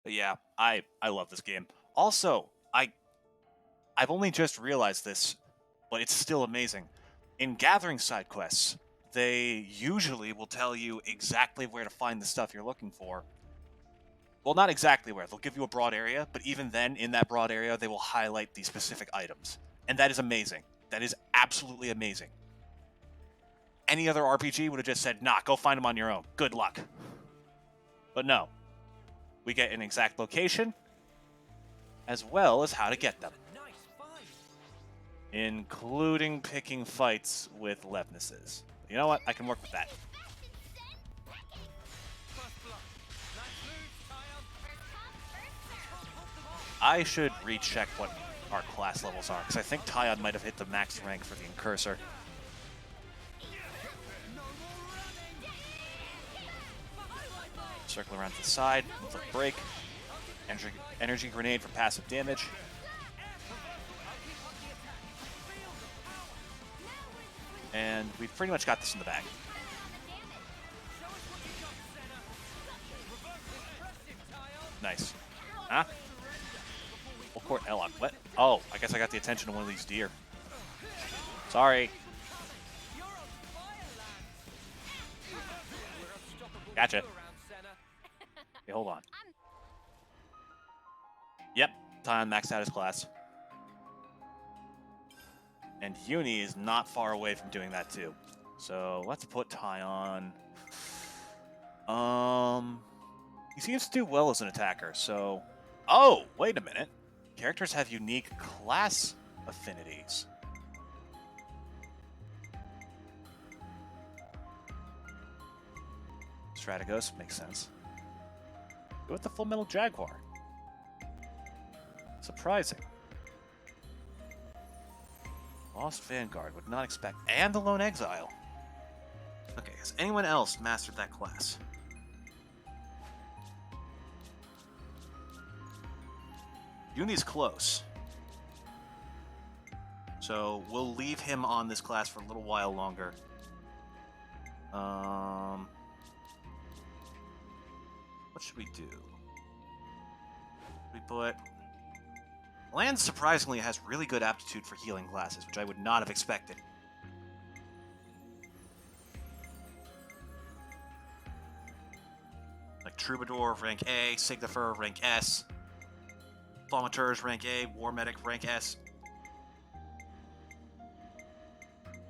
But yeah, I love this game. Also, I've only just realized this, but it's still amazing. In gathering side quests, they usually will tell you exactly where to find the stuff you're looking for. Well, not exactly where. They'll give you a broad area, but even then, in that broad area, they will highlight the specific items. And that is amazing. That is absolutely amazing. Any other RPG would have just said, nah, go find them on your own. Good luck. But no. We get an exact location, as well as how to get them. Including picking fights with Levnesses. You know what? I can work with that. I should recheck what our class levels are, because I think Tyon might have hit the max rank for the Incursor. Circle around to the side, with a break. Energy grenade for passive damage. And we've pretty much got this in the bag. Nice. Huh? Full court L-lock. What? Oh, I guess I got the attention of one of these deer. Sorry. Gotcha. Okay, hold on. Yep, Tyon maxed out his class. And Uni is not far away from doing that too. So let's put Tyon. He seems to do well as an attacker, so... Oh, wait a minute. Characters have unique class affinities. Strategos makes sense. Go with the Full Metal Jaguar. Surprising. Lost Vanguard, would not expect. And the Lone Exile. Okay, has anyone else mastered that class? Uni's close. So we'll leave him on this class for a little while longer. What should we do? We put... Lance surprisingly has really good aptitude for healing classes, which I would not have expected. Like Troubadour, rank A, Signifer, rank S, Thaumaturge, rank A, War Medic, rank S.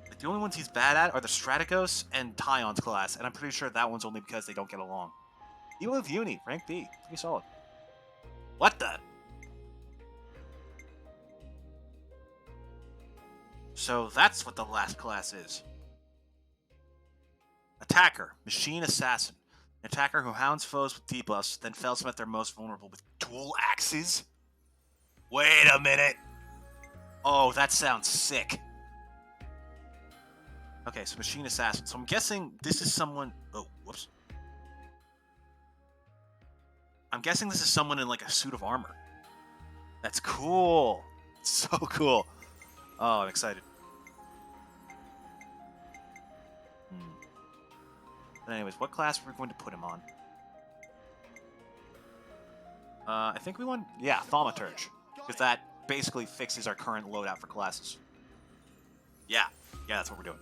Like, the only ones he's bad at are the Strategos and Tyon's class, and I'm pretty sure that one's only because they don't get along. Even with Uni, rank B, pretty solid. What the? So that's what the last class is. Attacker, Machine Assassin. An attacker who hounds foes with debuffs, then fells them at their most vulnerable with dual axes? Wait a minute. Oh, that sounds sick. Okay, so Machine Assassin. So I'm guessing this is someone... Oh, whoops. I'm guessing this is someone in like a suit of armor. That's cool. So cool. Oh, I'm excited. But anyways, what class are we going to put him on? I think we want... Yeah, Thaumaturge. Because that basically fixes our current loadout for classes. Yeah, that's what we're doing.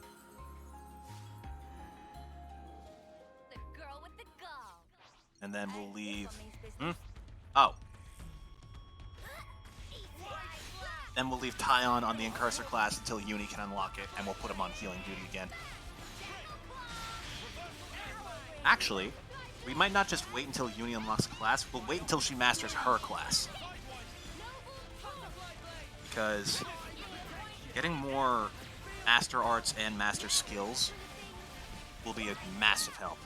And then we'll leave... Oh. Then we'll leave Tyon on the Incursor class until Uni can unlock it, and we'll put him on healing duty again. Actually, we might not just wait until Uni unlocks a class, we'll wait until she masters her class. Because getting more Master Arts and Master Skills will be a massive help.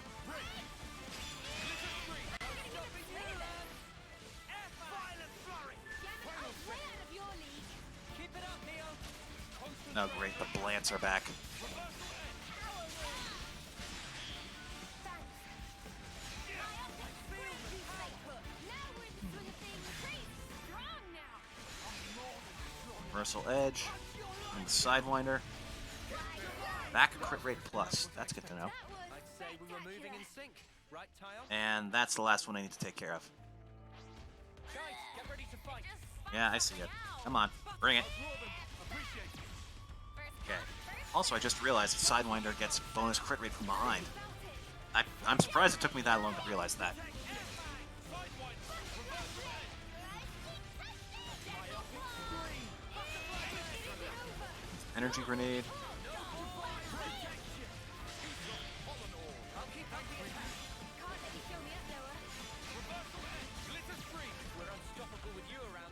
Oh great, the Blants are back. Reversal Edge. And the Sidewinder. Back crit rate plus. That's good to know. I'd say we were moving in sync, right, Tyon? And that's the last one I need to take care of. Guys, get ready to fight. Yeah, I see it. Come on, bring it. Okay. Also, I just realized the Sidewinder gets bonus crit rate from behind. I'm surprised it took me that long to realize that. Energy Grenade.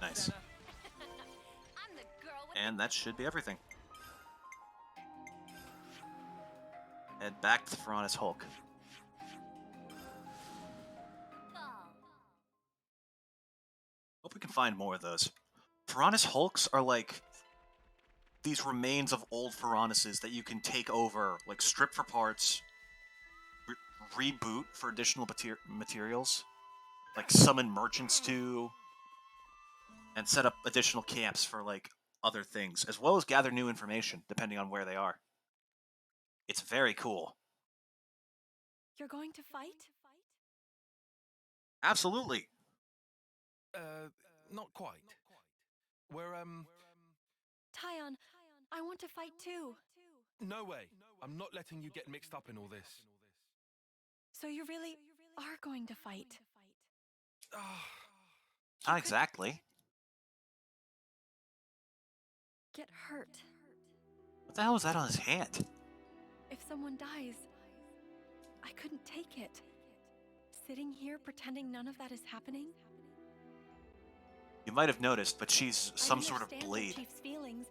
Nice. And that should be everything. Head back to the Ferronis Hulk. Hope we can find more of those. Ferronis Hulks are like these remains of old Ferronises that you can take over, like strip for parts, reboot for additional materials, like summon merchants to, and set up additional camps for like other things, as well as gather new information depending on where they are. It's very cool. You're going to fight? Absolutely. Not quite. We're, Tyon, I want to fight too. No way. I'm not letting you get mixed up in all this. So you really are going to fight? Not exactly. Get hurt. What the hell was that on his hand? If someone dies, I couldn't take it. Sitting here pretending none of that is happening? You might have noticed, but she's some sort of I understand blade. the Chief's feelings.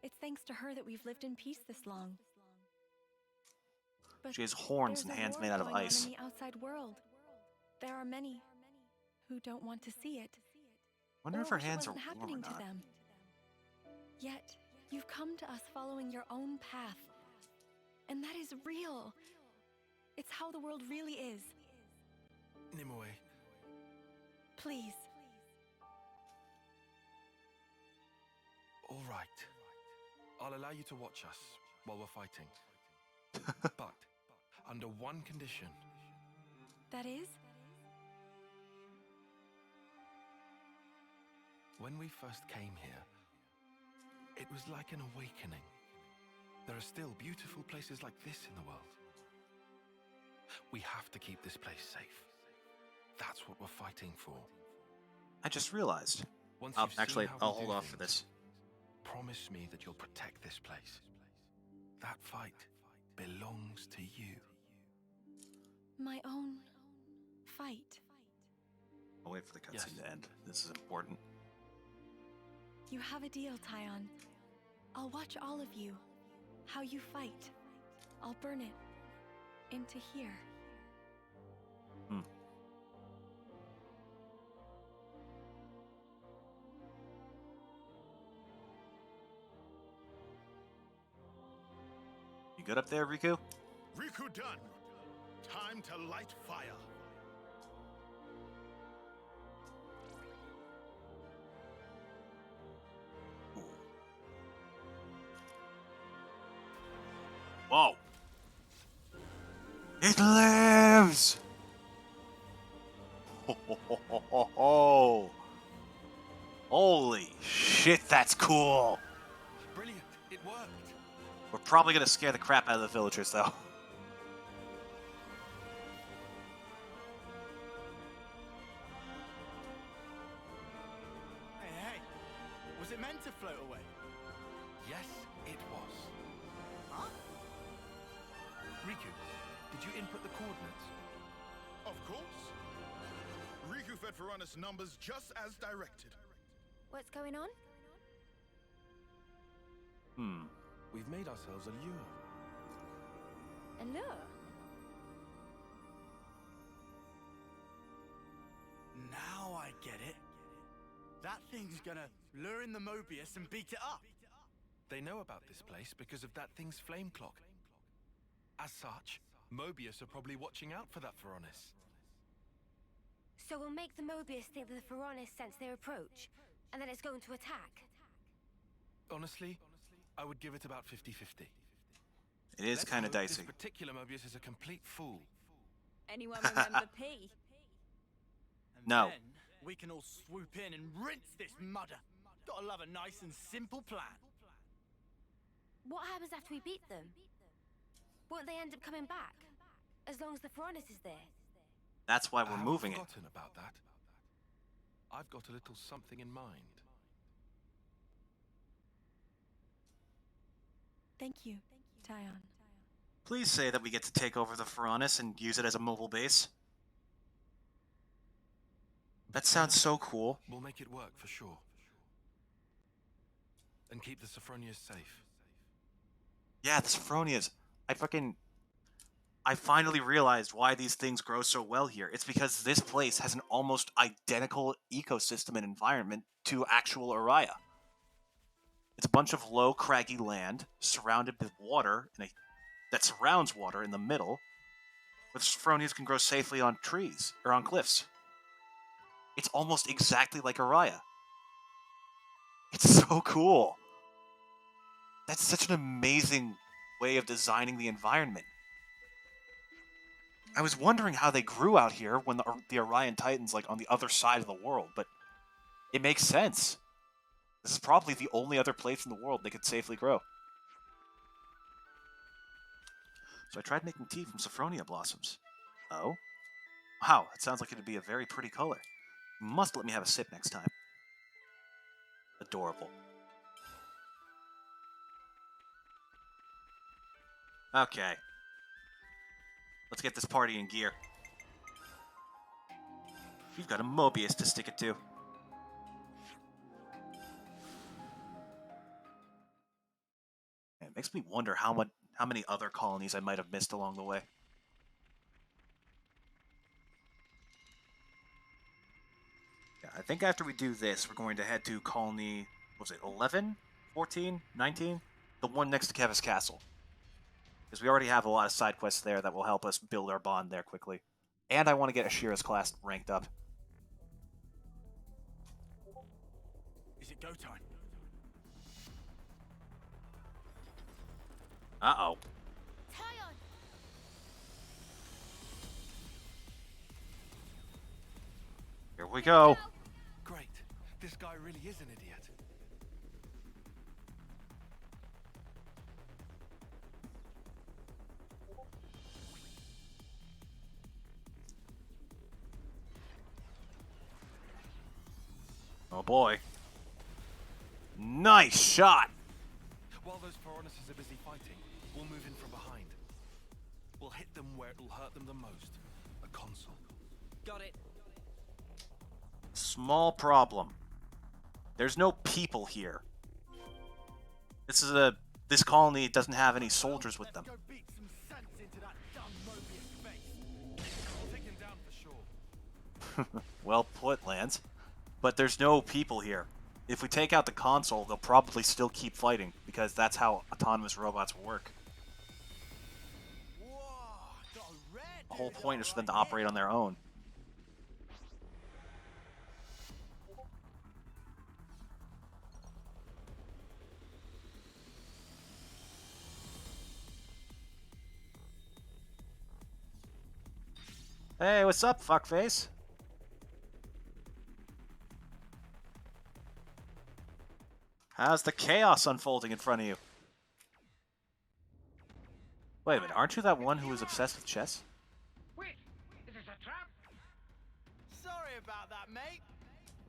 It's thanks to her that we've lived in peace this long. But She has horns and there's a hands war made out of going on ice. in the outside world. There are many who don't want to see it. Wonder or if her wish it hands are wasn't warm or happening to not. them. Yet, you've come to us following your own path. And that is real. It's how the world really is. Nimue. Please. All right. I'll allow you to watch us while we're fighting. But under one condition. That is? When we first came here, it was like an awakening. There are still beautiful places like this in the world. We have to keep this place safe. That's what we're fighting for. I just realized. Once Oh, you've seen actually, how we I'll do hold off for things, this. Promise me that you'll protect this place. That fight belongs to you. My own fight. I'll wait for the cutscene to end. This is important. You have a deal, Tyon. I'll watch all of you. How you fight. I'll burn it into here. You good up there, Riku? Riku done. Time to light fire. Whoa! It lives! Ho, ho, ho, ho, ho, ho. Holy shit, that's cool! Brilliant, it worked. We're probably gonna scare the crap out of the villagers, though. Hey, was it meant to float away? Yes, it was. Huh? Riku, did you input the coordinates? Of course. Riku fed Ferronis numbers just as directed. What's going on? We've made ourselves a lure. A lure? Now I get it. That thing's gonna lure in the Mobius and beat it up. They know about this place because of that thing's flame clock. As such, Mobius are probably watching out for that Ferronis. So we'll make the Mobius think that the Ferronis sense their approach, and then it's going to attack. Honestly, I would give it about 50-50. It is Let's kind of hope dicey. This particular Mobius is a complete fool. Anyone remember P? And No. then we can all swoop in and rinse this mudder. Gotta love a nice and simple plan. What happens after we beat them? Won't they end up coming back? As long as the Ferronis is there? That's why I we're haven't moving it. forgotten about that. I've got a little something in mind. Thank you, Tyon. Please say that we get to take over the Ferronis and use it as a mobile base. That sounds so cool. We'll make it work for sure. And keep the Sophronias safe. Yeah, the Sophronias. I finally realized why these things grow so well here. It's because this place has an almost identical ecosystem and environment to actual Araya. It's a bunch of low, craggy land surrounded with water that surrounds water in the middle, where the Sophronias can grow safely on trees or on cliffs. It's almost exactly like Araya. It's so cool. That's such an amazing way of designing the environment. I was wondering how they grew out here when the Orion Titan's like on the other side of the world, but it makes sense. This is probably the only other place in the world they could safely grow. So I tried making tea from Sophronia blossoms. Oh? Wow, it sounds like it'd be a very pretty color. You must let me have a sip next time. Adorable. Okay. Let's get this party in gear. We've got a Mobius to stick it to. It makes me wonder how many other colonies I might have missed along the way. Yeah, I think after we do this, we're going to head to colony, what was it, 11? 14? 19? The one next to Kevis Castle. Because we already have a lot of side quests there that will help us build our bond there quickly. And I want to get Ashira's class ranked up. Is it go time? Uh-oh. Tyon! Here we go. Great. This guy really is an idiot. Oh boy. Nice shot! While those Ferronises are busy fighting, we'll move in from behind. We'll hit them where it'll hurt them the most. A console. Got it. Small problem. There's no people here. This colony doesn't have any soldiers with them. Let's go beat some sense into that dumb Mobius face. I'll take him down for sure. Well put, Lance. But there's no people here. If we take out the console, they'll probably still keep fighting, because that's how autonomous robots work. Whoa, got a red The whole dude point is for them to right operate on their own. Hey, what's up, fuckface? How's the chaos unfolding in front of you? Wait a minute, aren't you that one who was obsessed with chess? Wait, is this a trap? Sorry about that, mate.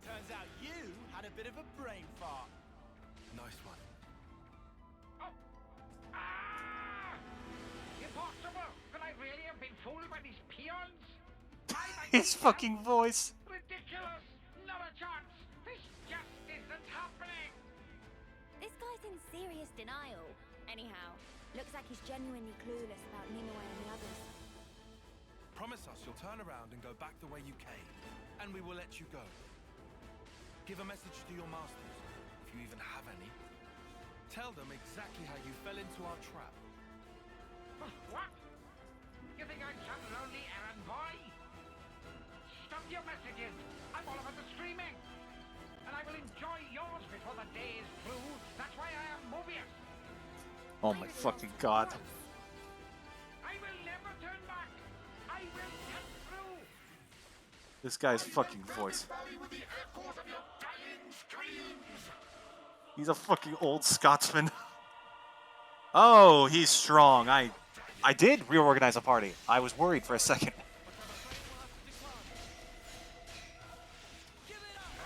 Turns out you had a bit of a brain fart. Nice one. Oh! Ah! Impossible! Could I really have been fooled by these peons? His fucking voice. Ridiculous! Not a chance! This just isn't happening! This guy's in serious denial. Anyhow, looks like he's genuinely clueless about Nimue and the others. Promise us you'll turn around and go back the way you came, and we will let you go. Give a message to your masters, if you even have any. Tell them exactly how you fell into our trap. What? You think I'm some lonely errand boy? Stop your messages! I'm all about the screaming! And I will enjoy yours before the day is through. That's why I Oh my fucking god. This guy's fucking voice. He's a fucking old Scotsman. Oh, he's strong. I did reorganize a party. I was worried for a second.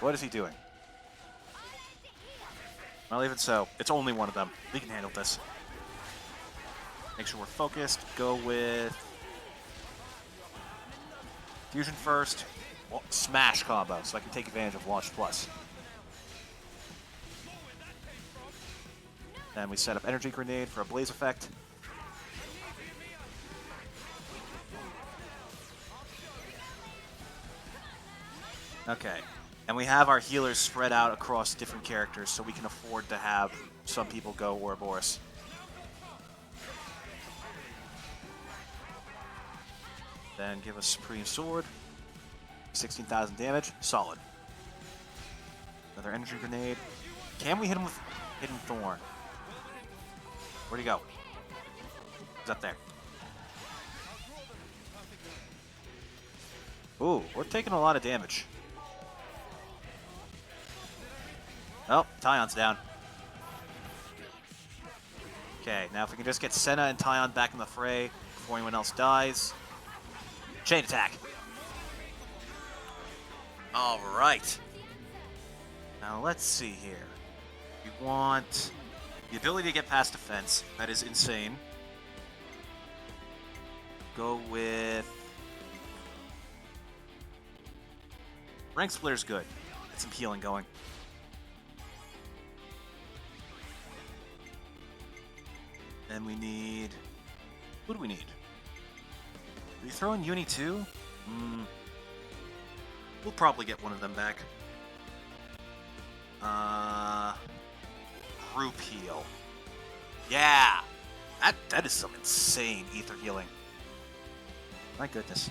What is he doing? Well, even so, it's only one of them. We can handle this. Make sure we're focused. Go with fusion first. Well, smash combo, so I can take advantage of Launch Plus. Then we set up Energy Grenade for a blaze effect. Okay. And we have our healers spread out across different characters, so we can afford to have some people go Ouroboros. Then give us Supreme Sword. 16,000 damage. Solid. Another Energy Grenade. Can we hit him with Hidden Thorn? Where'd he go? He's up there. Ooh, we're taking a lot of damage. Oh, Tyon's down. Okay, now if we can just get Senna and Tyon back in the fray before anyone else dies. Chain attack. All right. Now let's see here. We want the ability to get past defense. That is insane. Go with... Rank Splitter's good. Get some healing going. Then we need... Who do we need? Do we throw in Uni too? We'll probably get one of them back. Group heal. Yeah! That is some insane ether healing. My goodness.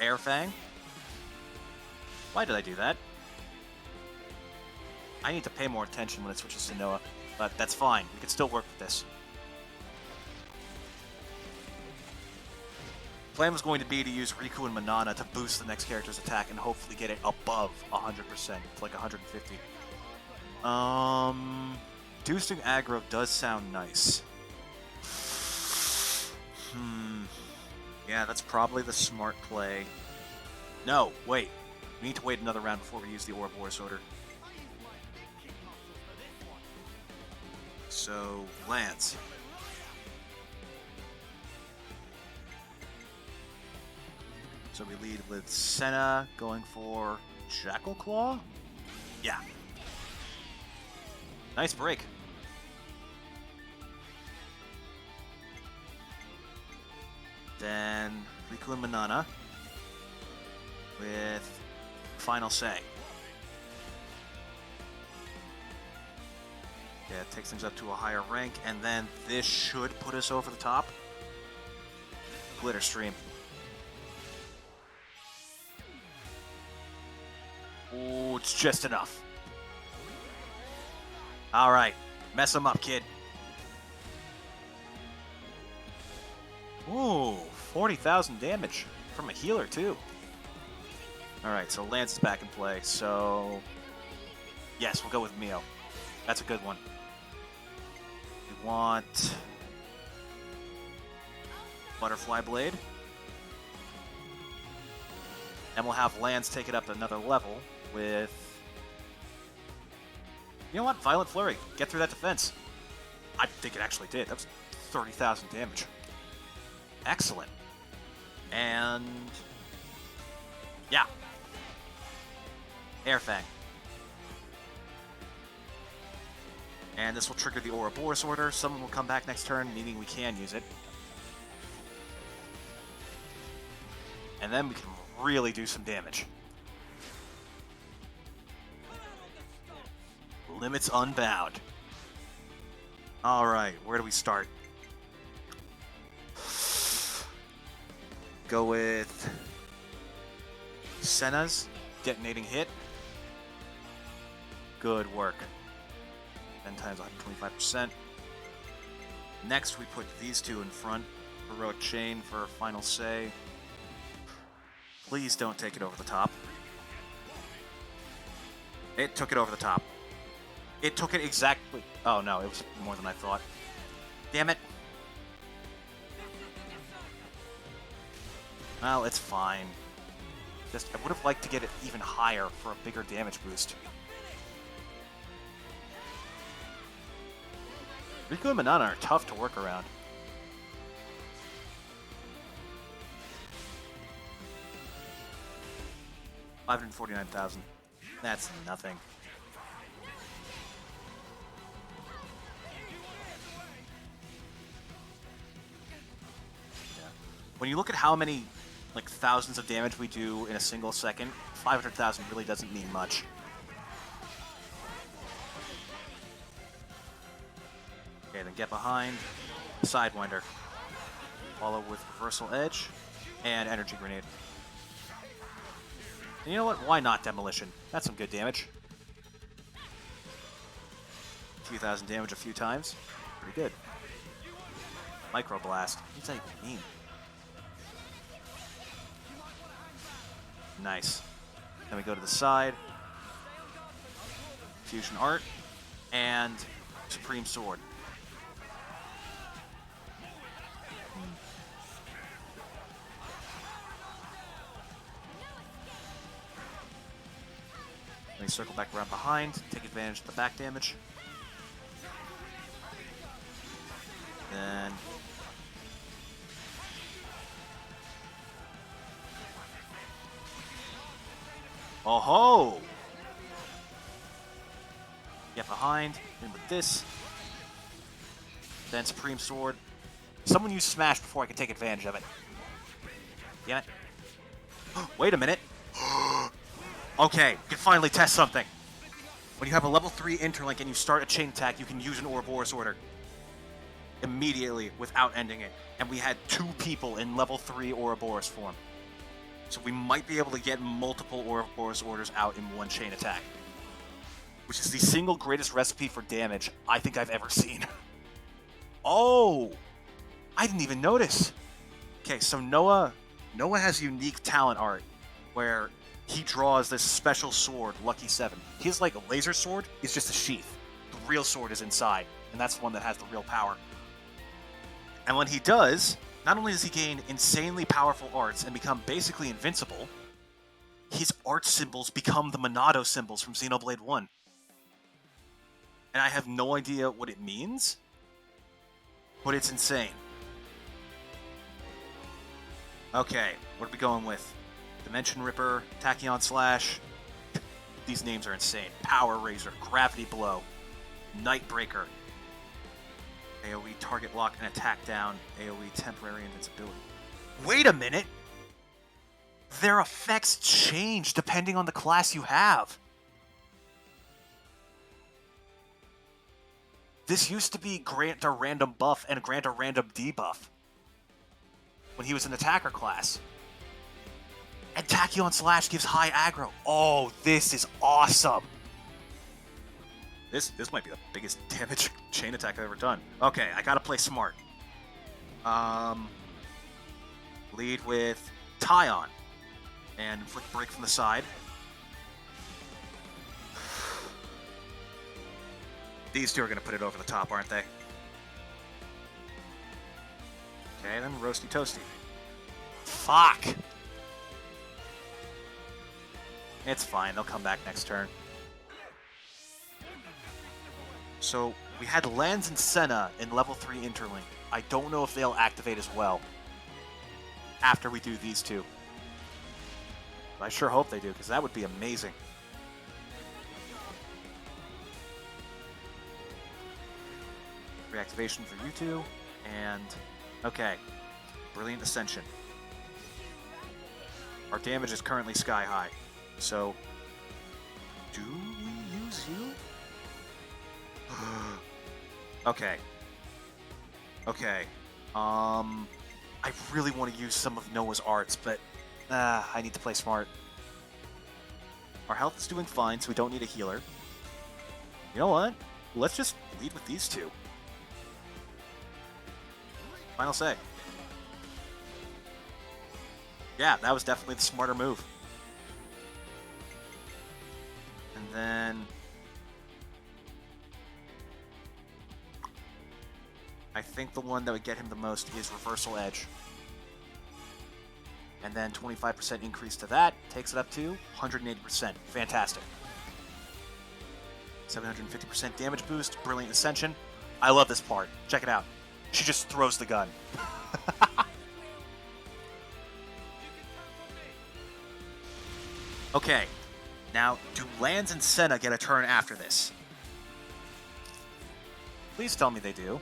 Air Fang? Why did I do that? I need to pay more attention when it switches to Noah, but that's fine. We can still work with this. Plan was going to be to use Riku and Manana to boost the next character's attack and hopefully get it above 100%, like 150. Boosting aggro does sound nice. Yeah, that's probably the smart play. No, wait. We need to wait another round before we use the Ouroboros Order. So, Lance. So we lead with Senna going for Jackal Claw? Yeah. Nice break. Then Riku and Manana with Final Say. Yeah, it takes things up to a higher rank, and then this should put us over the top. Glitter Stream. Ooh, it's just enough. Alright, mess him up, kid. Ooh, 40,000 damage from a healer, too. Alright, so Lance is back in play, so... Yes, we'll go with Mio. That's a good one. We want... Butterfly Blade. And we'll have Lance take it up another level with... You know what? Violent Flurry. Get through that defense. I think it actually did. That was 30,000 damage. Excellent. And... Yeah. Air Fang. And this will trigger the Ouroboros Order. Someone will come back next turn, meaning we can use it. And then we can really do some damage. Limits Unbound. Alright, where do we start? Go with Senna's detonating hit. Good work. 10 times 125%. Next, we put these two in front. Heroic Chain for a final say. Please don't take it over the top. It took it over the top. It took it exactly... Oh, no, it was more than I thought. Damn it. Well, it's fine. Just, I would have liked to get it even higher for a bigger damage boost. Riku and Manana are tough to work around. $549,000. That's nothing. Yeah. When you look at how many, like, thousands of damage we do in a single second, 500,000 really doesn't mean much. Okay, then get behind, Sidewinder. Follow with Reversal Edge and Energy Grenade. And you know what? Why not Demolition? That's some good damage. A few thousand damage a few times. Pretty good. Micro Blast. What's that even mean? Nice. Then we go to the side. Fusion Art. And Supreme Sword. Let me circle back around behind, take advantage of the back damage. Then... Oh ho! Get behind, in with this. Then Supreme Sword. Someone use Smash before I can take advantage of it. Damn it. Wait a minute. Okay, we can finally test something. When you have a level 3 Interlink and you start a chain attack, you can use an Ouroboros Order. Immediately, without ending it. And we had 2 people in level 3 Ouroboros form. So we might be able to get multiple Ouroboros Orders out in one chain attack. Which is the single greatest recipe for damage I think I've ever seen. Oh! I didn't even notice. Okay, so Noah has unique talent art where he draws this special sword, Lucky 7. His, like, laser sword is just a sheath. The real sword is inside, and that's the one that has the real power. And when he does, not only does he gain insanely powerful arts and become basically invincible, his art symbols become the Monado symbols from Xenoblade 1. And I have no idea what it means, but it's insane. Okay, what are we going with? Dimension Ripper, Tachyon Slash. These names are insane. Power Razor, Gravity Blow, Nightbreaker, AoE target lock and attack down, AoE temporary invincibility. Wait a minute! Their effects change depending on the class you have. This used to be grant a random buff and grant a random debuff when he was an attacker class. And Tachyon Slash gives high aggro. Oh, this is awesome. This might be the biggest damage chain attack I've ever done. Okay, I gotta play smart. Lead with Tyon. And inflict break from the side. These two are gonna put it over the top, aren't they? Okay, then Roasty Toasty. Fuck! It's fine, they'll come back next turn. So, we had Lanz and Senna in level 3 Interlink. I don't know if they'll activate as well after we do these two. But I sure hope they do, because that would be amazing. Reactivation for you two, and... okay. Brilliant Ascension. Our damage is currently sky high. So, do we use you? Okay. Okay. I really want to use some of Noah's arts, but I need to play smart. Our health is doing fine, so we don't need a healer. You know what? Let's just lead with these two. Final say. Yeah, that was definitely the smarter move. And then I think the one that would get him the most is Reversal Edge. And then 25% increase to that takes it up to 180%. Fantastic. 750% damage boost, Brilliant Ascension. I love this part. Check it out. She just throws the gun. Okay. Now, do Lands and Senna get a turn after this? Please tell me they do.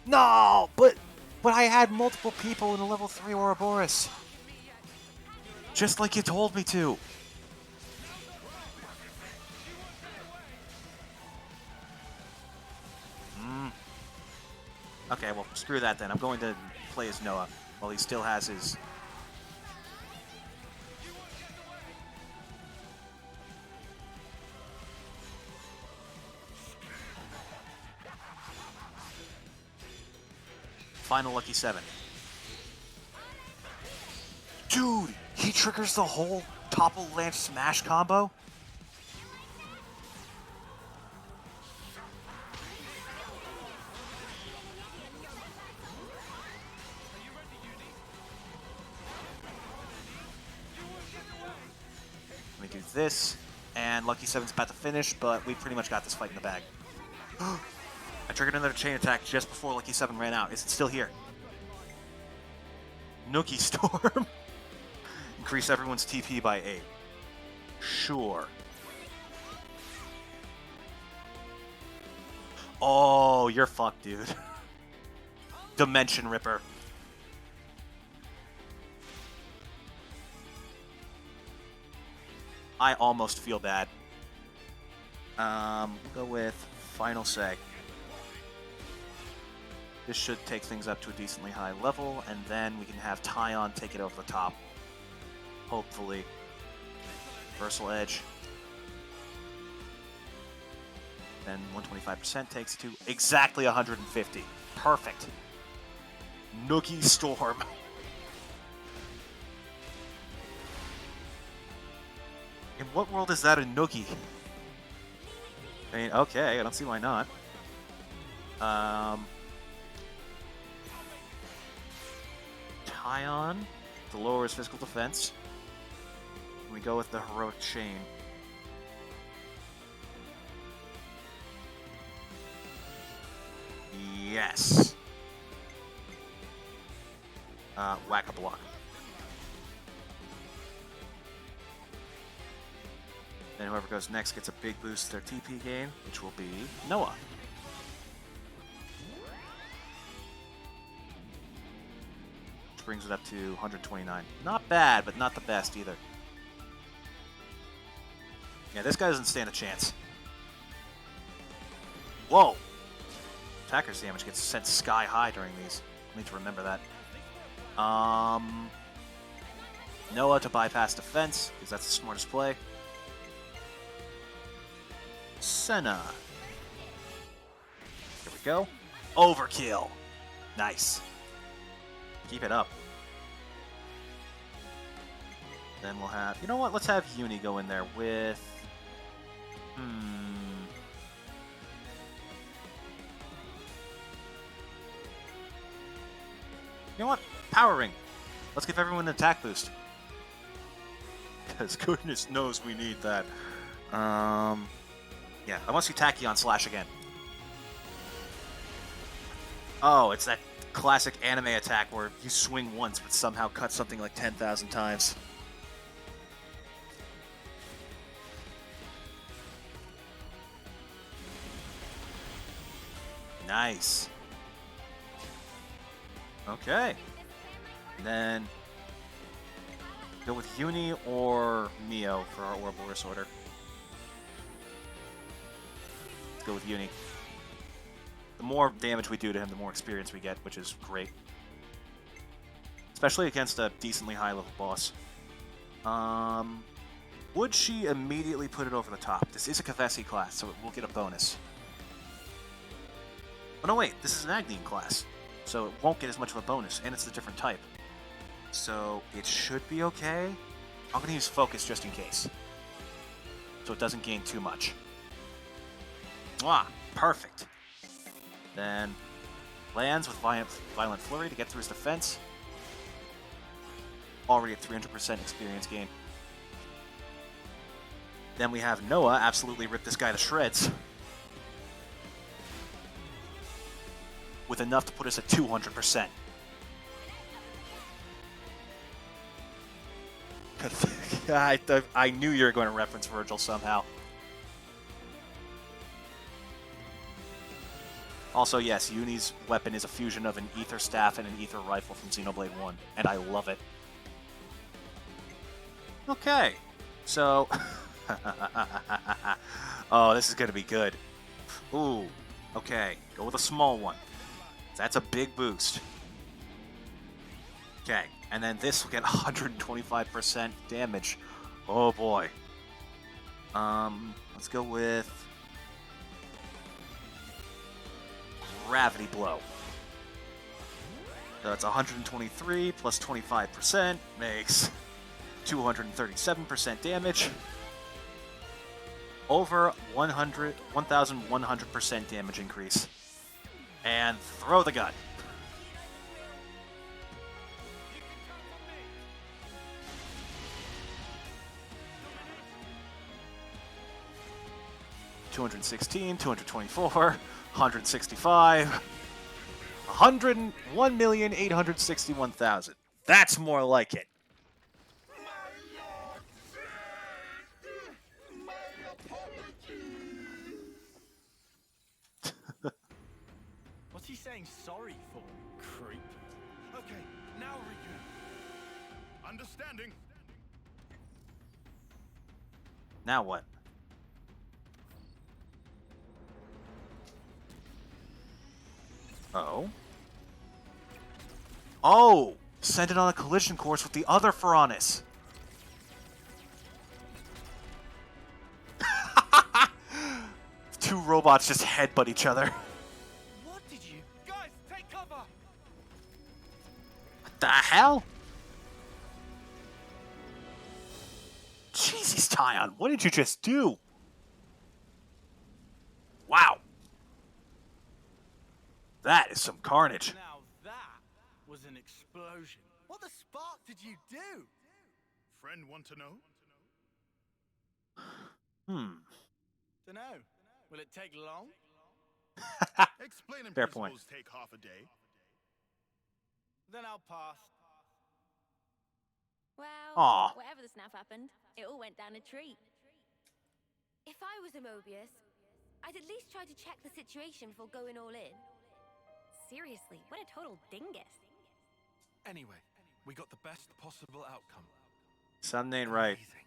No, but I had multiple people in a level 3 Ouroboros. Just like you told me to. Okay, well, screw that then. I'm going to play as Noah while he still has his... Final Lucky 7. Dude, he triggers the whole Topple Lance Smash combo? Let me do this, and Lucky 7's about to finish, but we pretty much got this fight in the bag. I triggered another chain attack just before Lucky 7 ran out. Is it still here? Nookie Storm. Increase everyone's TP by 8. Sure. Oh, you're fucked, dude. Dimension Ripper. I almost feel bad. We'll go with Final Say. This should take things up to a decently high level, and then we can have Tyon take it over the top. Hopefully. Reversal Edge. Then 125% takes it to exactly 150. Perfect. Nookie Storm. In what world is that a Nookie? I mean, okay, I don't see why not. Tyon to lower his physical defense. We go with the Heroic Chain. Yes. Whack-a-block. Then whoever goes next gets a big boost to their TP gain, which will be Noah. Which brings it up to 129. Not bad, but not the best either. Yeah, this guy doesn't stand a chance. Whoa! Attacker's damage gets sent sky high during these. I need to remember that. Noah to bypass defense, because that's the smartest play. Senna. Here we go. Overkill. Nice. Keep it up. Then we'll have... You know what? Let's have Uni go in there with... You know what? Power Ring. Let's give everyone an attack boost. Because goodness knows we need that. Yeah, I want to see Tachyon slash again. Oh, it's that classic anime attack where you swing once but somehow cut something like 10,000 times. Nice. Okay. And then go with Uni or Mio for our Ouroboros order. Let's go with Uni. The more damage we do to him, the more experience we get, which is great. Especially against a decently high level boss. Would she immediately put it over the top? This is a Kavesi class, so it will get a bonus. Oh no, wait, this is an Agnian class, so it won't get as much of a bonus, and it's a different type. So it should be okay. I'm gonna use Focus just in case, so it doesn't gain too much. Perfect. Then lands with Violent Flurry to get through his defense. Already at 300% experience gain. Then we have Noah absolutely rip this guy to shreds. With enough to put us at 200%. I knew you were going to reference Virgil somehow. Also, yes, Yunie's weapon is a fusion of an Ether Staff and an Ether Rifle from Xenoblade 1, and I love it. Okay, so... oh, this is going to be good. Ooh, okay, go with a small one. That's a big boost. Okay, and then this will get 125% damage. Oh boy. Let's go with Gravity Blow. So it's 123 plus 25% makes 237% damage. Over 1,100% damage increase. And throw the gun. $216, $224, $165, $101,861,000. That's more like it. What's he saying sorry for, creep? Okay, now Riku. Understanding. Now what? Oh. Oh! Send it on a collision course with the other Ferronis. Two robots just headbutt each other. What did you... Guys, take cover! What the hell? Jesus, Tyon, what did you just do? Wow. That is some carnage. Now that was an explosion. What the spark did you do? Friend want to know? Dunno. Will it take long? Explaining Fair principles take half a day. Then I'll pass. Well, Aw. whatever the snap happened, it all went down a treat. If I was a Mobius, I'd at least try to check the situation before going all in. Seriously, what a total dingus. Anyway, we got the best possible outcome. Something ain't right. Amazing.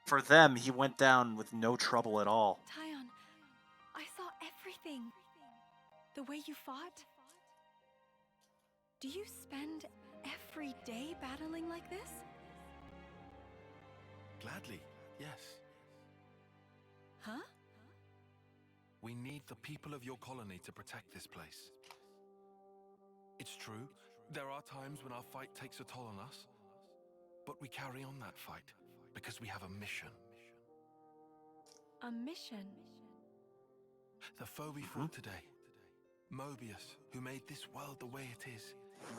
For them, he went down with no trouble at all. Tyon, I saw everything. The way you fought. Do you spend every day battling like this? Gladly, yes. Huh? We need the people of your colony to protect this place. It's true, there are times when our fight takes a toll on us, but we carry on that fight because we have a mission. A mission? The foe we fought today, Mobius, who made this world the way it is.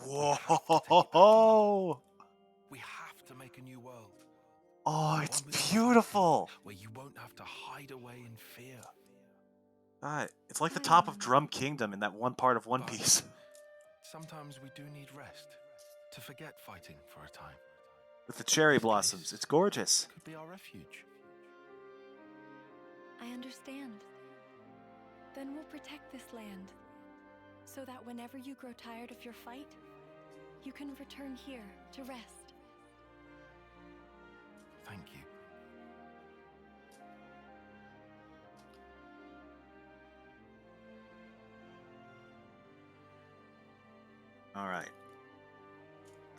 Whoa! We have to make a new world. Oh, it's One with beautiful. where you won't have to hide away in fear. It's like the top of Drum Kingdom in that one part of One But Piece. sometimes we do need rest to forget fighting for a time. With the cherry blossoms. It's gorgeous. Could be our refuge. I understand. Then we'll protect this land, so that whenever you grow tired of your fight, you can return here to rest. Thank you. Alright.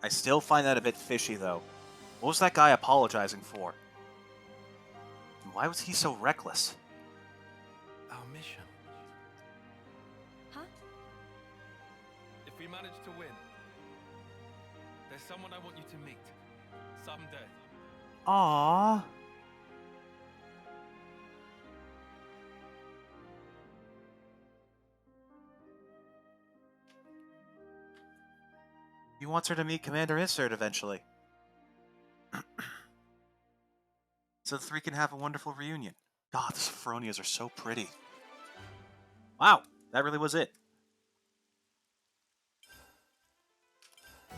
I still find that a bit fishy, though. What was that guy apologizing for? Why was he so reckless? Our mission. Huh? If we manage to win, there's someone I want you to meet. Someday. Aww. He wants her to meet Commander Isert eventually. So the three can have a wonderful reunion. God, the Sophronias are so pretty. Wow, that really was it.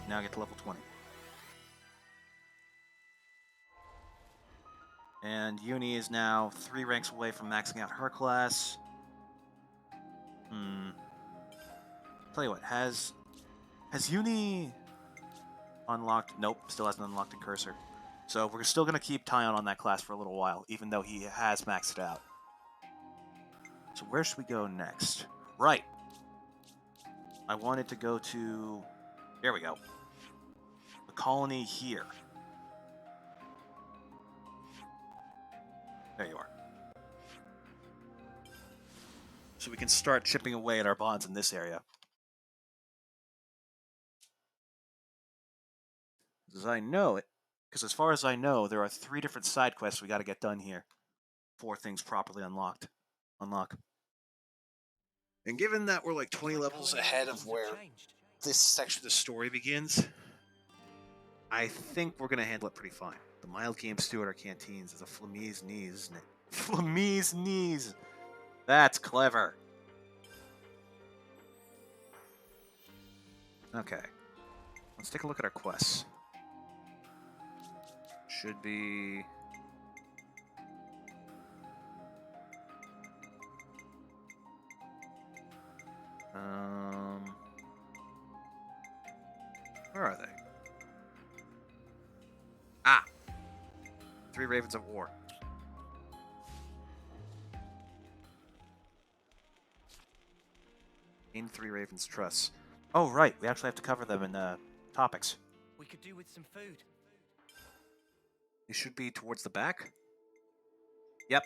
Now I get to level 20. And Uni is now 3 ranks away from maxing out her class. Tell you what, has Uni unlocked? Nope, still hasn't unlocked in Cursor. So we're still going to keep Tyon on that class for a little while, even though he has maxed it out. So where should we go next? Right. I wanted to go to... There we go. The colony here. There you are. So we can start chipping away at our bonds in this area. As I know it, because as far as I know, there are 3 different side quests we got to get done here. 4 things properly unlock. And given that we're like 20 levels ahead of where this section of the story begins, I think we're going to handle it pretty fine. The mild game stew at our canteens is a Flamese knees, isn't it? Flamese knees! That's clever. Okay. Let's take a look at our quests. Should be... Where are they? Ah! 3 Ravens of War. Gain 3 Ravens Trust. Oh, right. We actually have to cover them in topics. We could do with some food. They should be towards the back? Yep.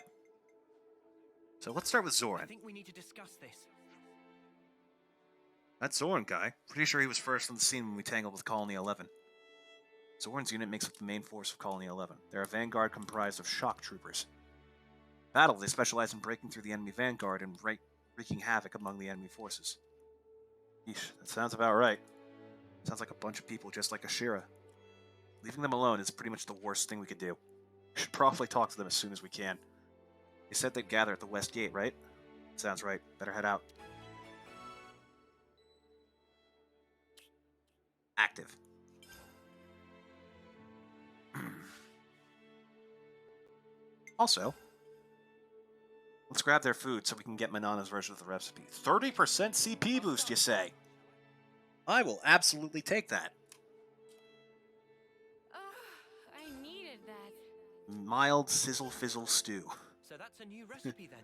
So let's start with Zoran. I think we need to discuss this. That Zoran guy. Pretty sure he was first on the scene when we tangled with Colony 11. Zoran's unit makes up the main force of Colony 11. They're a vanguard comprised of shock troopers. Battle, they specialize in breaking through the enemy vanguard and wreaking havoc among the enemy forces. Yeesh, that sounds about right. Sounds like a bunch of people just like Ashira. Leaving them alone is pretty much the worst thing we could do. We should probably talk to them as soon as we can. They said they'd gather at the west gate, right? Sounds right. Better head out. Active. Also, let's grab their food so we can get Manana's version of the recipe. 30% CP boost, you say? I will absolutely take that. I needed that. Mild sizzle fizzle stew. So that's a new recipe then.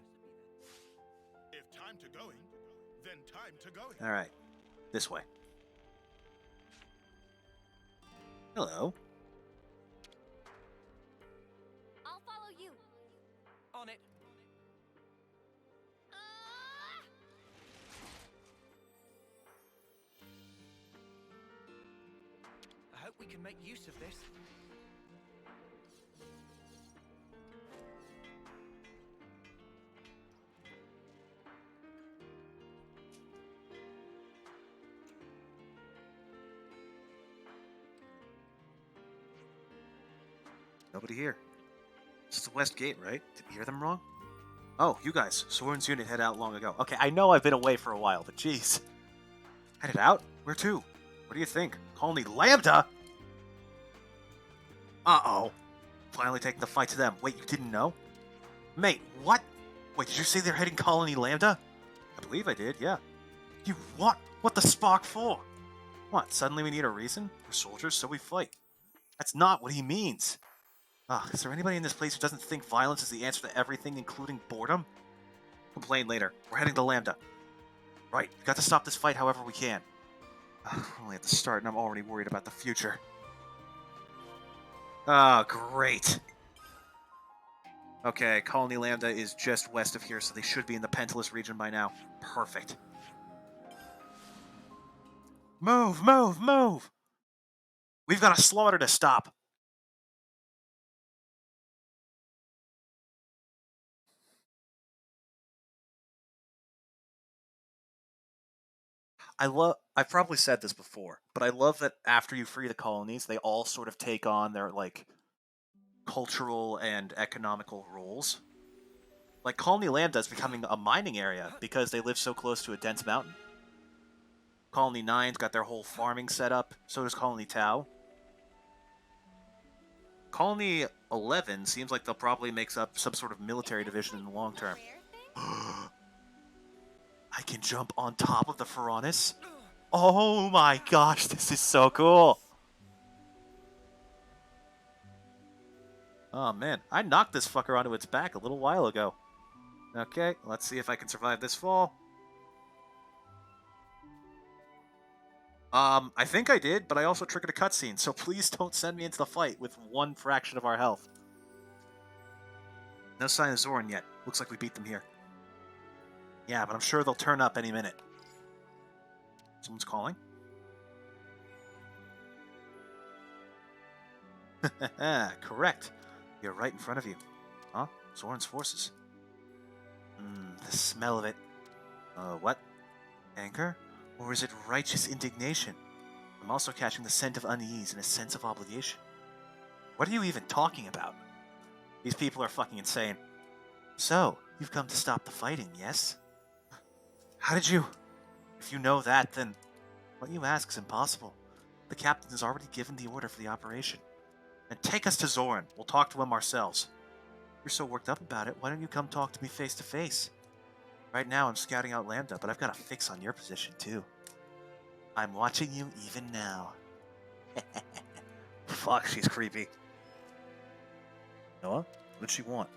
If time to going, then time to going. Alright. This way. Hello. I'll follow you. On it. I hope we can make use of this. Nobody here. This is the west gate, right? Did we hear them wrong? Oh, you guys. Soren's unit head out long ago. Okay, I know I've been away for a while, but jeez. Headed out? Where to? What do you think? Colony Lambda? Uh-oh. Finally taking the fight to them. Wait, you didn't know? Mate, what? Wait, did you say they're heading Colony Lambda? I believe I did, yeah. You what? What the spark for? What, suddenly we need a reason? We're soldiers, so we fight. That's not what he means. Is there anybody in this place who doesn't think violence is the answer to everything, including boredom? Complain later. We're heading to Lambda. Right, we got to stop this fight however we can. We're only at the start, and I'm already worried about the future. Great. Okay, Colony Lambda is just west of here, so they should be in the Pentalus region by now. Perfect. Move, move, move! We've got a slaughter to stop. I've probably said this before, but I love that after you free the colonies, they all sort of take on their, like, cultural and economical roles. Like, Colony Lambda is becoming a mining area because they live so close to a dense mountain. Colony 9's got their whole farming set up, so does Colony Tau. Colony 11 seems like they'll probably make up some sort of military division in the long term. I can jump on top of the Ferronis? Oh my gosh, this is so cool! Oh man, I knocked this fucker onto its back a little while ago. Okay, let's see if I can survive this fall. I think I did, but I also triggered a cutscene, so please don't send me into the fight with one fraction of our health. No sign of Zoran yet. Looks like we beat them here. Yeah, but I'm sure they'll turn up any minute. Someone's calling? Correct. You're right in front of you. Huh? Zoran's forces. The smell of it. What? Anger? Or is it righteous indignation? I'm also catching the scent of unease and a sense of obligation. What are you even talking about? These people are fucking insane. So, you've come to stop the fighting, yes? How did you... If you know that, then what you ask is impossible. The captain has already given the order for the operation. And take us to Zoran. We'll talk to him ourselves. You're so worked up about it, why don't you come talk to me face to face? Right now I'm scouting out Lambda, but I've got a fix on your position too. I'm watching you even now. Fuck, she's creepy. Noah, what'd she want?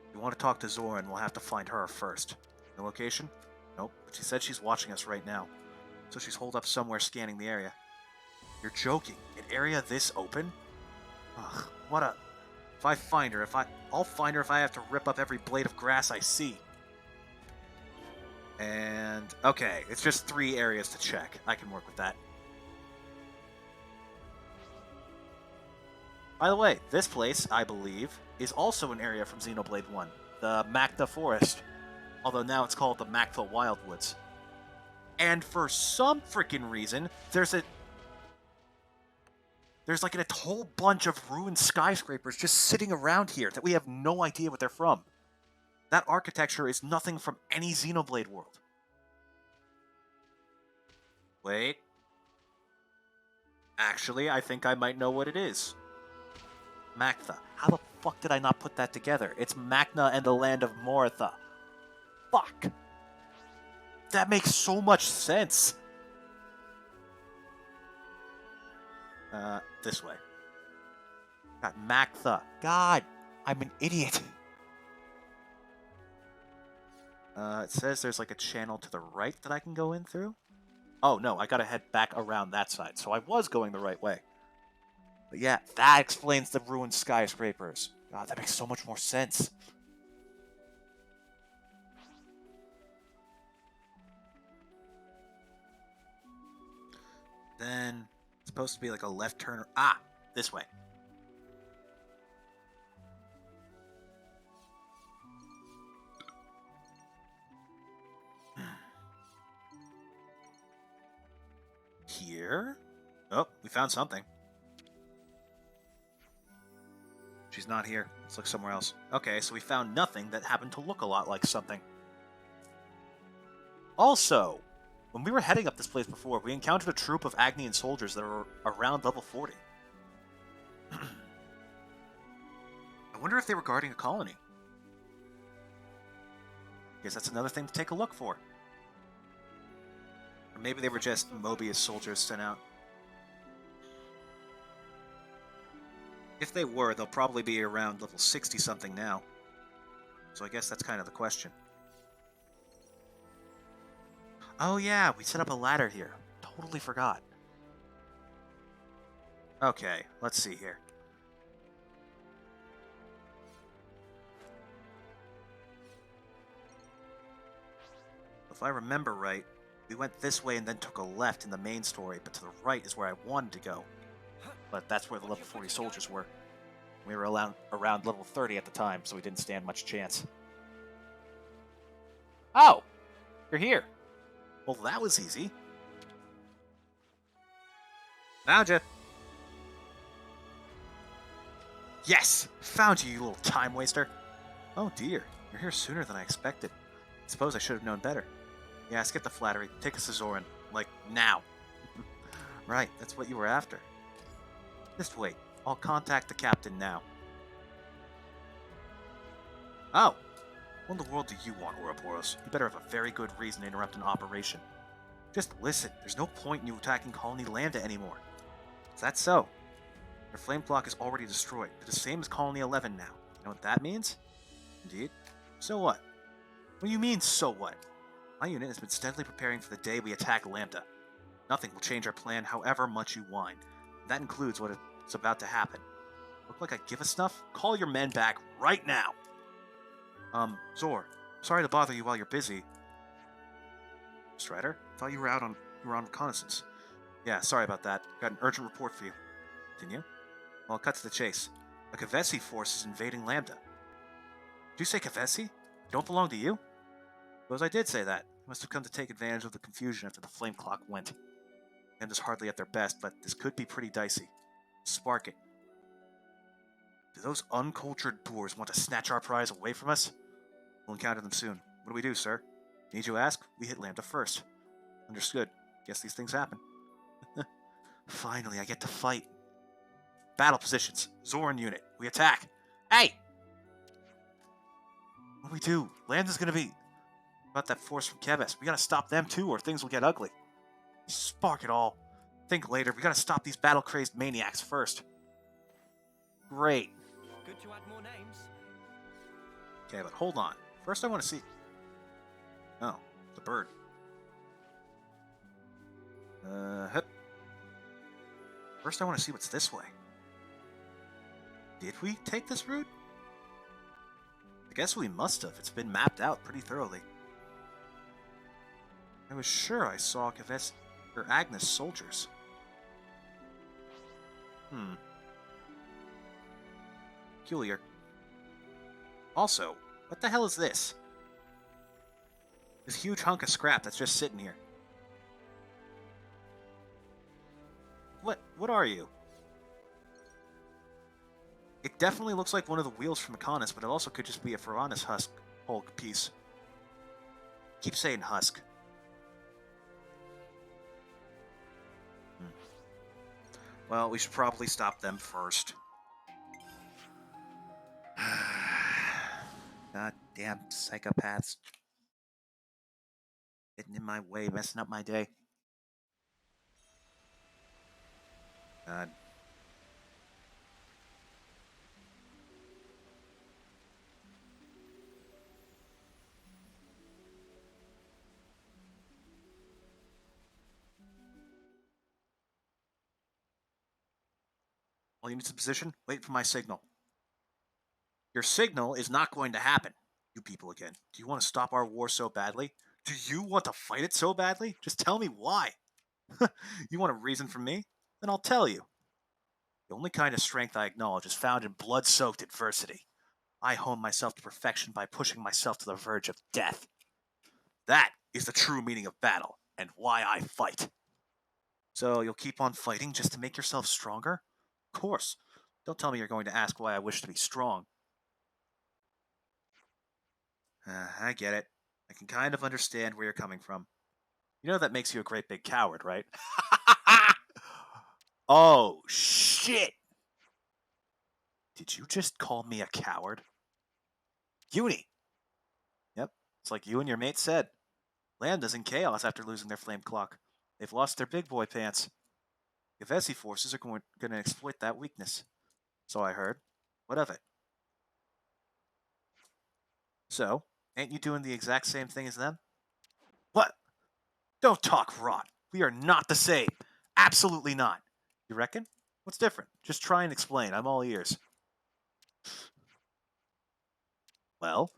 If you want to talk to Zoran, we'll have to find her first. No location? Nope, but she said she's watching us right now. So she's holed up somewhere scanning the area. You're joking. An area this open? Ugh, what a... If I find her, I'll find her if I have to rip up every blade of grass I see. And... okay, it's just 3 areas to check. I can work with that. By the way, this place, I believe, is also an area from Xenoblade 1. The Macta Forest. Although now it's called the Macta Wildwoods. And for some freaking reason, there's like a whole bunch of ruined skyscrapers just sitting around here that we have no idea what they're from. That architecture is nothing from any Xenoblade world. Wait. Actually, I think I might know what it is. Mactha. How the fuck did I not put that together? It's Macna and the land of Moratha. Fuck. That makes so much sense. This way. Got Mactha. God, I'm an idiot. It says there's like a channel to the right that I can go in through. Oh, no, I gotta head back around that side. So I was going the right way. But yeah, that explains the ruined skyscrapers. God, that makes so much more sense. Then, it's supposed to be like a left turn. Ah, this way. Here? Oh, we found something. She's not here. Let's look somewhere else. Okay, so we found nothing that happened to look a lot like something. Also, when we were heading up this place before, we encountered a troop of Agnian soldiers that are around level 40. I wonder if they were guarding a colony. Guess that's another thing to take a look for. Or maybe they were just Mobius soldiers sent out. If they were, they'll probably be around level 60-something now. So I guess that's kind of the question. Oh yeah, we set up a ladder here. Totally forgot. Okay, let's see here. If I remember right, we went this way and then took a left in the main story, but to the right is where I wanted to go. But that's where the level 40 soldiers were. We were around level 30 at the time, so we didn't stand much chance. Oh! You're here. Well, that was easy. Found you. Yes! Found you, you little time waster. Oh dear, you're here sooner than I expected. I suppose I should have known better. Yeah, skip the flattery. Take us to Zoran. Like, now. Right, that's what you were after. Just wait. I'll contact the captain now. Oh! What in the world do you want, Ouroboros? You better have a very good reason to interrupt an operation. Just listen, there's no point in you attacking Colony Lambda anymore. Is that so? Their flame clock is already destroyed. They're the same as Colony 11 now. You know what that means? Indeed. So what? What do you mean, so what? My unit has been steadily preparing for the day we attack Lambda. Nothing will change our plan however much you whine. That includes what is about to happen. Look like I give a snuff? Call your men back right now! Zor, sorry to bother you while you're busy. Strider, thought you were on reconnaissance. Yeah, sorry about that. Got an urgent report for you. Continue? Well, cut to the chase. A Kavesi force is invading Lambda. Did you say Kavesi? They don't belong to you? Suppose I did say that. You must have come to take advantage of the confusion after the flame clock went. Lambda's hardly at their best, but this could be pretty dicey. Spark it. Do those uncultured boors want to snatch our prize away from us? We'll encounter them soon. What do we do, sir? Need you ask? We hit Lambda first. Understood. Guess these things happen. Finally, I get to fight. Battle positions. Zoran unit. We attack. Hey! What do we do? Lambda's gonna be... about that force from Keves. We gotta stop them too, or things will get ugly. Spark it all. Think later. We gotta stop these battle-crazed maniacs first. Great. Good to add more names. Okay, but hold on. First I want to see... Oh, the bird. Hup. First I want to see what's this way. Did we take this route? I guess we must have. It's been mapped out pretty thoroughly. I was sure I saw Keves or Agnes soldiers. Peculiar. Also, what the hell is this? This huge hunk of scrap that's just sitting here. What are you? It definitely looks like one of the wheels from Mechonis, but it also could just be a Ferronis husk Hulk piece. Keep saying husk. Well, we should probably stop them first. Goddamn psychopaths. Getting in my way, messing up my day. God. All units in position, wait for my signal. Your signal is not going to happen. You people again. Do you want to stop our war so badly? Do you want to fight it so badly? Just tell me why. You want a reason from me? Then I'll tell you. The only kind of strength I acknowledge is found in blood-soaked adversity. I hone myself to perfection by pushing myself to the verge of death. That is the true meaning of battle, and why I fight. So you'll keep on fighting just to make yourself stronger? Of course. Don't tell me you're going to ask why I wish to be strong. I get it. I can kind of understand where you're coming from. You know that makes you a great big coward, right? Oh, shit! Did you just call me a coward? Uni! Yep, it's like you and your mate said. Lambda's in chaos after losing their flame clock. They've lost their big boy pants. Gavesi forces are going to exploit that weakness. So I heard. What of it? So, ain't you doing the exact same thing as them? What? Don't talk rot. We are not the same. Absolutely not. You reckon? What's different? Just try and explain. I'm all ears. Well,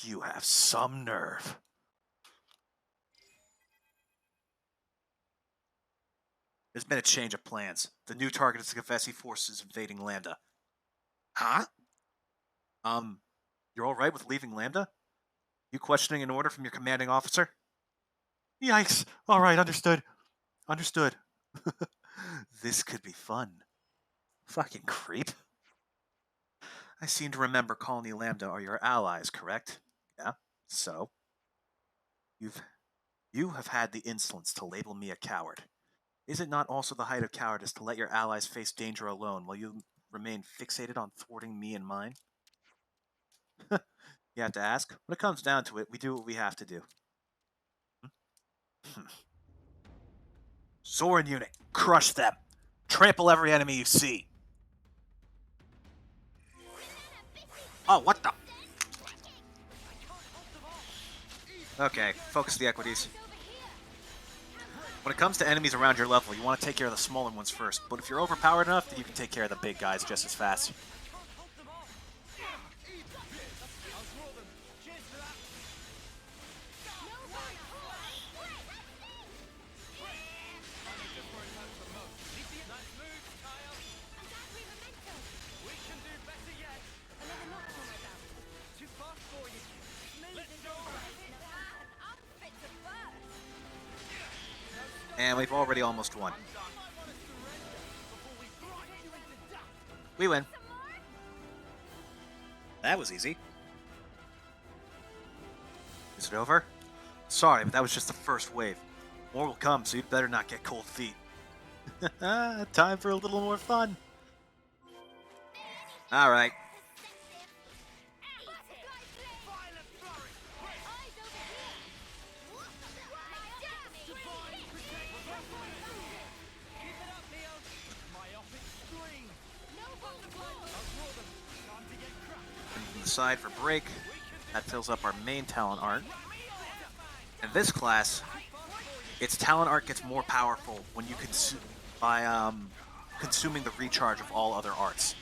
you have some nerve. There's been a change of plans. The new target is the Confessi forces invading Lambda. Huh? You're alright with leaving Lambda? You questioning an order from your commanding officer? Yikes! Alright, understood. Understood. This could be fun. Fucking creep. I seem to remember Colony Lambda are your allies, correct? Yeah, so? You have had the insolence to label me a coward. Is it not also the height of cowardice to let your allies face danger alone while you remain fixated on thwarting me and mine? You have to ask. When it comes down to it, we do what we have to do. Zoran unit, crush them! Trample every enemy you see! Oh, what the? Okay, focus the equities. When it comes to enemies around your level, you want to take care of the smaller ones first, but if you're overpowered enough, then you can take care of the big guys just as fast. And we've already almost won. We win. That was easy. Is it over? Sorry, but that was just the first wave. More will come, so you'd better not get cold feet. Time for a little more fun. Alright. Side for break. That fills up our main talent art. In this class, its talent art gets more powerful when you by consuming the recharge of all other arts.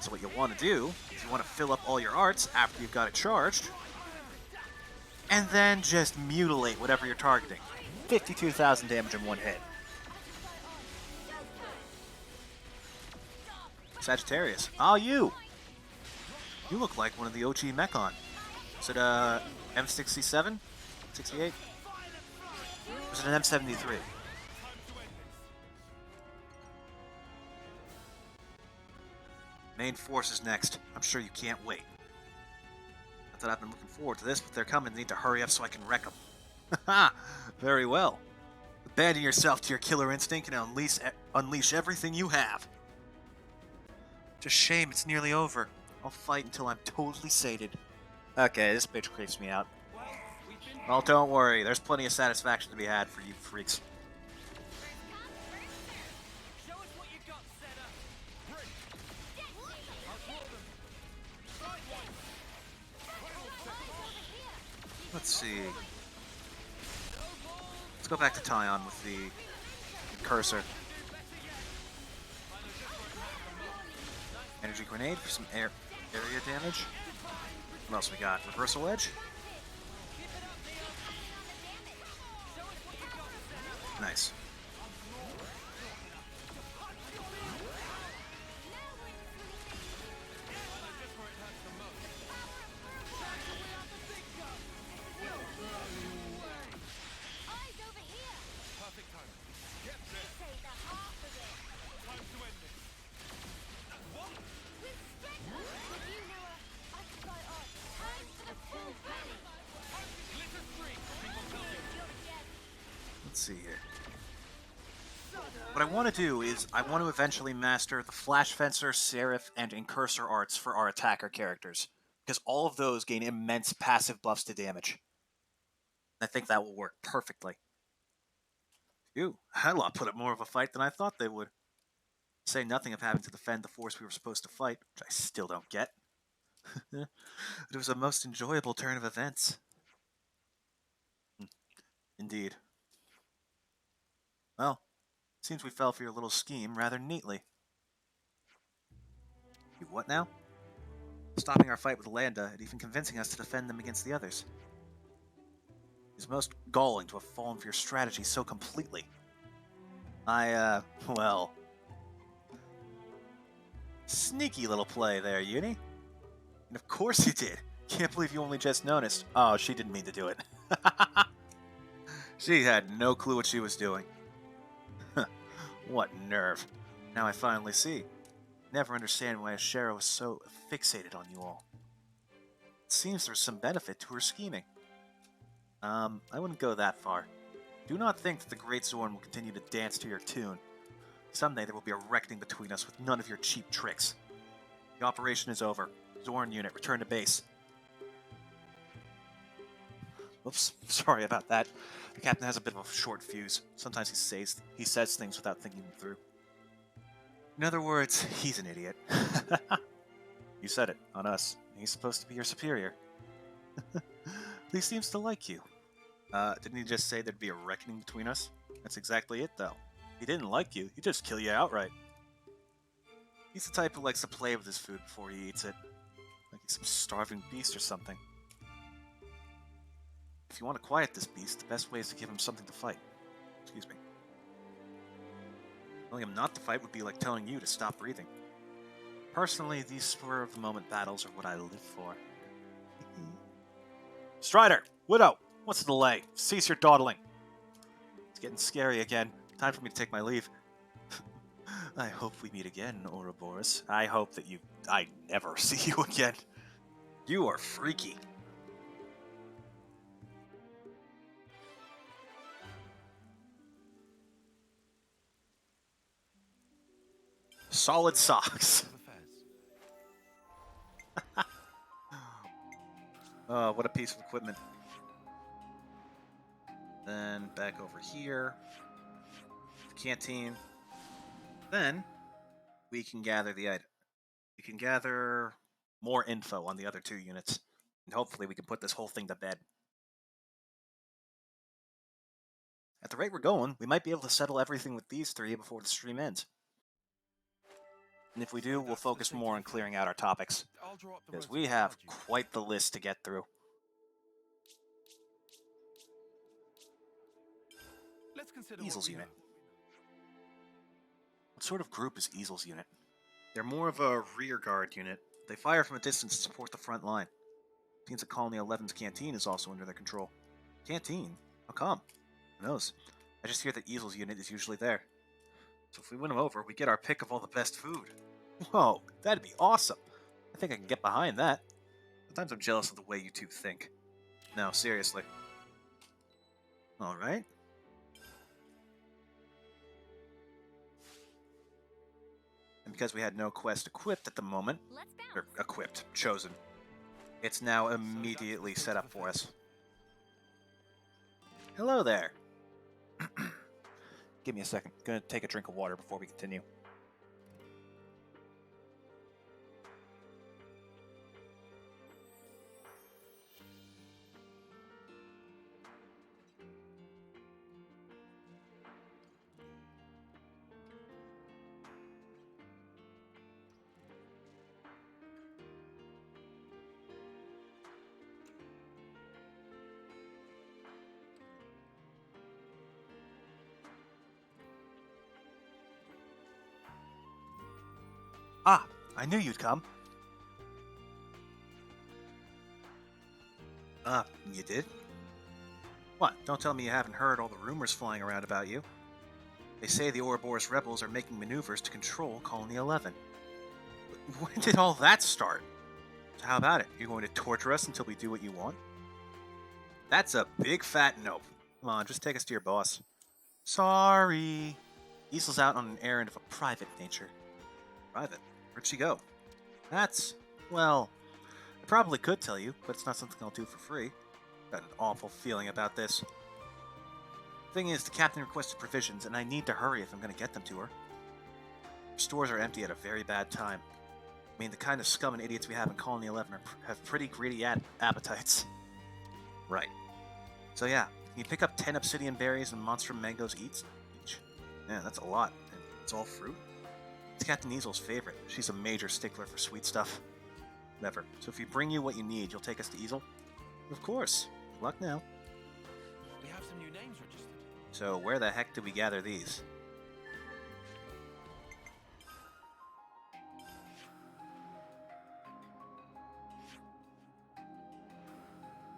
So what you want to do is you want to fill up all your arts after you've got it charged, and then just mutilate whatever you're targeting. 52,000 damage in one hit. Sagittarius. Oh, you! You look like one of the OG Mechon. Is it a M67? 68? Or is it an M73? Main force is next. I'm sure you can't wait. Not that I've been looking forward to this, but they're coming. Need to hurry up so I can wreck them. Haha! Very well. Abandon yourself to your killer instinct and unleash everything you have. Just shame it's nearly over. I'll fight until I'm totally sated. Okay, this bitch creeps me out. Well, don't worry. There's plenty of satisfaction to be had for you freaks. Let's see. Let's go back to Tyon with the cursor. Energy grenade for some area damage. What else we got? Reversal edge. Nice. Let's see here. What I want to do is I want to eventually master the Flash Fencer, Seraph, and Incursor arts for our attacker characters, because all of those gain immense passive buffs to damage. I think that will work perfectly. Phew, Hadlock put up more of a fight than I thought they would. Say nothing of having to defend the force we were supposed to fight, which I still don't get. It was a most enjoyable turn of events. Indeed. Well, seems we fell for your little scheme rather neatly. You what now? Stopping our fight with Lambda and even convincing us to defend them against the others. It's most galling to have fallen for your strategy so completely. Well... Sneaky little play there, Uni. And of course you did. Can't believe you only just noticed. Oh, she didn't mean to do it. She had no clue what she was doing. What nerve. Now I finally see. Never understand why Ashera was so fixated on you all. It seems there's some benefit to her scheming. I wouldn't go that far. Do not think that the Great Zorn will continue to dance to your tune. Someday there will be a reckoning between us with none of your cheap tricks. The operation is over. Zorn unit, return to base. Oops, sorry about that. The captain has a bit of a short fuse. Sometimes he says things without thinking them through. In other words, he's an idiot. You said it, on us. He's supposed to be your superior. He seems to like you. Didn't he just say there'd be a reckoning between us? That's exactly it, though. He didn't like you, he'd just kill you outright. He's the type who likes to play with his food before he eats it. Like he's some starving beast or something. If you want to quiet this beast, the best way is to give him something to fight. Excuse me. Telling him not to fight would be like telling you to stop breathing. Personally, these spur-of-the-moment battles are what I live for. Strider! Widow! What's the delay? Cease your dawdling! It's getting scary again. Time for me to take my leave. I hope we meet again, Ouroboros. I hope that I never see you again. You are freaky. Solid socks. What a piece of equipment. Then back over here. The canteen. Then we can gather the item. We can gather more info on the other two units. And hopefully we can put this whole thing to bed. At the rate we're going, we might be able to settle everything with these three before the stream ends. And if we do, we'll focus more on clearing out our topics. Because we have quite the list to get through. Easel's unit. What sort of group is Easel's unit? They're more of a rear guard unit. They fire from a distance to support the front line. Seems that Colony 11's canteen is also under their control. Canteen? How come? Who knows? I just hear that Easel's unit is usually there. So if we win them over, we get our pick of all the best food. Whoa, that'd be awesome. I think I can get behind that. Sometimes I'm jealous of the way you two think. No, seriously. Alright. And because we had no quest equipped at the moment, or equipped, chosen, it's now immediately set up for us. Hello there. Give me a second. Gonna take a drink of water before we continue. Ah, I knew you'd come. You did? What, don't tell me you haven't heard all the rumors flying around about you. They say the Ouroboros rebels are making maneuvers to control Colony 11. When did all that start? So how about it? You're going to torture us until we do what you want? That's a big fat nope. Come on, just take us to your boss. Sorry. Easel's out on an errand of a private nature. Private? Where'd she go? That's, well, I probably could tell you, but it's not something I'll do for free. Got an awful feeling about this. Thing is, the captain requested provisions, and I need to hurry if I'm going to get them to her. Her stores are empty at a very bad time. I mean, the kind of scum and idiots we have in Colony 11 have pretty greedy appetites. Right. So yeah, can you pick up 10 obsidian berries and monstrum mangoes each? Yeah, that's a lot. And it's all fruit? It's Captain Easel's favorite. She's a major stickler for sweet stuff. Whatever. So if we bring you what you need, you'll take us to Easel? Of course. Good luck now. We have some new names registered. So where the heck did we gather these?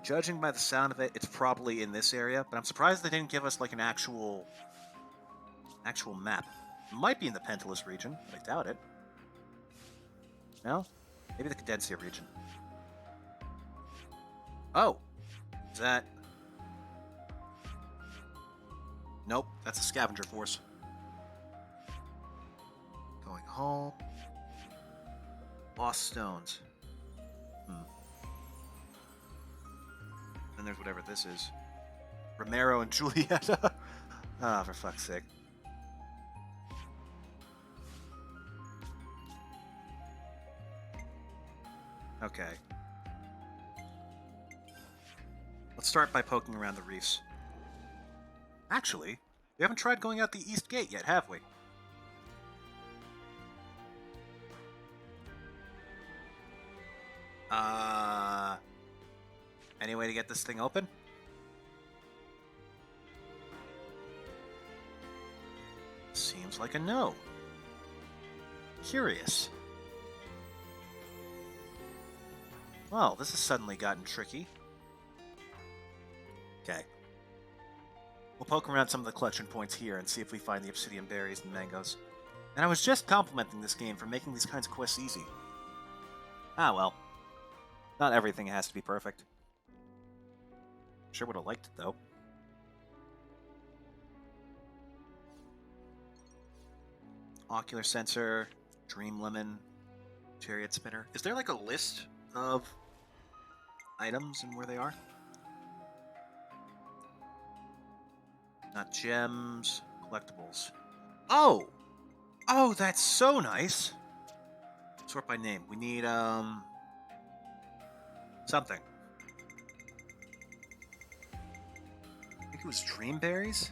Judging by the sound of it, it's probably in this area, but I'm surprised they didn't give us like an actual map. It might be in the Pentalus region, but I doubt it. No? Maybe the Cadencia region. Oh! Is that... Nope, that's a scavenger force. Going home. Lost stones. Then there's whatever this is. Romero and Julieta. Ah, for fuck's sake. Okay. Let's start by poking around the reefs. Actually, we haven't tried going out the east gate yet, have we? Any way to get this thing open? Seems like a no. Curious. Well, this has suddenly gotten tricky. Okay. We'll poke around some of the collection points here and see if we find the obsidian berries and mangoes. And I was just complimenting this game for making these kinds of quests easy. Ah well. Not everything has to be perfect. Sure would have liked it, though. Ocular sensor, dream lemon, chariot spinner. Is there like a list of items and where they are? Not gems, collectibles. Oh! Oh, that's so nice! Sort by name. We need, something. I think it was Dreamberries?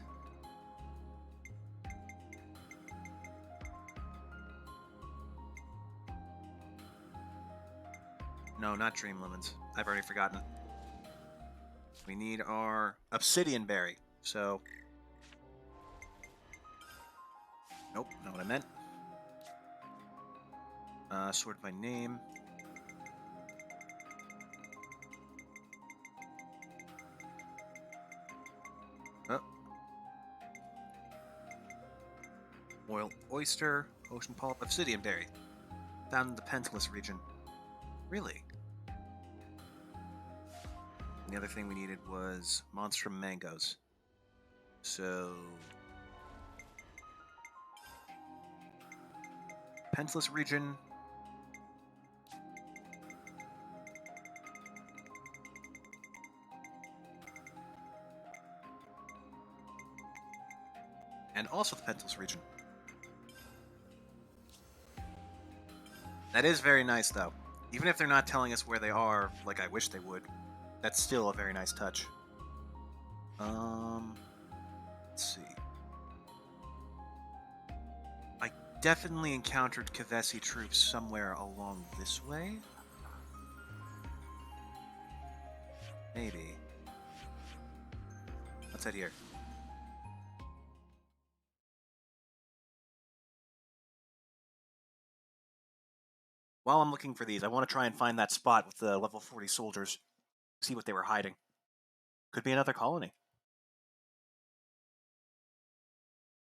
No, not Dream Lemons. I've already forgotten. We need our Obsidian Berry. So... Nope, not what I meant. Sort by name. Oh. Royal Oyster, Ocean Polyp, Obsidian Berry. Found in the Pentalus region. Really? And the other thing we needed was Monstrum Mangoes. So... Pentalus region... And also the Pentalus region. That is very nice, though. Even if they're not telling us where they are, like I wish they would, that's still a very nice touch. Let's see. I definitely encountered Kavesi troops somewhere along this way. Maybe. Let's head here. While I'm looking for these, I want to try and find that spot with the level 40 soldiers. See what they were hiding. Could be another colony.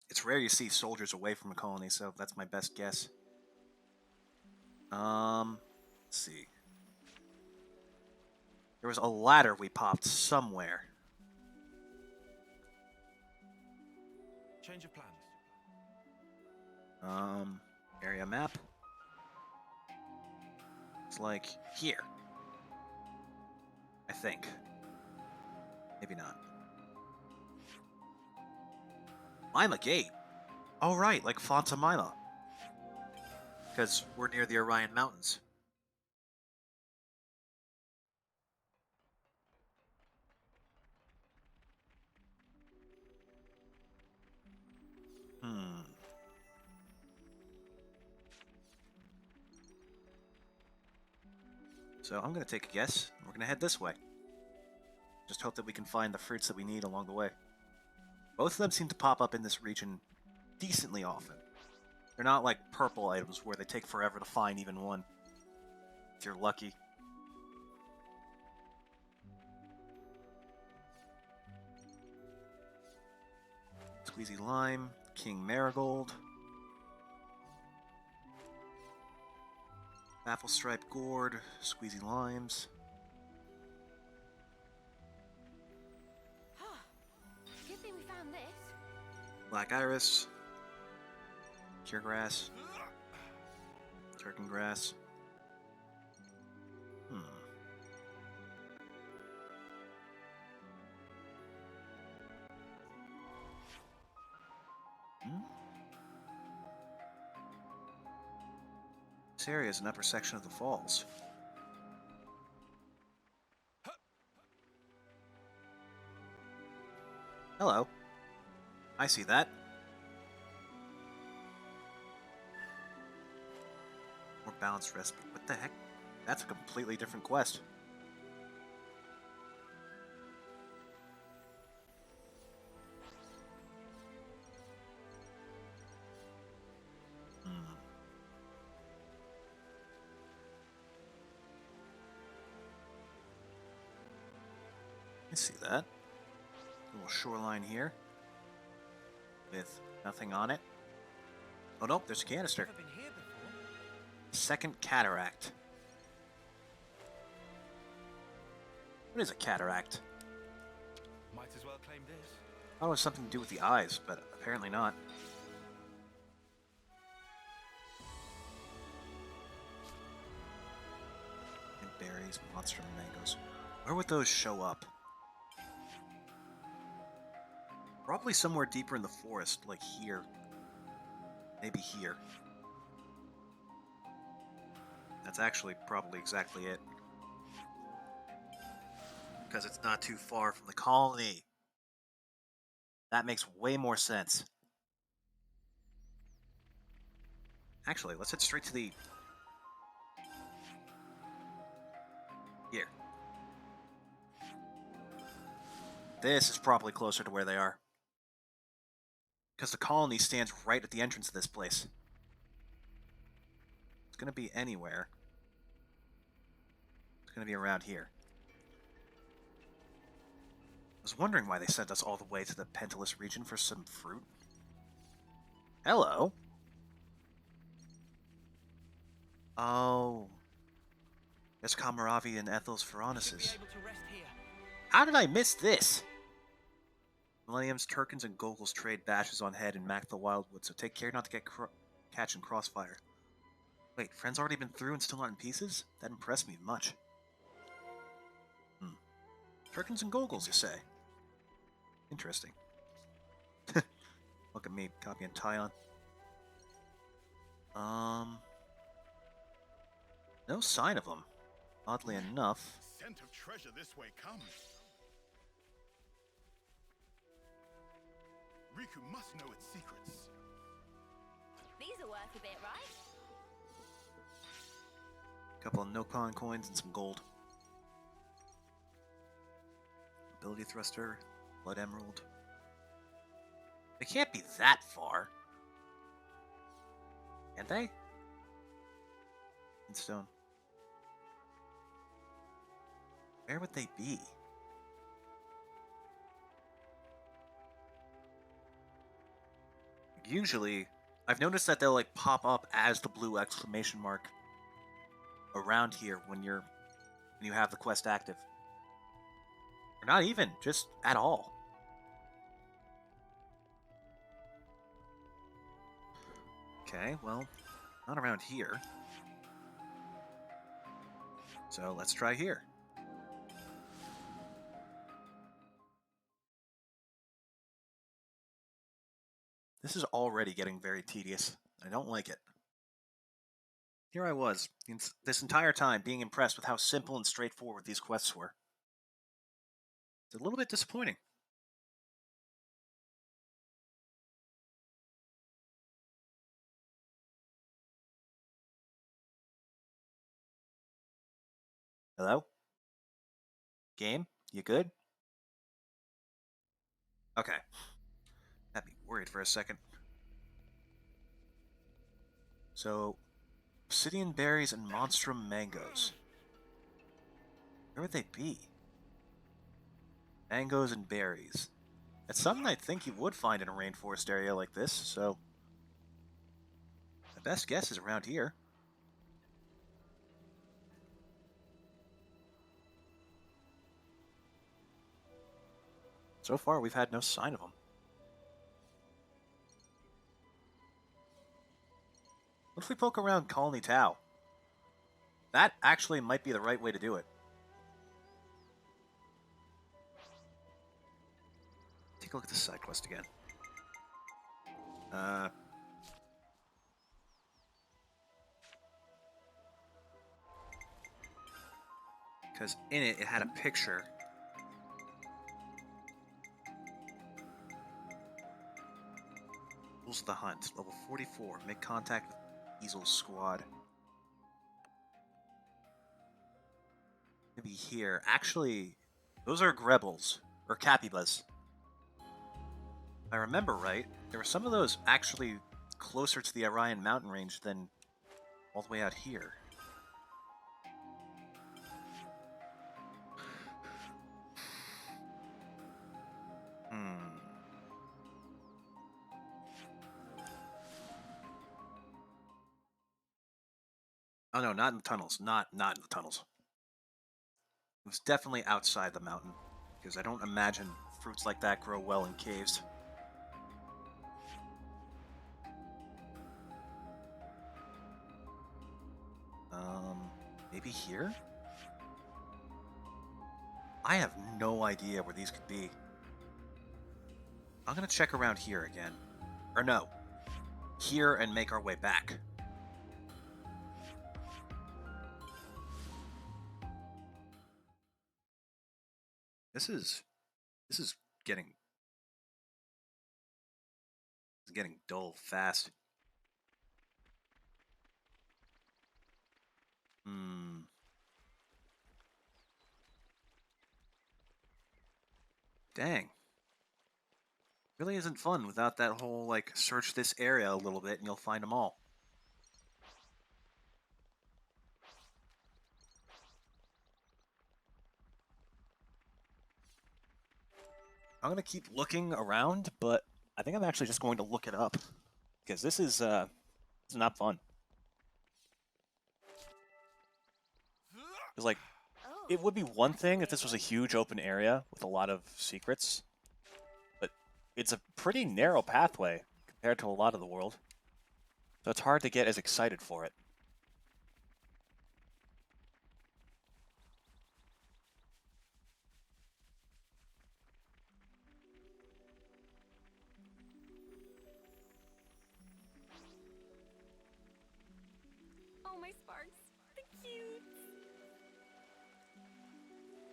It's rare you see soldiers away from a colony, so that's my best guess. Let's see. There was a ladder we popped somewhere. Change of plans. Area map. It's like here. I think. Maybe not. Lima Gate? Oh right, like Fonta Mila. Because we're near the Orion Mountains. So I'm going to take a guess. We're going to head this way. Just hope that we can find the fruits that we need along the way. Both of them seem to pop up in this region decently often. They're not like purple items where they take forever to find even one. If you're lucky. Squeezy Lime, King Marigold, Apple Stripe Gourd, Squeezy Limes. Good thing we found this. Black Iris, Cure Grass, Turkin Grass. This area is an upper section of the falls. Hello. I see that. More balanced recipe. What the heck? That's a completely different quest. I see that. Little shoreline here. With nothing on it. Oh nope, there's a canister. Never been here before. Second cataract. What is a cataract? Might as well claim this. I thought it was something to do with the eyes, but apparently not. And berries, monster mangoes. Where would those show up? Probably somewhere deeper in the forest, like here. Maybe here. That's actually probably exactly it. Because it's not too far from the colony. That makes way more sense. Actually, let's head straight to the... Here. This is probably closer to where they are. Because the colony stands right at the entrance of this place. It's going to be anywhere. It's going to be around here. I was wondering why they sent us all the way to the Pentalus region for some fruit. Hello. Oh. There's Kamaravi and Ethel's Pharaoneses. How did I miss this? Millennium's, Turkins, and Gogol's trade bashes on head and Mac the Wildwood, so take care not to get catch in crossfire. Wait, friend's already been through and still not in pieces? That impressed me much. Turkins and Gogol's, you say? Interesting. Look at me, copying Tyon. No sign of them. Oddly enough. Scent of treasure this way comes. Riku must know its secrets. These are worth a bit, right? Couple of Nokon coins and some gold. Ability thruster, blood emerald. They can't be that far. Can they? In stone. Where would they be? Usually, I've noticed that they'll like pop up as the blue exclamation mark around here when you have the quest active. Or not even, just at all. Okay, well, not around here. So let's try here. This is already getting very tedious. I don't like it. Here I was, this entire time, being impressed with how simple and straightforward these quests were. It's a little bit disappointing. Hello? Game? You good? Okay. Had me worried for a second. So, obsidian berries and monstrum mangoes. Where would they be? Mangoes and berries. It's something I think you would find in a rainforest area like this, so my best guess is around here. So far, we've had no sign of them. What if we poke around Colony Tau? That actually might be the right way to do it. Take a look at this side quest again. Because in it had a picture. Rules of the Hunt, level 44. Make contact with Easel's squad. Maybe here. Actually, those are Grebels, or Capybas. If I remember right, there were some of those actually closer to the Orion mountain range than all the way out here. Oh no, not in the tunnels. Not in the tunnels. It was definitely outside the mountain, because I don't imagine fruits like that grow well in caves. Maybe here? I have no idea where these could be. I'm gonna check around here again. Or no. Here and make our way back. This is getting dull fast. Dang. Really isn't fun without that whole, like, search this area a little bit and you'll find them all. I'm gonna keep looking around, but I think I'm actually just going to look it up. Because this is not fun. Because, like, it would be one thing if this was a huge open area with a lot of secrets, but it's a pretty narrow pathway compared to a lot of the world, so it's hard to get as excited for it. Oh, my Sparks. The cute.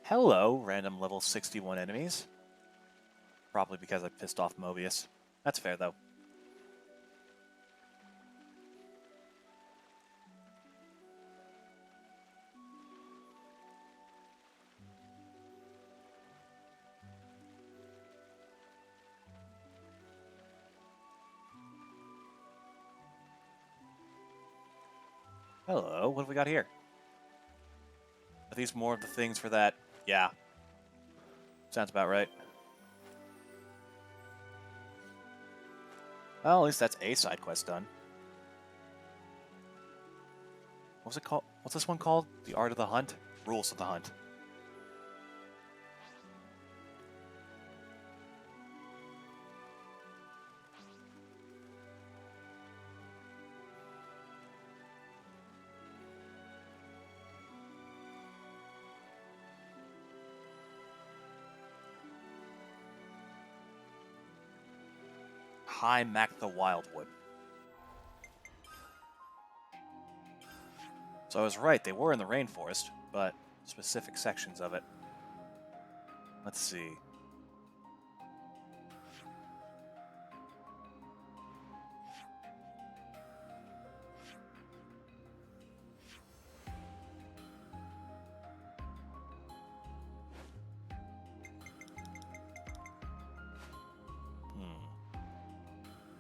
Hello, random level 61 enemies. Probably because I pissed off Mobius. That's fair, though. Hello, what have we got here? Are these more of the things for that? Yeah. Sounds about right. Well, at least that's a side quest done. What was it called? What's this one called? The Art of the Hunt? Rules of the Hunt. High Mactha Wildwood. So I was right, they were in the rainforest, but specific sections of it. Let's see.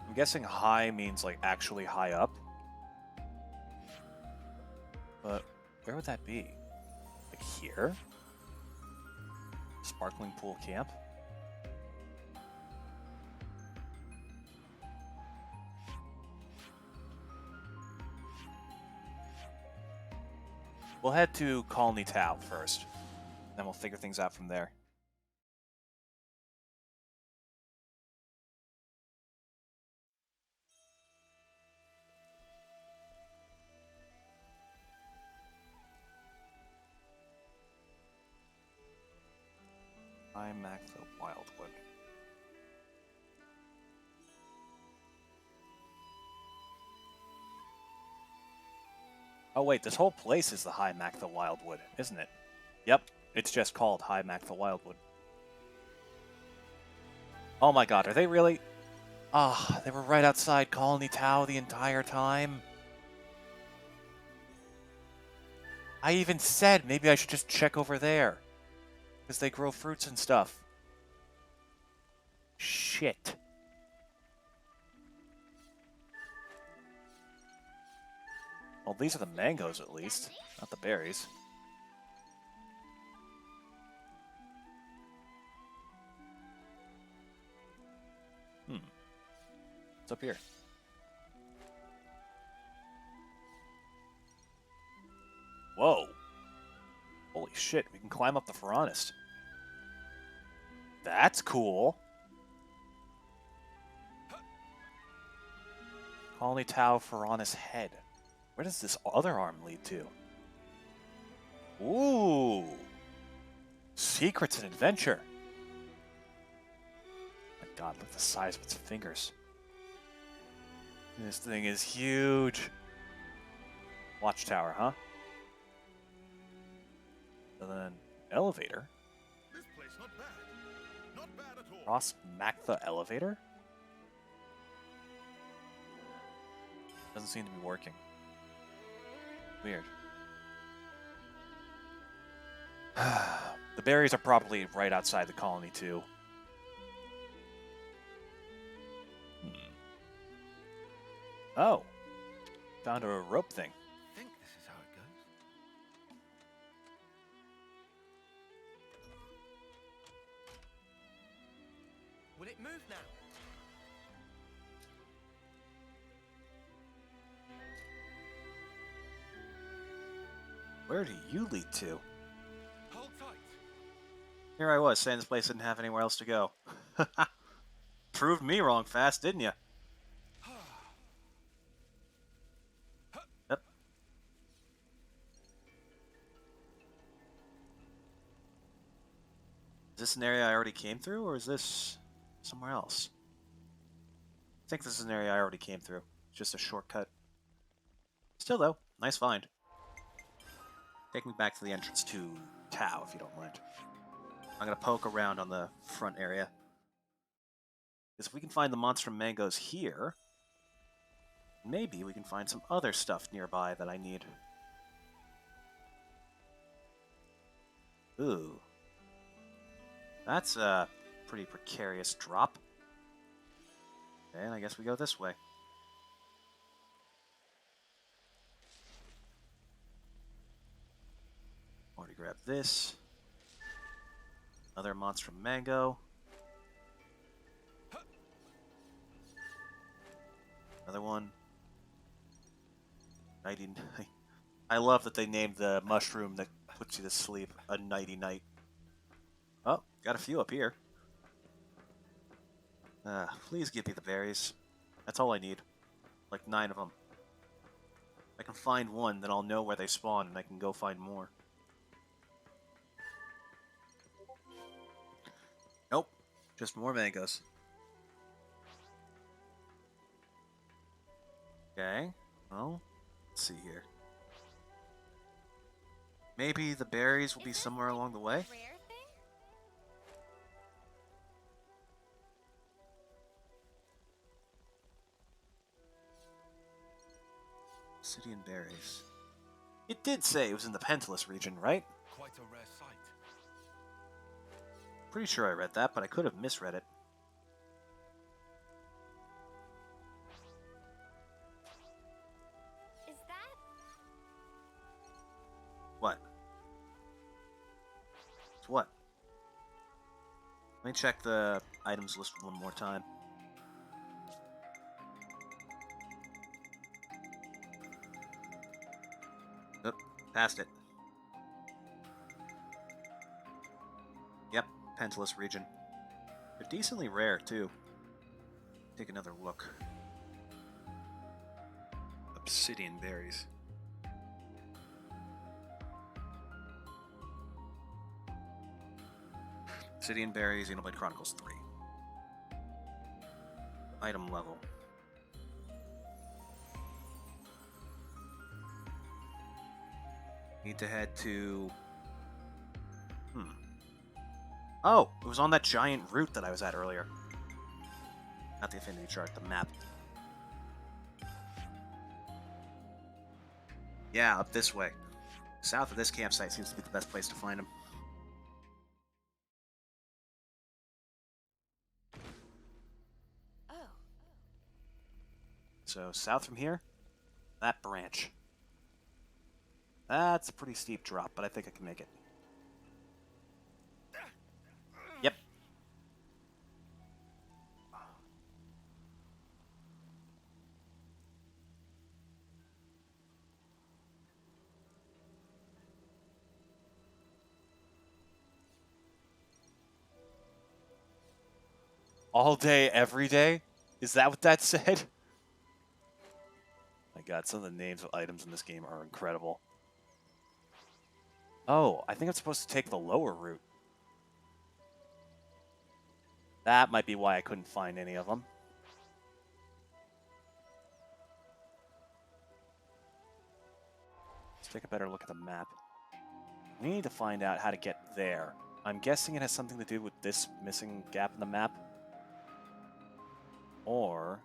I'm guessing high means like actually high up. But where would that be? Like here? Sparkling Pool Camp? We'll head to Colony Tau first. Then we'll figure things out from there. I'm at the Wildwood. Oh wait, this whole place is the High Mactha Wildwood, isn't it? Yep, it's just called High Mactha Wildwood. Oh my god, are they really? Ah, they were right outside Colony Tau the entire time. I even said maybe I should just check over there. Because they grow fruits and stuff. Shit. Well, these are the mangoes at least, not the berries. What's up here? Whoa. Holy shit, we can climb up the Ferranist. That's cool. Colony Tau Ferranist Head. Where does this other arm lead to? Ooh. Secrets and adventure. My god, look at the size of its fingers. This thing is huge. Watchtower, huh? And then elevator. This place not bad. Not bad at all. Cross Mactha elevator? Doesn't seem to be working. Weird. The berries are probably right outside the colony, too. Oh. Found a rope thing. I think this is how it goes. Will it move now? Where do you lead to? Hold tight. Here I was, saying this place didn't have anywhere else to go. Proved me wrong fast, didn't you? Yep. Is this an area I already came through, or is this somewhere else? I think this is an area I already came through. Just a shortcut. Still, though, nice find. Take me back to the entrance to Tau, if you don't mind. I'm going to poke around on the front area. Because if we can find the monster mangoes here, maybe we can find some other stuff nearby that I need. Ooh. That's a pretty precarious drop. Okay, and I guess we go this way. Already grabbed this. Another monster mango. Another one. 99. I love that they named the mushroom that puts you to sleep a nighty night. Oh, got a few up here. Please give me the berries. That's all I need. Like 9 of them. I can find one, then I'll know where they spawn, and I can go find more. Nope. Just more mangoes. Okay. Well, let's see here. Maybe the berries will be somewhere along the way? Obsidian berries. It did say it was in the Pentalus region, right? Quite a rare sight. Pretty sure I read that, but I could have misread it. Is that? What? It's what? Let me check the items list one more time. Nope, passed it. Pentalus region. They're decently rare, too. Take another look. Obsidian berries. Obsidian berries, Xenoblade Chronicles 3. Item level. Need to head to... Oh, it was on that giant route that I was at earlier. Not the affinity chart, the map. Yeah, up this way. South of this campsite seems to be the best place to find him. Oh. So, south from here, that branch. That's a pretty steep drop, but I think I can make it. Yep. All day, every day? Is that what that said? My god, some of the names of items in this game are incredible. Oh, I think I'm supposed to take the lower route. That might be why I couldn't find any of them. Let's take a better look at the map. We need to find out how to get there. I'm guessing it has something to do with this missing gap in the map. Or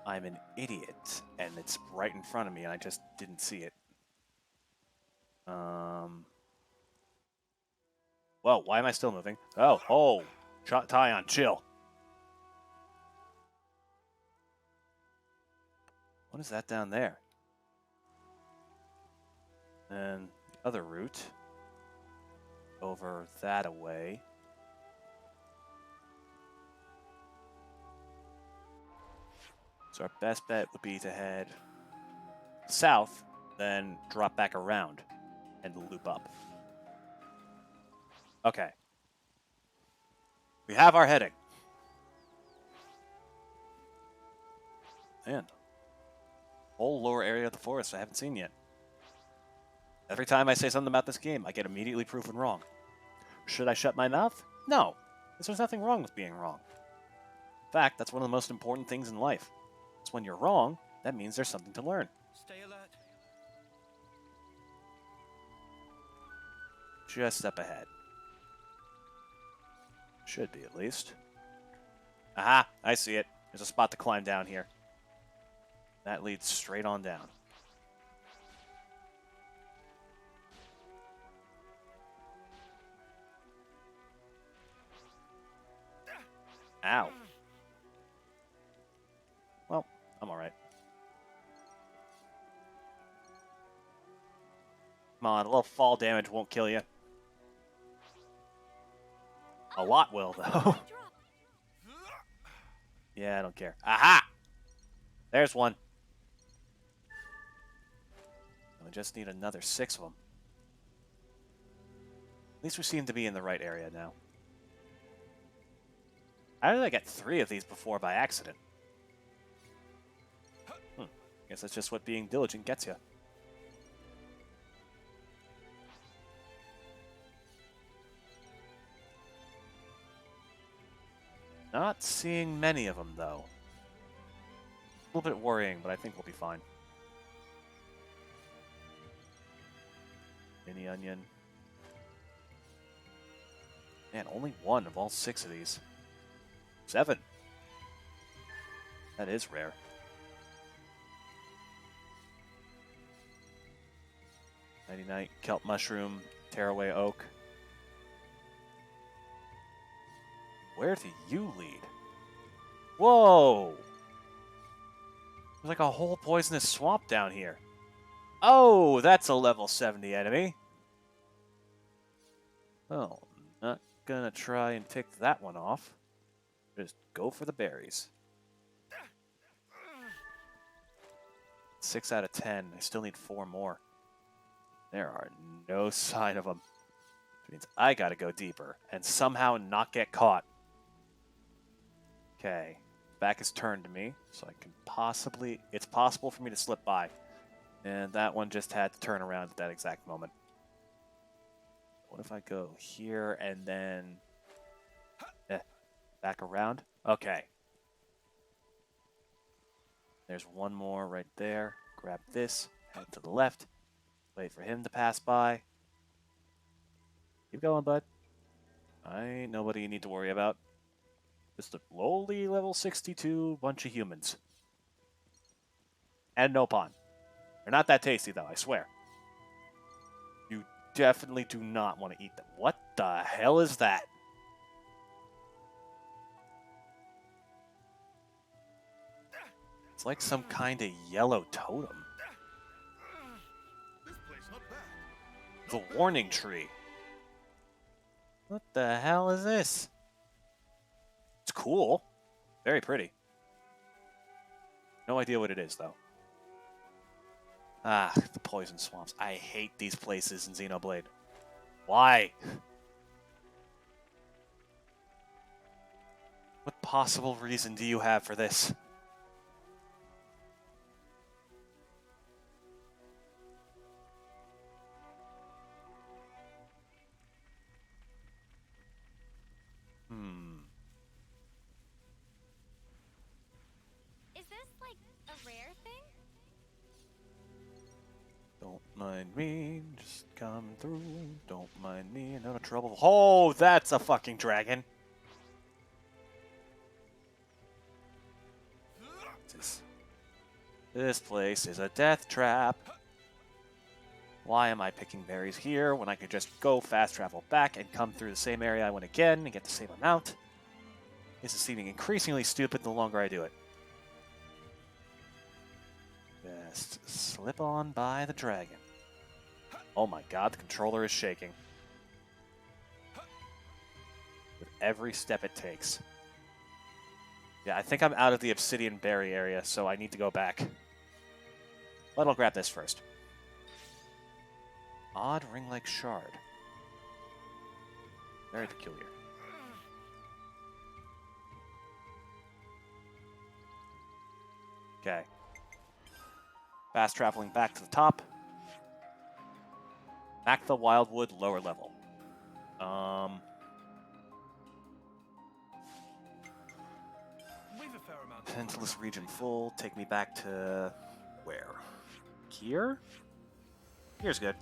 I'm an idiot and it's right in front of me and I just didn't see it. Well, why am I still moving? Oh, Tyon, chill. What is that down there? And the other route over that away. So our best bet would be to head south, then drop back around and loop up. Okay. We have our heading. Man. Whole lower area of the forest I haven't seen yet. Every time I say something about this game, I get immediately proven wrong. Should I shut my mouth? No. Because there's nothing wrong with being wrong. In fact, that's one of the most important things in life. It's when you're wrong, that means there's something to learn. Stay alert. Just up ahead. Should be, at least. Aha! I see it. There's a spot to climb down here. That leads straight on down. Ow. Well, I'm alright. Come on, a little fall damage won't kill you. A lot will, though. Yeah, I don't care. Aha! There's one. We just need another 6 of them. At least we seem to be in the right area now. How did I get 3 of these before by accident? Guess that's just what being diligent gets you. Not seeing many of them, though. A little bit worrying, but I think we'll be fine. Mini onion. Man, only 1 of all 6 of these. 7. That is rare. Nighty-night, kelp mushroom, tearaway oak. Where do you lead? Whoa! There's like a whole poisonous swamp down here. Oh, that's a level 70 enemy. Well, not gonna try and pick that one off. Just go for the berries. 6 out of 10. I still need 4 more. There are no sign of them. Which means I gotta go deeper and somehow not get caught. Okay. Back is turned to me, so I can possibly... It's possible for me to slip by. And that one just had to turn around at that exact moment. What if I go here and then... back around? Okay. There's one more right there. Grab this, head to the left, wait for him to pass by. Keep going, bud. I ain't nobody you need to worry about. Just a lowly level 62 bunch of humans. And no pun. They're not that tasty, though, I swear. You definitely do not want to eat them. What the hell is that? It's like some kind of yellow totem. This place not bad. The warning tree. What the hell is this? It's cool. Very pretty. No idea what it is, though. Ah, the poison swamps. I hate these places in Xenoblade. Why? What possible reason do you have for this? Is this like a rare thing? Don't mind me, just coming through. Don't mind me, no trouble. Oh, that's a fucking dragon. This place is a death trap. Why am I picking berries here when I could just go fast travel back and come through the same area I went again and get the same amount? This is seeming increasingly stupid the longer I do it. Just slip on by the dragon. Oh my god, the controller is shaking. With every step it takes. Yeah, I think I'm out of the obsidian berry area, so I need to go back. But I'll grab this first. Odd ring-like shard. Very peculiar. Okay. Fast traveling back to the top. Back the Wildwood lower level. Pentalus region full. Take me back to... where? Here? Here's good.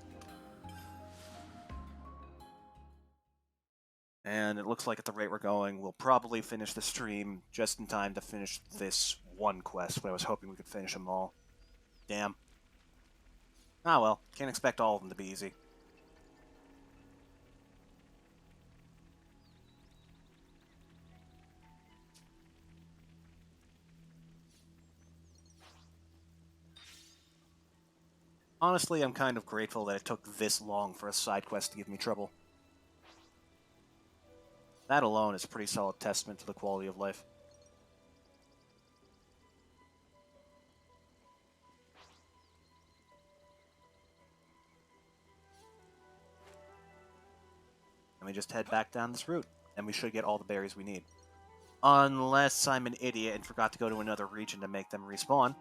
And it looks like at the rate we're going, we'll probably finish the stream just in time to finish this one quest, but I was hoping we could finish them all. Damn. Ah well, can't expect all of them to be easy. Honestly, I'm kind of grateful that it took this long for a side quest to give me trouble. That alone is a pretty solid testament to the quality of life. And we just head back down this route, and we should get all the berries we need. Unless I'm an idiot and forgot to go to another region to make them respawn.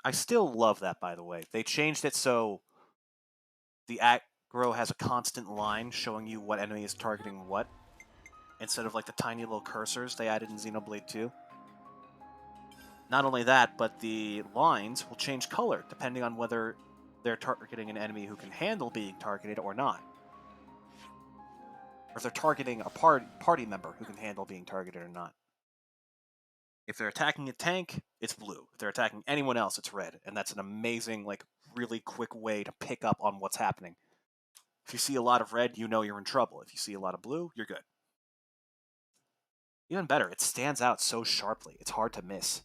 I still love that, by the way. They changed it so the aggro has a constant line showing you what enemy is targeting what, instead of like the tiny little cursors they added in Xenoblade 2. Not only that, but the lines will change color depending on whether they're targeting an enemy who can handle being targeted or not. Or if they're targeting a party member who can handle being targeted or not. If they're attacking a tank, it's blue. If they're attacking anyone else, it's red. And that's an amazing, like, really quick way to pick up on what's happening. If you see a lot of red, you know you're in trouble. If you see a lot of blue, you're good. Even better, it stands out so sharply. It's hard to miss.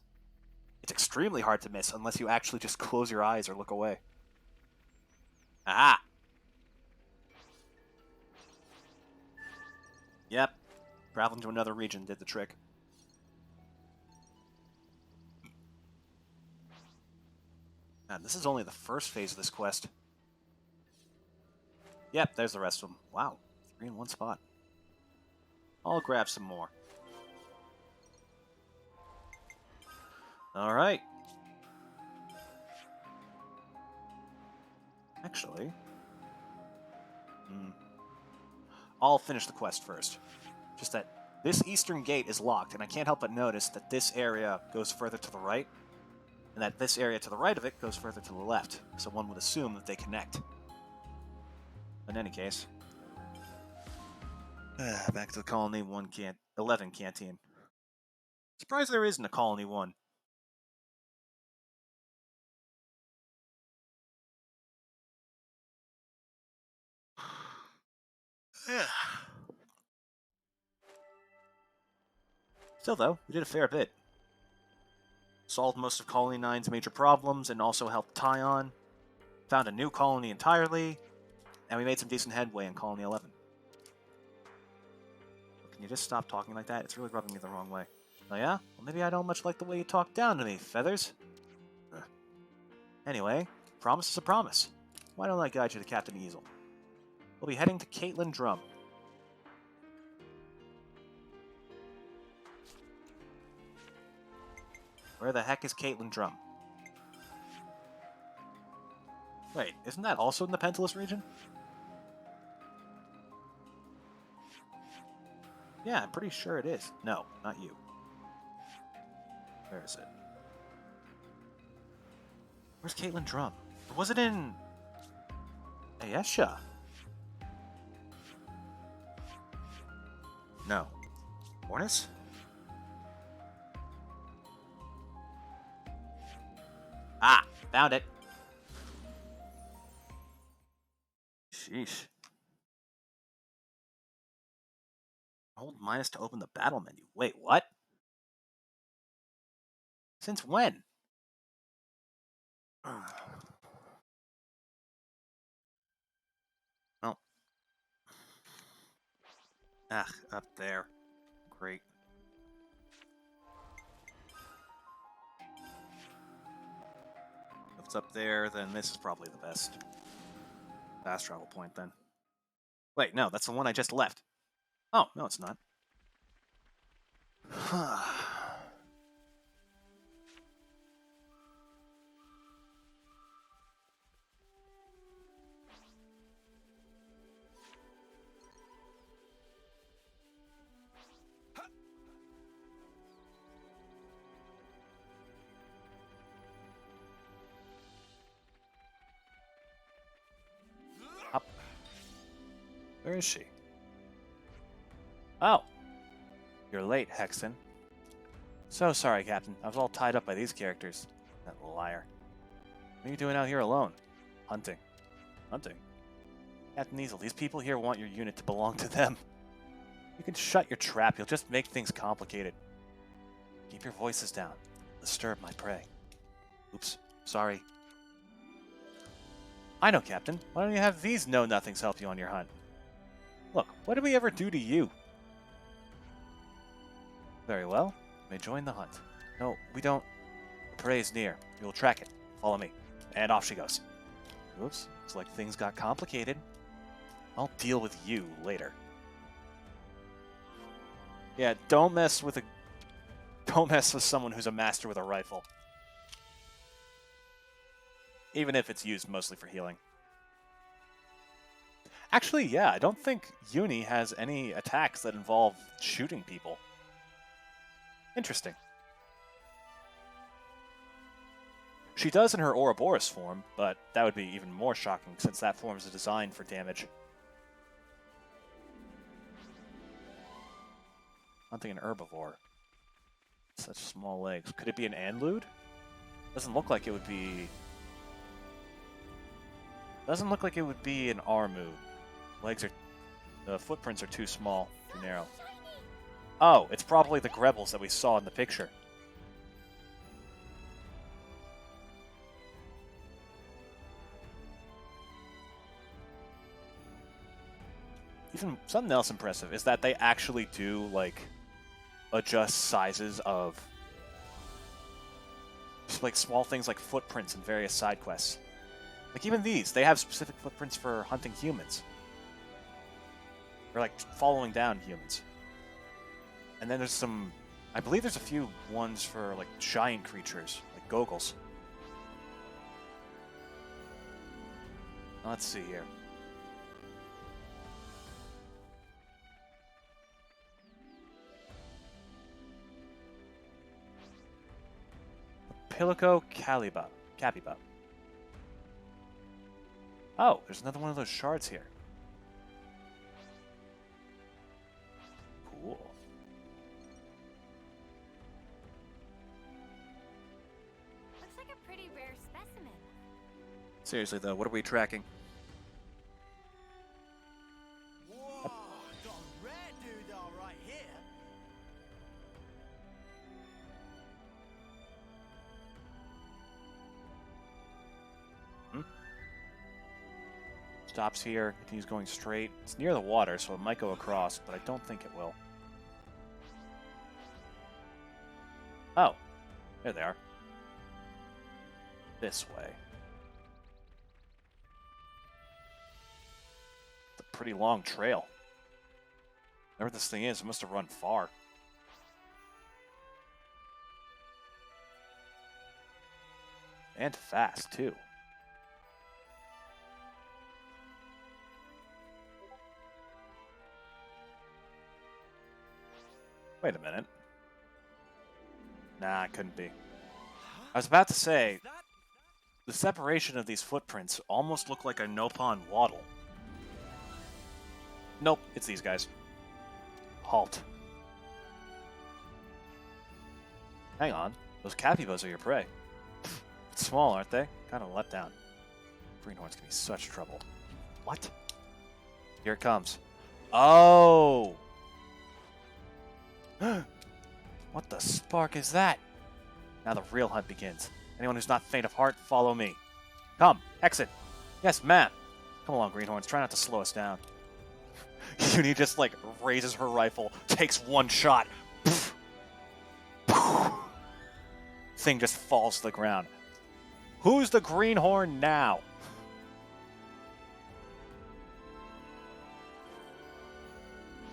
It's extremely hard to miss unless you actually just close your eyes or look away. Aha! Yep. Traveling to another region did the trick. Man, this is only the first phase of this quest. Yep, there's the rest of them. Wow, 3 in one spot. I'll grab some more. Alright. Actually... I'll finish the quest first. Just that this eastern gate is locked, and I can't help but notice that this area goes further to the right, and that this area to the right of it goes further to the left, so one would assume that they connect. In any case... back to the Colony 11 canteen. Surprised there isn't a Colony 1. Still, though, we did a fair bit. Solved most of Colony 9's major problems and also helped Tyon. Found a new colony entirely, and we made some decent headway in Colony 11. Can you just stop talking like that? It's really rubbing me the wrong way. Oh yeah? Well, maybe I don't much like the way you talk down to me, Feathers. Anyway, promise is a promise. Why don't I guide you to Captain Easel? We'll be heading to Caitlin Drum. Where the heck is Caitlin Drum? Wait, isn't that also in the Pentalus region? Yeah, I'm pretty sure it is. No, not you. Where is it? Where's Caitlin Drum? Or was it in... Ayesha? No. Ornis? Ah, found it. Sheesh. Hold minus to open the battle menu. Wait, what? Since when? Oh. Ah, up there. Great. If it's up there, then this is probably the best fast travel point then. Wait, no, that's the one I just left. Oh, no, it's not. Up. Where is she? Oh. You're late, Hexen. So sorry, Captain. I was all tied up by these characters. That liar. What are you doing out here alone? Hunting. Hunting? Captain Easel, these people here want your unit to belong to them. You can shut your trap. You'll just make things complicated. Keep your voices down. Disturb my prey. Oops. Sorry. I know, Captain. Why don't you have these know-nothings help you on your hunt? Look, what did we ever do to you? Very well. You may join the hunt. No, we don't. The prey is near. We will track it. Follow me. And off she goes. Oops. Looks like things got complicated. I'll deal with you later. Yeah, don't mess with someone who's a master with a rifle. Even if it's used mostly for healing. Actually, yeah, I don't think Uni has any attacks that involve shooting people. Interesting. She does in her Ouroboros form, but that would be even more shocking since that form is designed for damage. Hunting an herbivore. Such small legs. Could it be an Anlude? Doesn't look like it would be... Doesn't look like it would be an Armu. Legs are... The footprints are too small, too narrow. Oh, it's probably the Grebels that we saw in the picture. Even something else impressive is that they actually do, like, adjust sizes of Just like small things like footprints in various side quests. Like even these, they have specific footprints for hunting humans. Or like following down humans. And then there's some, I believe there's a few ones for like giant creatures, like Gogles. Let's see here. Pilico Capiba. Oh, there's another one of those shards here. Cool. Looks like a pretty rare specimen. Seriously though, what are we tracking? Whoa, got a rare doodah right here. Stops here, continues going straight. It's near the water, so it might go across, but I don't think it will. Oh, there they are. This way. It's a pretty long trail. Whatever this thing is, it must have run far. And fast, too. Wait a minute. Nah, it couldn't be. I was about to say, the separation of these footprints almost look like a Nopon waddle. Nope, it's these guys. Halt. Hang on, those capybas are your prey. It's small, aren't they? Kind of let down. Greenhorn's gonna be such trouble. What? Here it comes. Oh! What the spark is that? Now the real hunt begins. Anyone who's not faint of heart, follow me. Come, exit. Yes, ma'am. Come along, Greenhorns. Try not to slow us down. Uni just, like, raises her rifle, takes one shot. Thing just falls to the ground. Who's the Greenhorn now?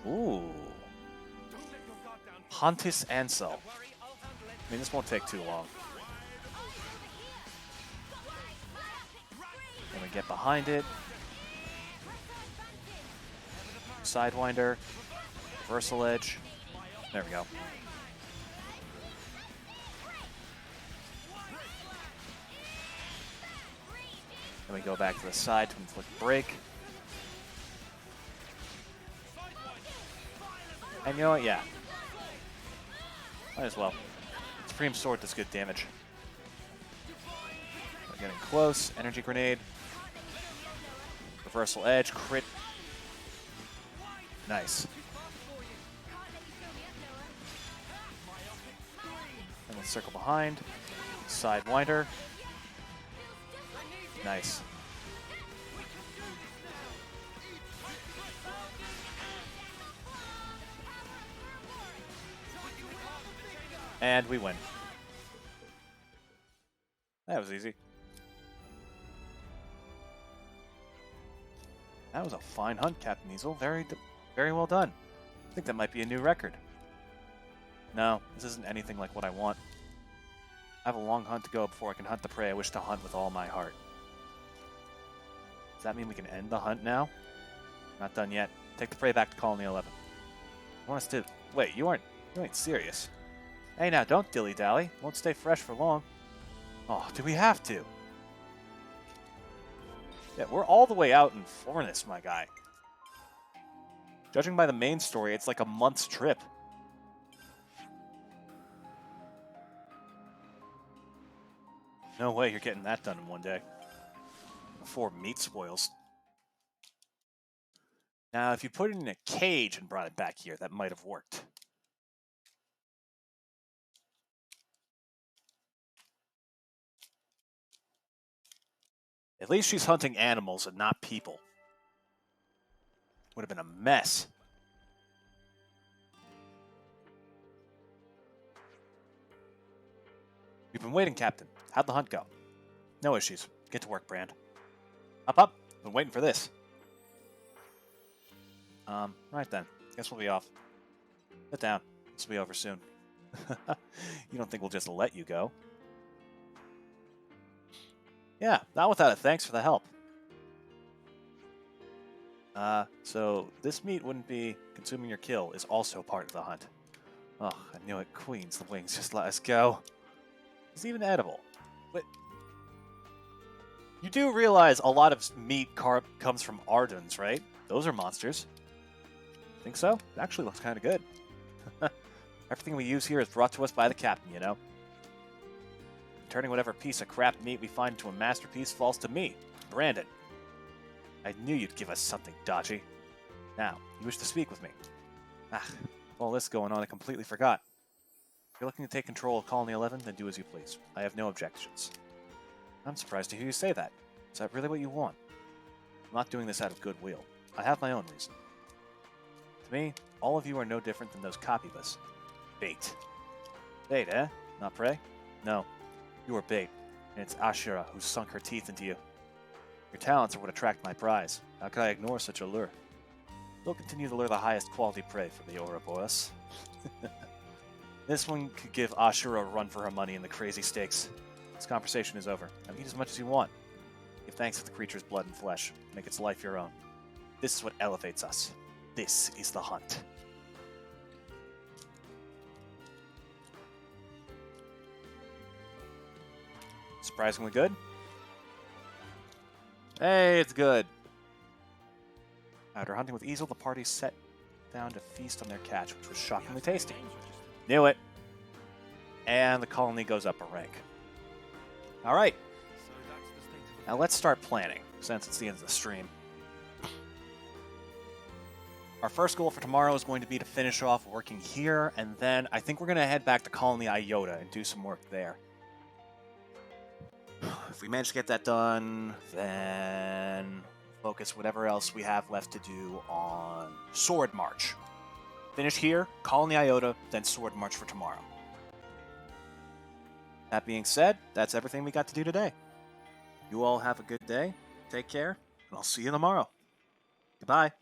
Ooh. Huntus Ansel. I mean, this won't take too long. Then we get behind it. Sidewinder. Reversal edge. There we go. Then we go back to the side to inflict break. And you know what? Yeah. Might as well. Supreme Sword does good damage. We're getting close. Energy Grenade. Reversal Edge. Crit. Nice. And let's circle behind. Sidewinder. Nice. And we win. That was easy. That was a fine hunt, Captain Easel. Very well done. I think that might be a new record. No, this isn't anything like what I want. I have a long hunt to go before I can hunt the prey I wish to hunt with all my heart. Does that mean we can end the hunt now? Not done yet. Take the prey back to Colony 11. I want us to... Wait, you ain't serious. Hey now, don't dilly-dally. Won't stay fresh for long. Oh, do we have to? Yeah, we're all the way out in Fornus, my guy. Judging by the main story, it's like a month's trip. No way you're getting that done in one day. Before meat spoils. Now, if you put it in a cage and brought it back here, that might have worked. At least she's hunting animals and not people. Would have been a mess. We've been waiting, Captain. How'd the hunt go? No issues. Get to work, Brand. Up. Been waiting for this. Right then. Guess we'll be off. Sit down. This will be over soon. You don't think we'll just let you go? Yeah, not without a thanks for the help. So this meat wouldn't be consuming your kill is also part of the hunt. Oh, I knew it. Queens, the wings just let us go. It's even edible. But you do realize a lot of meat comes from Ardens, right? Those are monsters. Think so? It actually looks kind of good. Everything we use here is brought to us by the captain, you know? Turning whatever piece of crap meat we find into a masterpiece falls to me, Brandon. I knew you'd give us something dodgy. Now, you wish to speak with me. All this going on, I completely forgot. If you're looking to take control of Colony 11, then do as you please. I have no objections. I'm surprised to hear you say that. Is that really what you want? I'm not doing this out of goodwill. I have my own reason. To me, all of you are no different than those copybus. Bait. Bait, eh? Not prey? No. You are bait, and it's Ashura who sunk her teeth into you. Your talents are what attract my prize. How could I ignore such a lure? We'll continue to lure the highest quality prey for the Ouroboros. This one could give Ashura a run for her money in the crazy stakes. This conversation is over. Now eat as much as you want. Give thanks to the creature's blood and flesh. Make its life your own. This is what elevates us. This is the hunt. Surprisingly good. Hey, it's good. After hunting with Easel, the party sat down to feast on their catch, which was shockingly tasty. Knew it. And the colony goes up a rank. Alright. Now let's start planning, since it's the end of the stream. Our first goal for tomorrow is going to be to finish off working here, and then I think we're going to head back to Colony Iota and do some work there. If we manage to get that done, then focus whatever else we have left to do on Sword March. Finish here, Colony Iota, then Sword March for tomorrow. That being said, that's everything we got to do today. You all have a good day, take care, and I'll see you tomorrow. Goodbye.